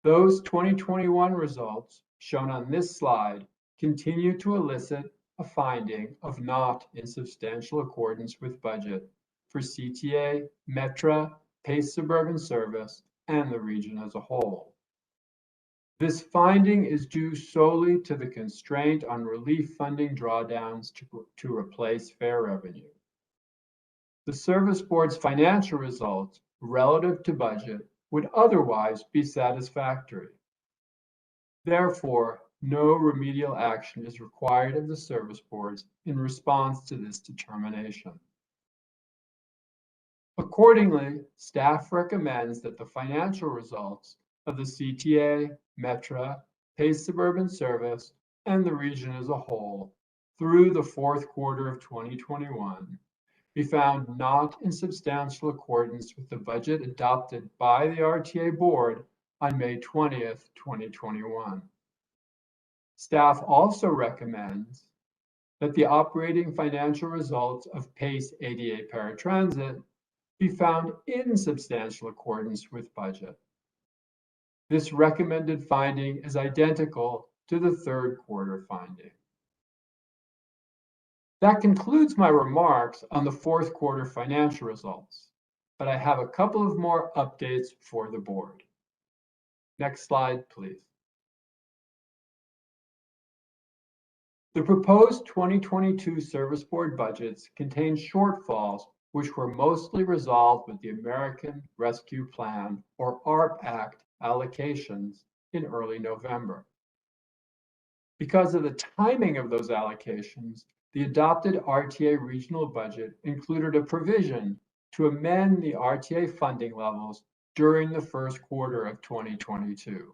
Those 2021 results shown on this slide continue to elicit a finding of not in substantial accordance with budget for CTA, Metra, PACE Suburban Service, and the region as a whole. This finding is due solely to the constraint on relief funding drawdowns to replace fare revenue. The service board's financial results relative to budget would otherwise be satisfactory. Therefore, no remedial action is required of the service boards in response to this determination. Accordingly, staff recommends that the financial results of the CTA, Metra, PACE Suburban Service, and the region as a whole through the fourth quarter of 2021 be found not in substantial accordance with the budget adopted by the RTA board on May 20th, 2021. Staff also recommends that the operating financial results of PACE ADA Paratransit be found in substantial accordance with budget. This recommended finding is identical to the third quarter finding. That concludes my remarks on the fourth quarter financial results, but I have a couple of more updates for the board. Next slide, please. The proposed 2022 Service Board budgets contain shortfalls which were mostly resolved with the American Rescue Plan, or ARP Act, allocations in early November. Because of the timing of those allocations, the adopted RTA regional budget included a provision to amend the RTA funding levels during the first quarter of 2022.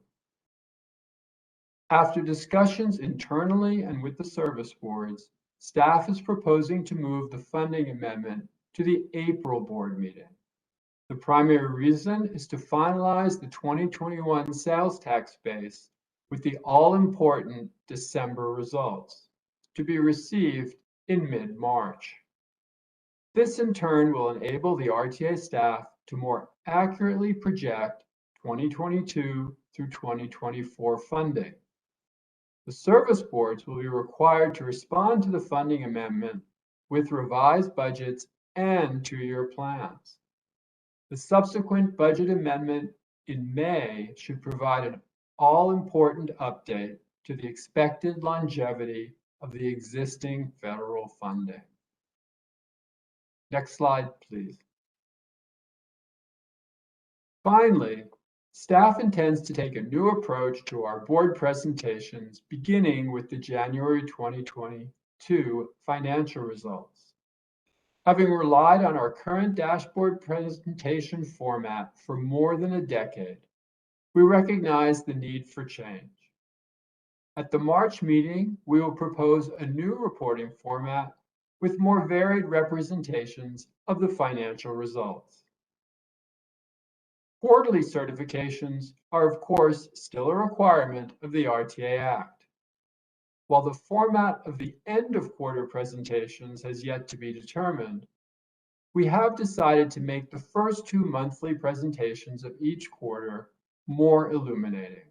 After discussions internally and with the service boards, staff is proposing to move the funding amendment to the April board meeting. The primary reason is to finalize the 2021 sales tax base with the all-important December results to be received in mid-March. This in turn will enable the RTA staff to more accurately project 2022 through 2024 funding. The service boards will be required to respond to the funding amendment with revised budgets and two-year plans. The subsequent budget amendment in May should provide an all-important update to the expected longevity of the existing federal funding. Next slide, please. Finally, staff intends to take a new approach to our board presentations, beginning with the January 2022 financial results. Having relied on our current dashboard presentation format for more than a decade, we recognize the need for change. At the March meeting, we will propose a new reporting format with more varied representations of the financial results. Quarterly certifications are, of course, still a requirement of the RTA Act. While the format of the end of quarter presentations has yet to be determined, we have decided to make the first two monthly presentations of each quarter more illuminating.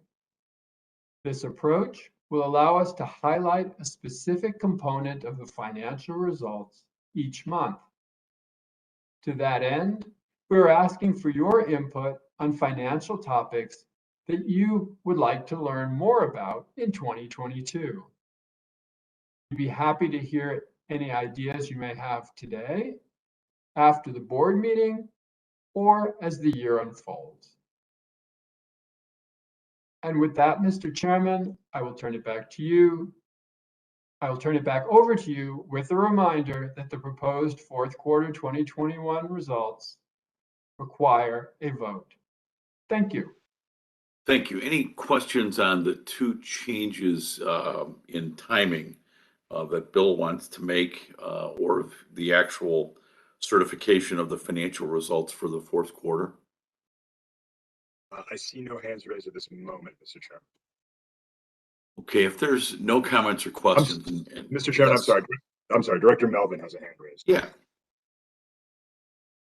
This approach will allow us to highlight a specific component of the financial results each month. To that end, we are asking for your input on financial topics that you would like to learn more about in 2022. We'd be happy to hear any ideas you may have today, after the board meeting, or as the year unfolds. And with that, Mr. Chairman, I will turn it back to you. I will turn it back over to you with a reminder that the proposed fourth quarter 2021 results require a vote. Thank you. Thank you. Any questions on the two changes in timing that Bill wants to make, or the actual certification of the financial results for the fourth quarter? I see no hands raised at this moment, Mr. Chairman. Okay, if there's no comments or questions. Mr. Chairman, yes. I'm sorry. Director Melvin has a hand raised. Yeah.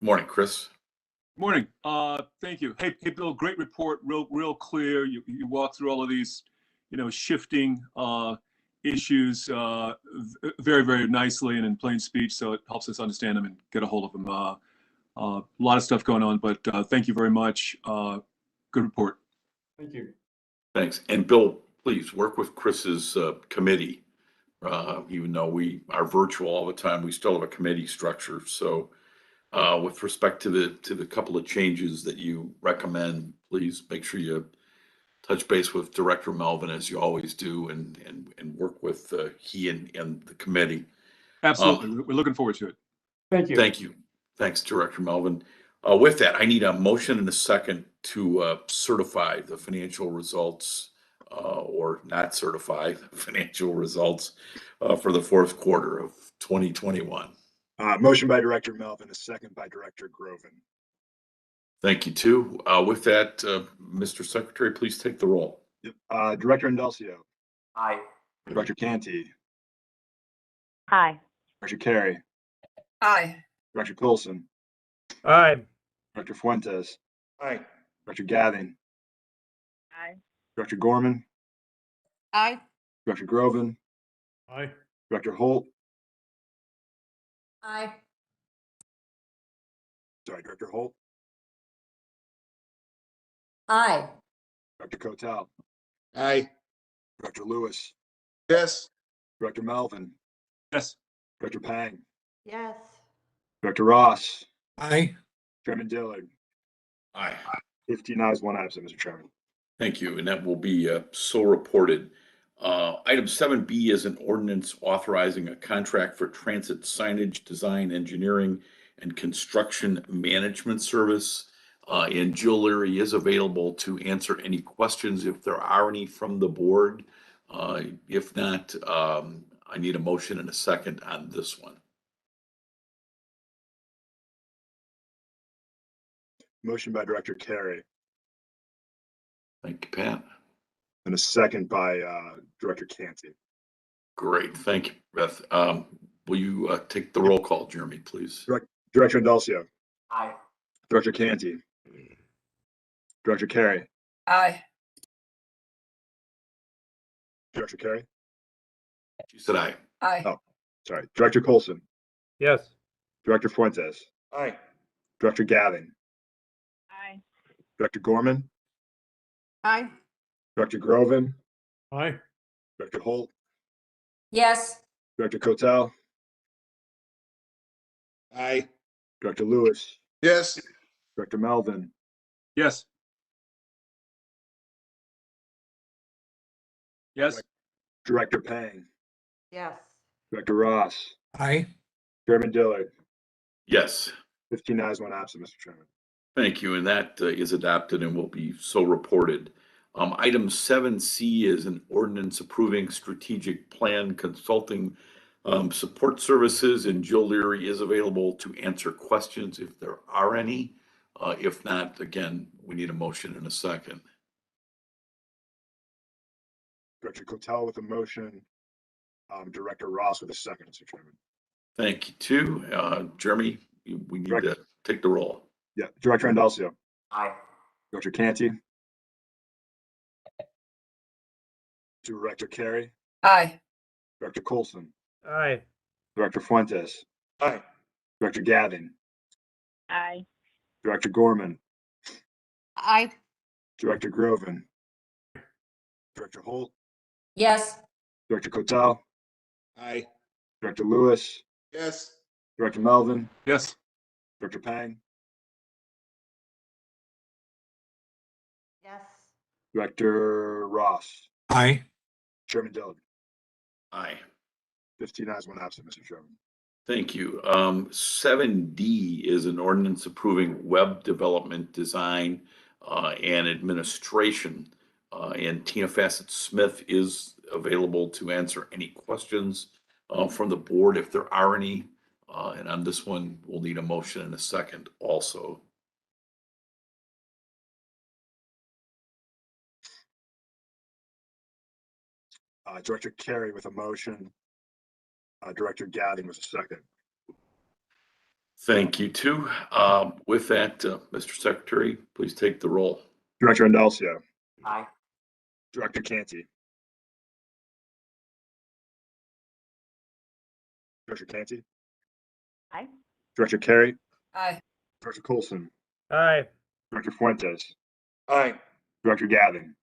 Morning, Chris. Morning. Thank you. Hey, Bill, great report. Real clear. You walk through all of these, shifting issues very, very nicely and in plain speech. So it helps us understand them and get a hold of them. A lot of stuff going on, but thank you very much. Good report. Thank you. Thanks. And Bill, please work with Chris's committee. Even though we are virtual all the time, we still have a committee structure. So with respect to the couple of changes that you recommend, please make sure you touch base with Director Melvin, as you always do, and work with he and the committee. Absolutely. We're looking forward to it. Thank you. Thank you. Thanks, Director Melvin. With that, I need a motion and a second to certify the financial results or not certify the financial results for the fourth quarter of 2021. Motion by Director Melvin, a second by Director Groven. Thank you, too. With that, Mr. Secretary, please take the roll. Yep. Director Indelcio. Aye. Director Canty. Aye. Director Carey. Aye. Director Coulson. Aye. Director Fuentes. Aye. Director Gavin. Aye. Director Gorman. Aye. Director Groven, Aye. Director Holt, Aye. Director Holt, Aye. Director Kotal, Aye. Director Lewis, Yes. Director Melvin, Yes. Director Pang, Yes. Director Ross, Aye. Chairman Dillard. Aye. 15 ayes, 1 absent, Mr. Chairman. Thank you, and that will be so reported. Item 7B is an ordinance authorizing a contract for transit signage, design, engineering, and construction management service. And Jill Leary is available to answer any questions if there are any from the board. If not, I need a motion and a second on this one. Motion by Director Carey Thank you, Pat. and a second by Director Canty. Great, thank you, Beth. Will you take the roll call, Jeremy, please? Director Indulcio, Aye. Director Canty, Director Carey, Aye. Director Carey. She said aye. Aye. Oh, sorry. Director Colson, Yes. Director Fuentes, Aye. Director Gavin, Aye. Director Gorman, Aye. Director Groven, Aye. Director Holt, Yes. Director Kotal, Aye. Director Lewis, Yes. Director Melvin, Yes. Yes. Director Pang, Yes. Director Ross, Aye. Chairman Dillard. Yes. 15 ayes, 1 absent, Mr. Chairman. Thank you, and that is adopted and will be so reported. Item 7C is an ordinance approving strategic plan consulting support services, and Jill Leary is available to answer questions if there are any. If not, again, we need a motion and a second. Director Kotal with a motion, Director Ross with a second, Mr. Chairman. Thank you, too. Jeremy, we need to take the roll. Yeah, Director Indulcio, Aye. Director Canty, Director Carey, Aye. Director Colson, Aye. Director Fuentes, Aye. Director Gavin, Aye. Director Gorman, Aye. Director Groven, Director Holt, Yes. Director Kotal, Aye. Director Lewis, Yes. Director Melvin, Yes. Director Pang, Yes. Director Ross, Aye. Chairman Dillard. Aye. 15 ayes, 1 absent, Mr. Chairman. Thank you. 7D is an ordinance approving web development, design, and administration. And Tina Fassett Smith is available to answer any questions from the board if there are any. And on this one, we'll need a motion and a second also. Director Carey with a motion, Director Gavin with a second. Thank you, too. With that, Mr. Secretary, please take the roll. Director Indulcio, Aye. Director Canty, Director Canty, Aye. Director Carey, Aye. Director Colson, Aye. Director Fuentes, Aye. Director Gavin,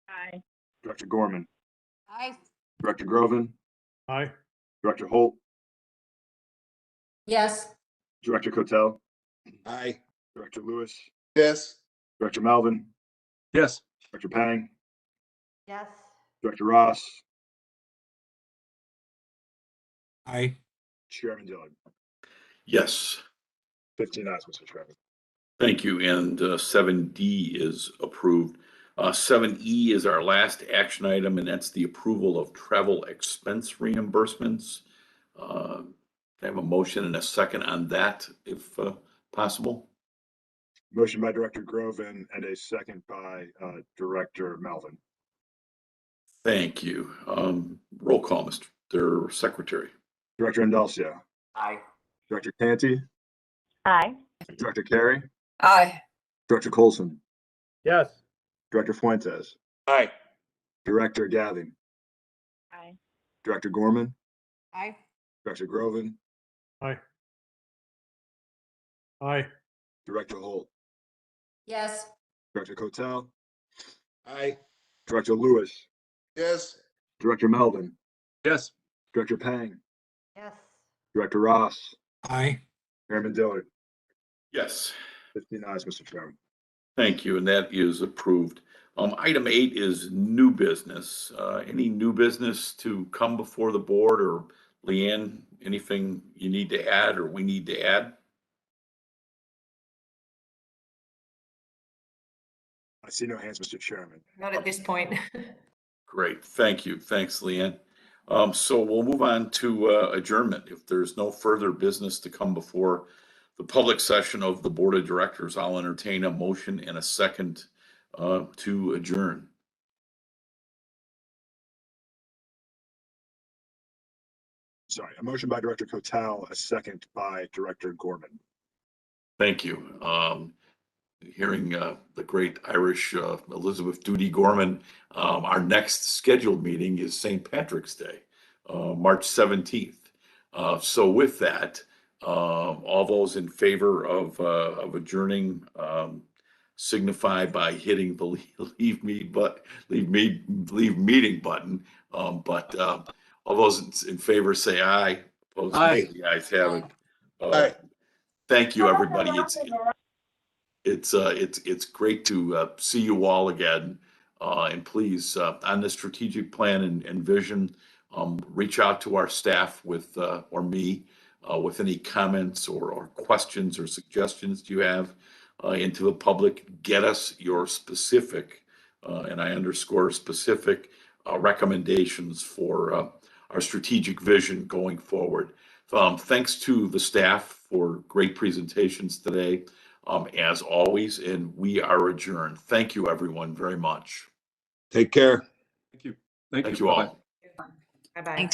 Aye. Director Gorman, Aye. Director Groven, Aye. Director Holt, Yes. Director Kotal, Aye. Director Lewis, Yes. Director Melvin, Yes. Director Pang, Yes. Director Ross, Aye. Chairman Dillard. Yes. 15 ayes, Mr. Chairman. Thank you. And 7D is approved. 7E is our last action item, and that's the approval of travel expense reimbursements. Can I have a motion and a second on that, if possible? Motion by Director Groven and a second by Director Melvin. Thank you. Roll call, Mr. Secretary. Director Indulcio, Aye. Director Canty, Aye. Director Carey, Aye. Director Colson, Yes. Director Fuentes, Aye. Director Gavin, Director Gorman, Aye. Director Groven, Aye. Aye. Director Holt, Yes. Director Cotel, Aye. Director Lewis, Yes. Director Melvin, Yes. Director Pang, Yes. Director Ross, Aye. Chairman Dillard. Yes. 15 ayes, Mr. Chairman. Thank you, and that is approved. Item 8 is new business. Any new business to come before the board, or Leanne, anything you need to add or we need to add? I see no hands, Mr. Chairman. Not at this point. Great, thank you. Thanks, Leanne. So we'll move on to adjournment. If there's no further business to come before the public session of the Board of Directors, I'll entertain a motion and a second to adjourn. Sorry, a motion by Director Cotel, a second by Director Gorman. Thank you. Hearing the great Irish Elizabeth Duty Gorman, our next scheduled meeting is St. Patrick's Day, March 17th. So with that, all those in favor of adjourning signify by hitting the leave meeting button. But all those in favor say aye. Opposed, Aye. nay. The ayes have it. Thank you, everybody. It's great to see you all again. And please, on the strategic plan and vision, reach out to our staff with or me with any comments or questions or suggestions you have. And to the public, get us your specific, and I underscore specific, recommendations for our strategic vision going forward. Thanks to the staff for great presentations today, as always, and we are adjourned. Thank you, everyone, very much. Take care. Thank you. Thank you all. Bye-bye. Thanks.